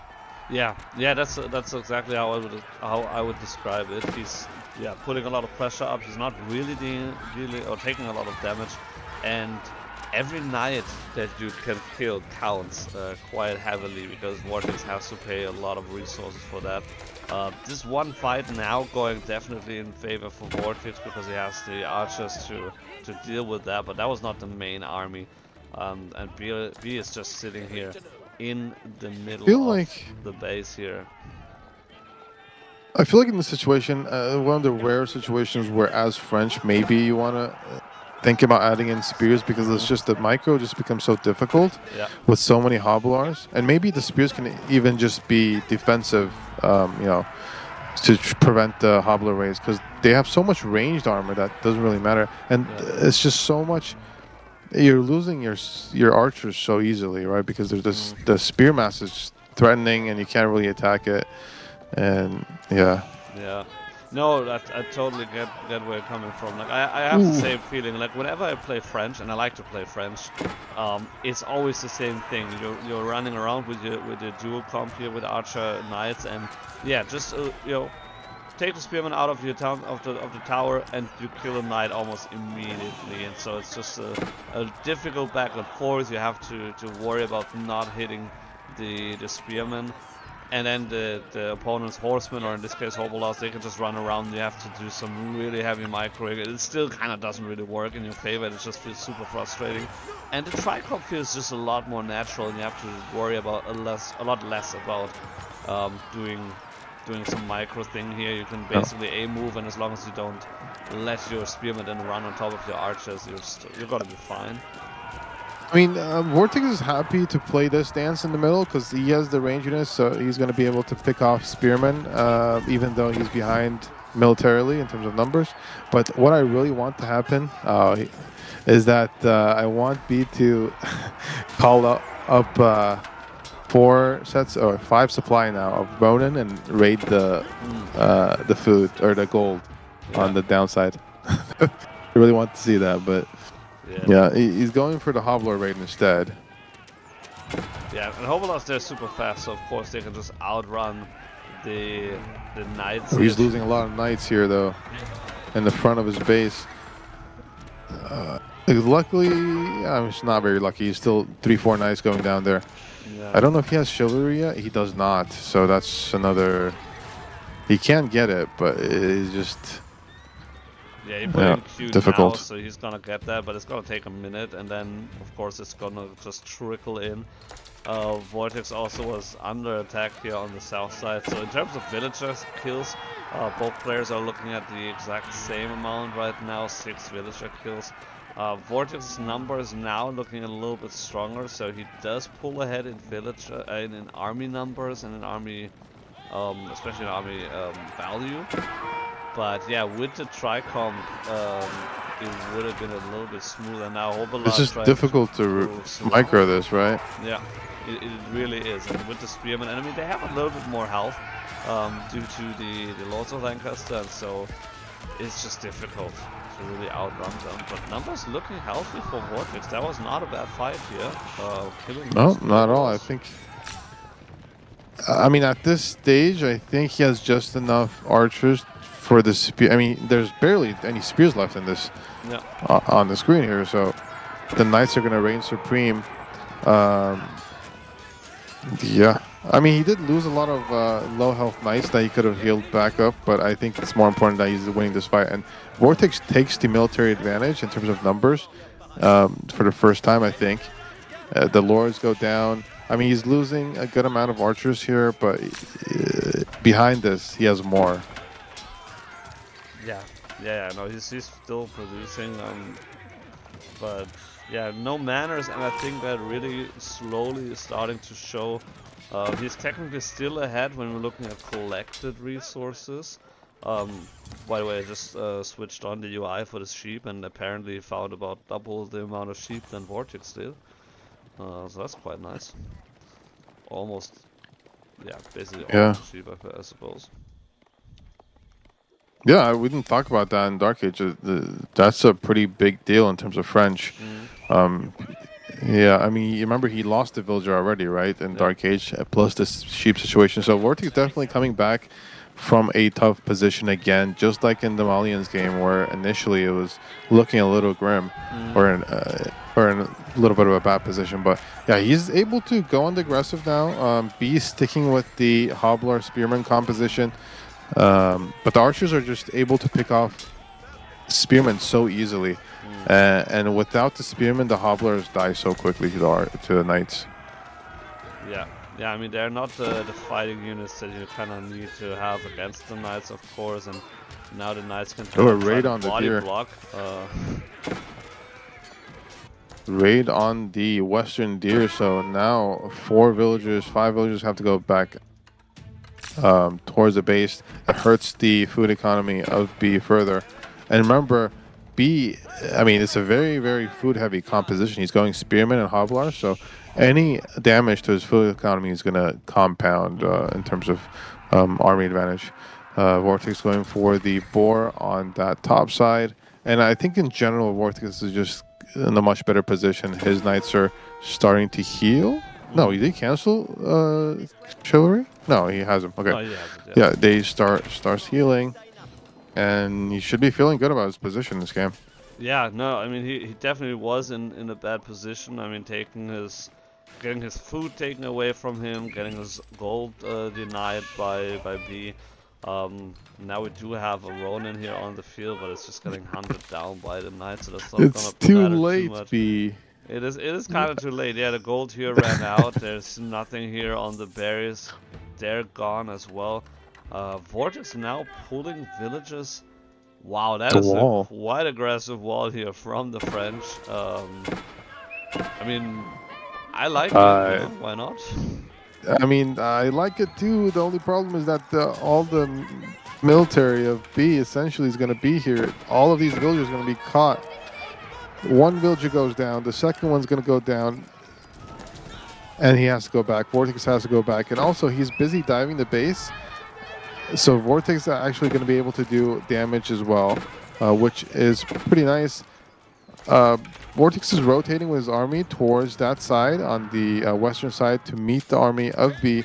[SPEAKER 1] Yeah, that's exactly how I would describe it. He's putting a lot of pressure up. He's not really dealing or taking a lot of damage, and every knight that you can kill counts quite heavily because VortiX has to pay a lot of resources for that. This one fight now going definitely in favor for VortiX because he has the archers to deal with that, but that was not the main army. And B is just sitting here in the middle of the base here.
[SPEAKER 2] I feel like in this situation, one of the rare situations where as French, maybe you want to think about adding in spears because it's just that micro just becomes so difficult with so many hobblars, and maybe the spears can even just be defensive, to prevent the hobbler raids because they have so much ranged armor that doesn't really matter, and it's just so much. You're losing your archers so easily, right? Because there's this the spear mass is threatening and you can't really attack it, and
[SPEAKER 1] No, I totally get where you're coming from. Like I have the same feeling. Like whenever I play French, and I like to play French, it's always the same thing. You're running around with your dual comp here with archer knights, and just take the spearman out of your town of the tower, and you kill a knight almost immediately. And so it's just a difficult back and forth. You have to worry about not hitting the spearman. And then the opponent's horsemen, or in this case Hobolas, they can just run around. You have to do some really heavy micro. It still kind of doesn't really work in your favor. It just feels super frustrating. And the tricop feels just a lot more natural, and you have to worry about a lot less about doing some micro thing here. You can basically A-move, and as long as you don't let your spearmen then run on top of your archers, you're gonna be fine.
[SPEAKER 2] I mean, VortiX is happy to play this dance in the middle because he has the range units, so he's going to be able to pick off spearmen, even though he's behind militarily in terms of numbers. But what I really want to happen is that I want B to call up 4 sets or 5 supply now of Ronin and raid the food or the gold on the downside. I really want to see that, but. Yeah, he's going for the hobbler raid instead.
[SPEAKER 1] Yeah, and Hobolas, they're super fast, so of course they can just outrun the knights.
[SPEAKER 2] He's losing a lot of knights here, though, in the front of his base. Luckily, I mean, it's not very lucky. He's still 3-4 knights going down there.
[SPEAKER 1] Yeah.
[SPEAKER 2] I don't know if he has chivalry yet. He does not. So that's another. He can get it, but it's just
[SPEAKER 1] Yeah, he put in Q
[SPEAKER 2] difficult.
[SPEAKER 1] now, so he's gonna get that, but it's gonna take a minute, and then of course it's gonna just trickle in. VortiX also was under attack here on the south side, so in terms of villager kills, both players are looking at the exact same amount right now, 6 villager kills. VortiX's number is now looking a little bit stronger, so he does pull ahead in villager, in army numbers and in army, especially in army value. But yeah, with the Tricom, it would have been a little bit smoother. Now
[SPEAKER 2] It's just difficult to micro this, right?
[SPEAKER 1] Yeah, it really is. And with the Spearman enemy, they have a little bit more health due to the Lords of Lancaster, and so it's just difficult to really outrun them. But numbers looking healthy for VortiX. That was not a bad fight here.
[SPEAKER 2] No, not at all. I think. I mean, at this stage, I think he has just enough archers for the spear. I mean, there's barely any spears left in this on the screen here, so the knights are going to reign supreme. Yeah, I mean, he did lose a lot of low health knights that he could have healed back up, but I think it's more important that he's winning this fight. And VortiX takes the military advantage in terms of numbers for the first time, I think. The lords go down. I mean, he's losing a good amount of archers here, but behind this, he has more.
[SPEAKER 1] Yeah, no, he's still producing, but yeah, no manners, and I think that really slowly is starting to show. He's technically still ahead when we're looking at collected resources. By the way, I just switched on the UI for the sheep, and apparently found about double the amount of sheep than VortiX did. So that's quite nice. Almost, yeah, basically all the sheep, I suppose.
[SPEAKER 2] Yeah, we didn't talk about that in Dark Age. That's a pretty big deal in terms of French. Yeah, I mean, you remember he lost the villager already, right, in Dark Age, plus this sheep situation. So VortiX definitely coming back from a tough position again, just like in the Malians game, where initially it was looking a little grim, or in a little bit of a bad position. But yeah, he's able to go on the aggressive now. B sticking with the Hobbler Spearman composition. But the archers are just able to pick off spearmen so easily, and without the spearmen, the hobblers die so quickly to the knights.
[SPEAKER 1] Yeah. I mean, they're not the fighting units that you kind of need to have against the knights, of course. And now the knights can
[SPEAKER 2] a raid on the deer.
[SPEAKER 1] Block.
[SPEAKER 2] Raid on the western deer. So now 5 villagers have to go back towards the base. It hurts the food economy of B further. And remember, B, I mean, it's a very, very food-heavy composition. He's going Spearman and Hobbler, so any damage to his food economy is going to compound in terms of army advantage. VortiX going for the boar on that top side. And I think in general, VortiX is just in a much better position. His knights are starting to heal. No, did he cancel chivalry? No, he hasn't. Okay.
[SPEAKER 1] No, he hasn't,
[SPEAKER 2] yeah, they starts healing, and he should be feeling good about his position in this game.
[SPEAKER 1] Yeah, no, I mean he definitely was in a bad position. I mean, getting his food taken away from him, getting his gold denied by B. Now we do have a Ronin here on the field, but it's just getting hunted down by the knights, so that's not
[SPEAKER 2] it's too late, B.
[SPEAKER 1] It is kind of too late. Yeah, the gold here ran out. There's nothing here on the berries. They're gone as well. VortiX now pulling villages. Wow, that is a quite aggressive wall here from the French. I mean, I like it. You know? Why not?
[SPEAKER 2] I mean, I like it too. The only problem is that all the military of B essentially is going to be here. All of these villagers are going to be caught. One villager goes down, the second one's going to go down, and he has to go back. VortiX has to go back, and also he's busy diving the base, so VortiX is actually going to be able to do damage as well, which is pretty nice. VortiX is rotating with his army towards that side on the western side to meet the army of B.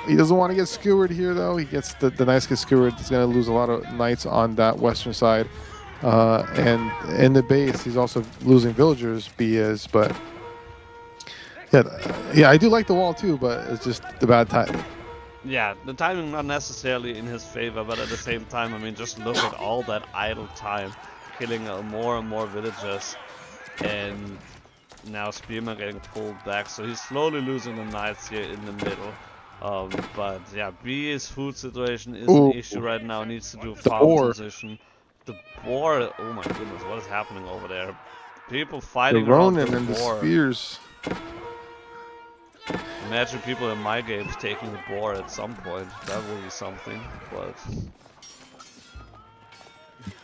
[SPEAKER 2] He doesn't want to get skewered here, though. He gets the knights get skewered. He's going to lose a lot of knights on that western side. And in the base, he's also losing villagers. B is, but yeah, yeah, I do like the wall too, but it's just the bad timing.
[SPEAKER 1] Yeah, the timing not necessarily in his favor, but at the same time, I mean, just look at all that idle time, killing more and more villagers, and now Spearman getting pulled back, so he's slowly losing the knights here in the middle. But yeah, B's food situation is an
[SPEAKER 2] Ooh,
[SPEAKER 1] issue right now. Needs to do
[SPEAKER 2] the
[SPEAKER 1] farm
[SPEAKER 2] boar,
[SPEAKER 1] transition. The boar, oh my goodness, what is happening over there? People
[SPEAKER 2] the
[SPEAKER 1] fighting around the
[SPEAKER 2] Ronin, and the
[SPEAKER 1] boar.
[SPEAKER 2] spears.
[SPEAKER 1] Imagine people in my games taking the boar at some point. That would be something, but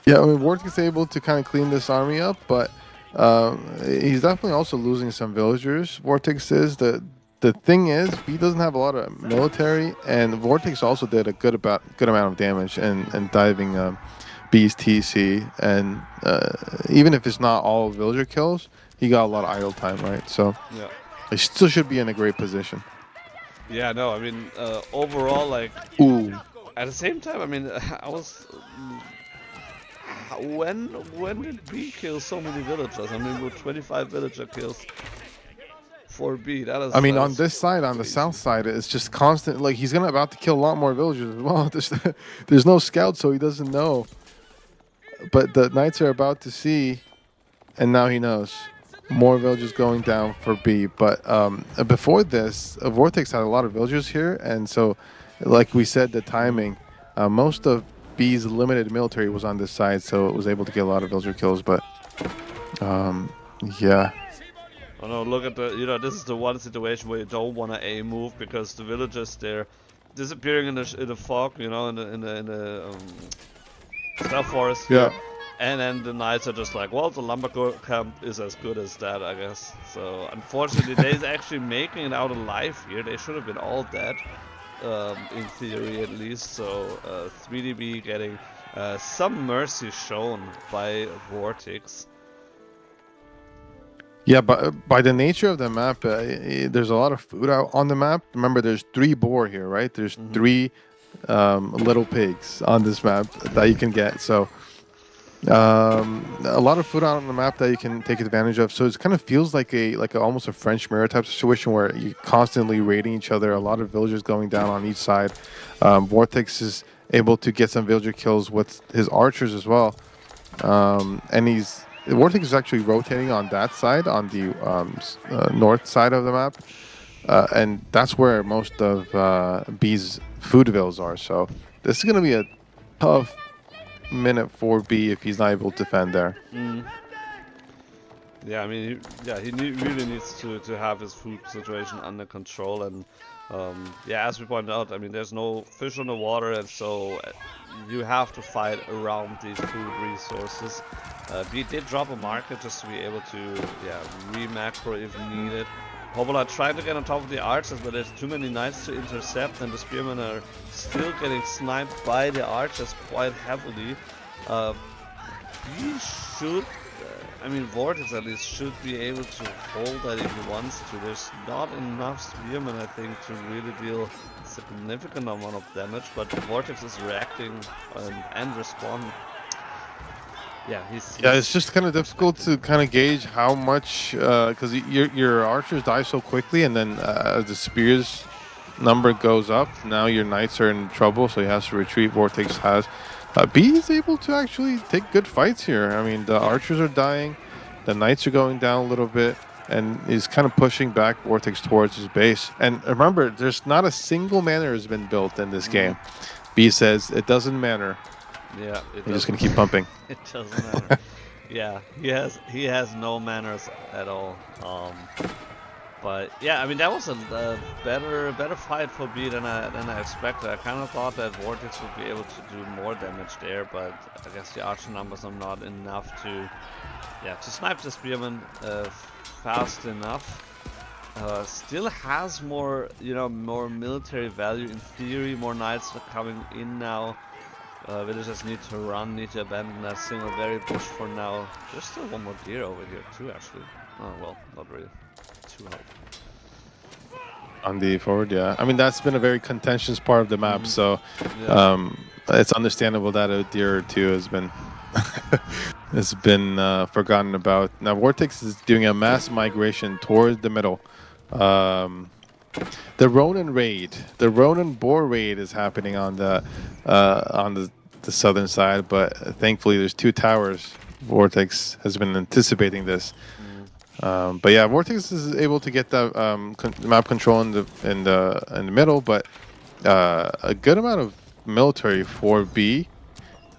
[SPEAKER 2] Yeah, I mean, VortiX is able to kind of clean this army up, but he's definitely also losing some villagers. VortiX is the thing is, B doesn't have a lot of military, and VortiX also did a good amount of damage and diving B's TC, and even if it's not all villager kills, he got a lot of idle time, right? So
[SPEAKER 1] yeah.
[SPEAKER 2] he still should be in a great position.
[SPEAKER 1] Yeah, no, I mean, overall, like,
[SPEAKER 2] Ooh,
[SPEAKER 1] at the same time, I mean, I was... when did B kill so many villagers? I mean, with 25 villager kills for B,
[SPEAKER 2] I
[SPEAKER 1] that
[SPEAKER 2] mean, on
[SPEAKER 1] is
[SPEAKER 2] this side, on the
[SPEAKER 1] crazy.
[SPEAKER 2] south side, it's just constant. Like he's gonna about to kill a lot more villagers as well. There's no scout, so he doesn't know. But the knights are about to see, and now he knows. More villagers going down for B. But before this, VortiX had a lot of villagers here, and so, like we said, the
[SPEAKER 1] Mm.
[SPEAKER 2] timing. Most of B's limited military was on this side, so it was able to get a lot of villager kills. But um, yeah,
[SPEAKER 1] Oh no, look at the, this is the one situation where you don't want to A move because the villagers, they're disappearing in the fog, in the stealth forest
[SPEAKER 2] yeah.
[SPEAKER 1] here. And then the knights are just like, well, the lumber camp is as good as that, I guess. So unfortunately, they're actually making it out alive here. They should have been all dead, in theory at least. So 3DB getting some mercy shown by VortiX.
[SPEAKER 2] Yeah, but by the nature of the map, there's a lot of food out on the map. Remember, there's 3 boar here, right? There's
[SPEAKER 1] Mm-hmm.
[SPEAKER 2] 3 little pigs on this map that you can get. So a lot of food out on the map that you can take advantage of. So it kind of feels like almost a French mirror type situation where you're constantly raiding each other. A lot of villagers going down on each side. VortiX is able to get some villager kills with his archers as well, and VortiX is actually rotating on that side, on the north side of the map, and that's where most of B's food villas are. So this is going to be a tough minute for B if he's not able to defend there.
[SPEAKER 1] Mm. Yeah, I mean, really needs to have his food situation under control, and yeah, as we pointed out, I mean, there's no fish on the water, and so you have to fight around these food resources. B did drop a market just to be able to, re-macro if needed. Hobble trying to get on top of the archers, but there's too many knights to intercept, and the spearmen are still getting sniped by the archers quite heavily. B should, I mean, VortiX at least should be able to hold that if he wants to. There's not enough spearmen, I think, to really deal a significant amount of damage, but VortiX is reacting and responding. Yeah,
[SPEAKER 2] Yeah, it's just kind of difficult to kind of gauge how much, because your archers die so quickly, and then as the spears number goes up, now your knights are in trouble, so he has to retreat. VortiX has. B is able to actually take good fights here. I mean, the archers are dying, the knights are going down a little bit, and he's kind of pushing back VortiX towards his base. And remember, there's not a single manor has been built in this game. B says it doesn't matter.
[SPEAKER 1] Yeah,
[SPEAKER 2] He's just gonna keep pumping.
[SPEAKER 1] It doesn't matter. Yeah, he has no manners at all. But yeah, I mean that was a better fight for B than I expected. I kind of thought that VortiX would be able to do more damage there, but I guess the archer numbers are not enough to snipe the spearman fast enough. Still has more more military value in theory. More knights are coming in now. Villagers need to run, need to abandon that single very bush for now. There's still one more deer over here too, actually. Oh well, not really. 2 health.
[SPEAKER 2] On the forward, yeah. I mean, that's been a very contentious part of the map, so
[SPEAKER 1] Yeah.
[SPEAKER 2] it's understandable that a deer or 2 has been has been forgotten about. Now VortiX is doing a mass migration toward the middle. The Ronin raid, the Ronin boar raid is happening on the southern side, but thankfully there's 2 towers. VortiX has been anticipating this. But yeah, VortiX is able to get that map control in the middle, but a good amount of military for B.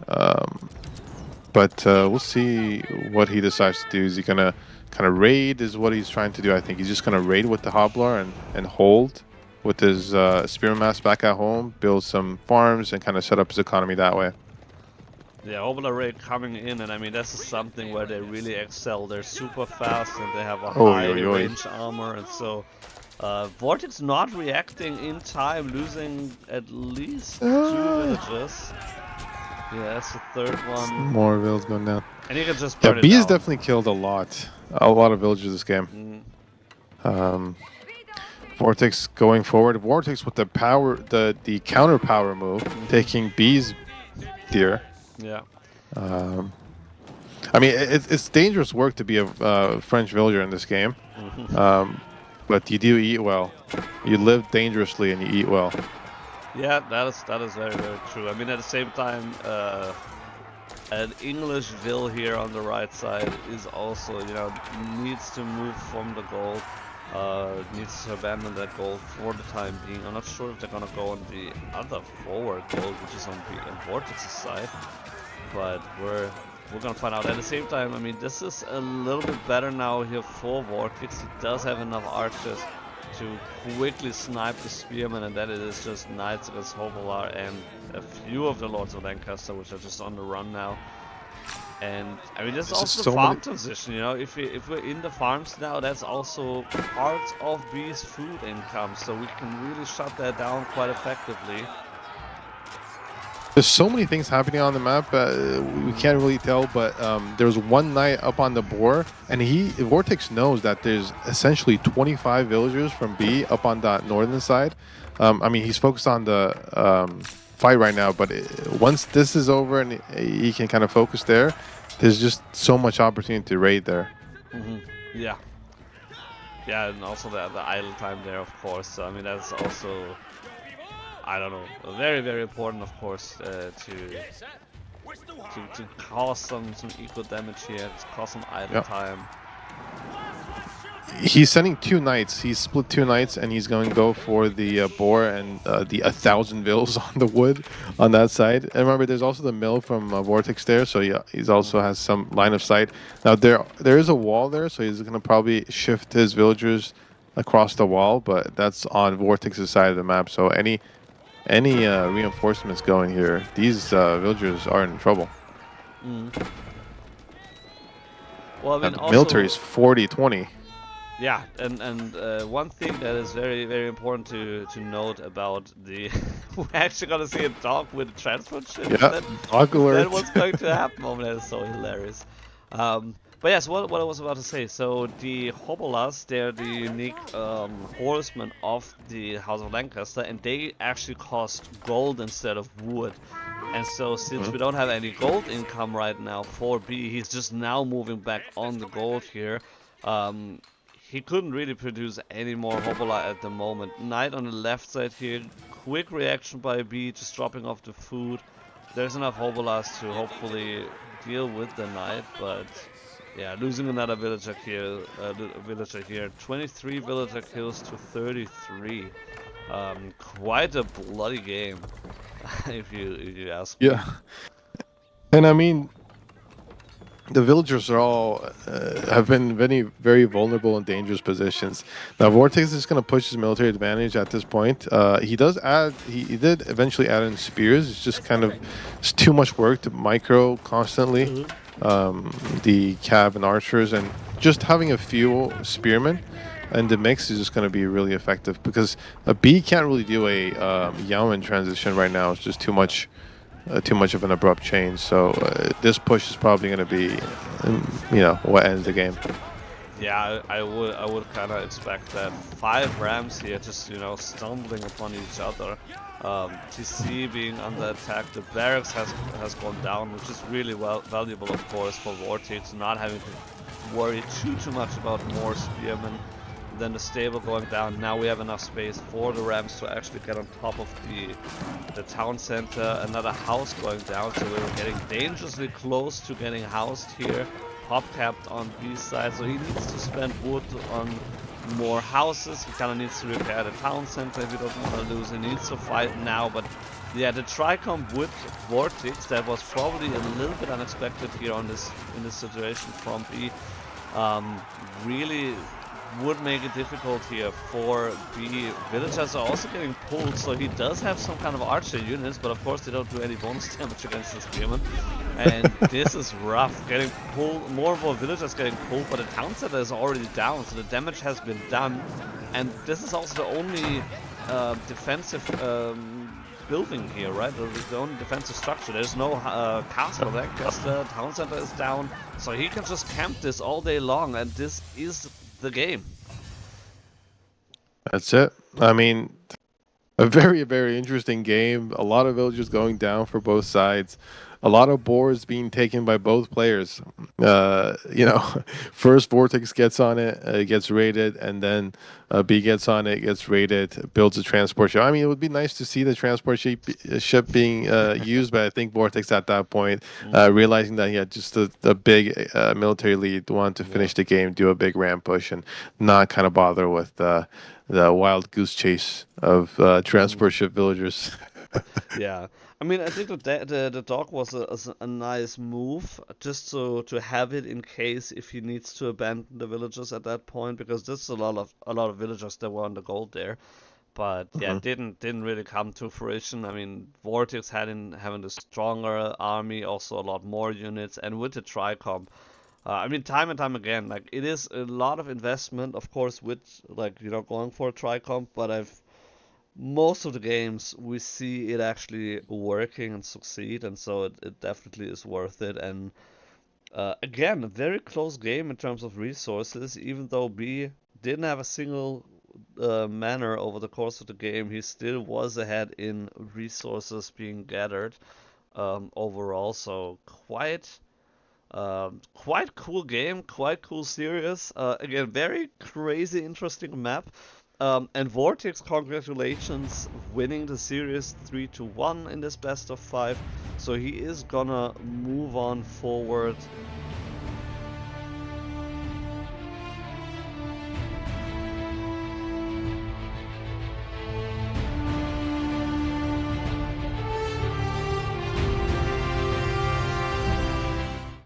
[SPEAKER 2] But we'll see what he decides to do. Is he gonna kind of raid? Is what he's trying to do. I think he's just gonna raid with the Hobbler and hold with his Spearman Mass back at home, build some farms, and kind of set up his economy that way.
[SPEAKER 1] Yeah, Hobbler raid coming in, and I mean this is something where they really excel. They're super fast and they have a high range armor, and so VortiX not reacting in time, losing at least 2 villages. Yeah, that's the 3rd one.
[SPEAKER 2] More villages going down.
[SPEAKER 1] And you can just burn it
[SPEAKER 2] B has
[SPEAKER 1] down.
[SPEAKER 2] definitely killed a lot of villages this game. VortiX going forward. VortiX with the power, the counter power move, taking B's tier.
[SPEAKER 1] Yeah.
[SPEAKER 2] I mean, it's dangerous work to be a French villager in this game, but you do eat well. You live dangerously and you eat well.
[SPEAKER 1] Yeah, that is very, very true. I mean, at the same time, an English vill here on the right side is also, you know, needs to move from the gold, needs to abandon that gold for the time being. I'm not sure if they're gonna go on the other forward gold, which is on VortiX's side, but we're gonna find out. At the same time, I mean, this is a little bit better now here for VortiX. He does have enough archers to quickly snipe the spearmen, and then it is just knights against Hobbler and a few of the lords of Lancaster, which are just on the run now. And I mean, this is also the farm transition. You know, if we're in the farms now, that's also part of B's food income, so we can really shut that down quite effectively.
[SPEAKER 2] There's so many things happening on the map, we can't really tell, but there's one knight up on the boar, and VortiX knows that there's essentially 25 villagers from B up on that northern side. I mean, he's focused on the fight right now, but once this is over and he can kind of focus there, there's just so much opportunity to raid there.
[SPEAKER 1] Yeah. Yeah, and also the idle time there, of course. So, I mean, that's also, I don't know, very, very important, of course, to cause some equal damage here, to cause some idle time.
[SPEAKER 2] He's sending 2 knights. He's split 2 knights, and he's going to go for the boar and the 1,000 vills on the wood on that side. And remember, there's also the mill from VortiX there, so he's also has some line of sight. Now there is a wall there, so he's going to probably shift his villagers across the wall, but that's on VortiX's side of the map. So any reinforcements going here, these villagers are in trouble.
[SPEAKER 1] Well, I mean, also,
[SPEAKER 2] military is 40-20.
[SPEAKER 1] Yeah, and one thing that is very, very important to note about the we're actually gonna see a dog with a transport ship.
[SPEAKER 2] Yeah, dog alert.
[SPEAKER 1] That was going to happen. Oh, that is so hilarious. But yes, what I was about to say. So the Hobblers, they're the unique horsemen of the House of Lancaster, and they actually cost gold instead of wood. And so since we don't have any gold income right now for B, he's just now moving back on the gold here. He couldn't really produce any more Hobbler at the moment. Knight on the left side here, quick reaction by B, just dropping off the food. There's enough Hobblers to hopefully deal with the Knight, but yeah, losing another villager here. 23 villager kills to 33. Quite a bloody game, if you ask me.
[SPEAKER 2] Yeah, and I mean, the villagers are all have been very vulnerable in dangerous positions. Now VortiX is going to push his military advantage at this point. He does add, he did eventually add in spears. It's just kind of, it's too much work to micro constantly. The cab and archers, and just having a few spearmen and the mix is just going to be really effective, because a B can't really do a Yaoman transition right now. It's just too much of an abrupt change. So this push is probably going to be, you know, what ends the game.
[SPEAKER 1] Yeah, I would kind of expect that. 5 Rams here, just stumbling upon each other. TC being under attack, the barracks has gone down, which is really valuable, of course, for VortiX, not having to worry too much about more spearmen. Then the stable going down. Now we have enough space for the Rams to actually get on top of the town center. Another house going down, so we're getting dangerously close to getting housed here. Pop capped on B side, so he needs to spend wood on more houses. He kind of needs to repair the town center if he doesn't want to lose. He needs to fight now, but yeah, the tricom with VortiX, that was probably a little bit unexpected here in this situation from B. Really would make it difficult here for B. Villagers are also getting pulled, so he does have some kind of archer units, but of course they don't do any bonus damage against the spearmen. And this is rough, getting pulled, more and more villagers getting pulled, but the town center is already down, so the damage has been done. And this is also the only defensive building here, right? The only defensive structure. There's no castle of Lancaster, town center is down, so he can just camp this all day long, and this is the game.
[SPEAKER 2] That's it. I mean, a very, very interesting game. A lot of villagers going down for both sides. A lot of boards being taken by both players. First VortiX gets on it, gets raided, and then B gets on it, gets raided, builds a transport ship. I mean, it would be nice to see the transport ship being used, but I think VortiX at that point, realizing that he had just a big military lead, wanted to finish the game, do a big ramp push, and not kind of bother with the wild goose chase of transport ship villagers.
[SPEAKER 1] Yeah, I mean, I think the dog was a nice move, just to have it in case if he needs to abandon the villagers at that point, because there's a lot of villagers that were on the gold there. But yeah, didn't really come to fruition. I mean, VortiX having the stronger army, also a lot more units, and with the Tricom, I mean, time and time again, like, it is a lot of investment, of course, with going for a Tricom, but most of the games we see it actually working and succeed, and so it definitely is worth it. And again, a very close game in terms of resources, even though B didn't have a single manner over the course of the game, he still was ahead in resources being gathered overall. So quite cool game, quite cool series. Again, very crazy, interesting map. And VortiX, congratulations, winning the series 3-1 in this best of 5. So he is gonna move on forward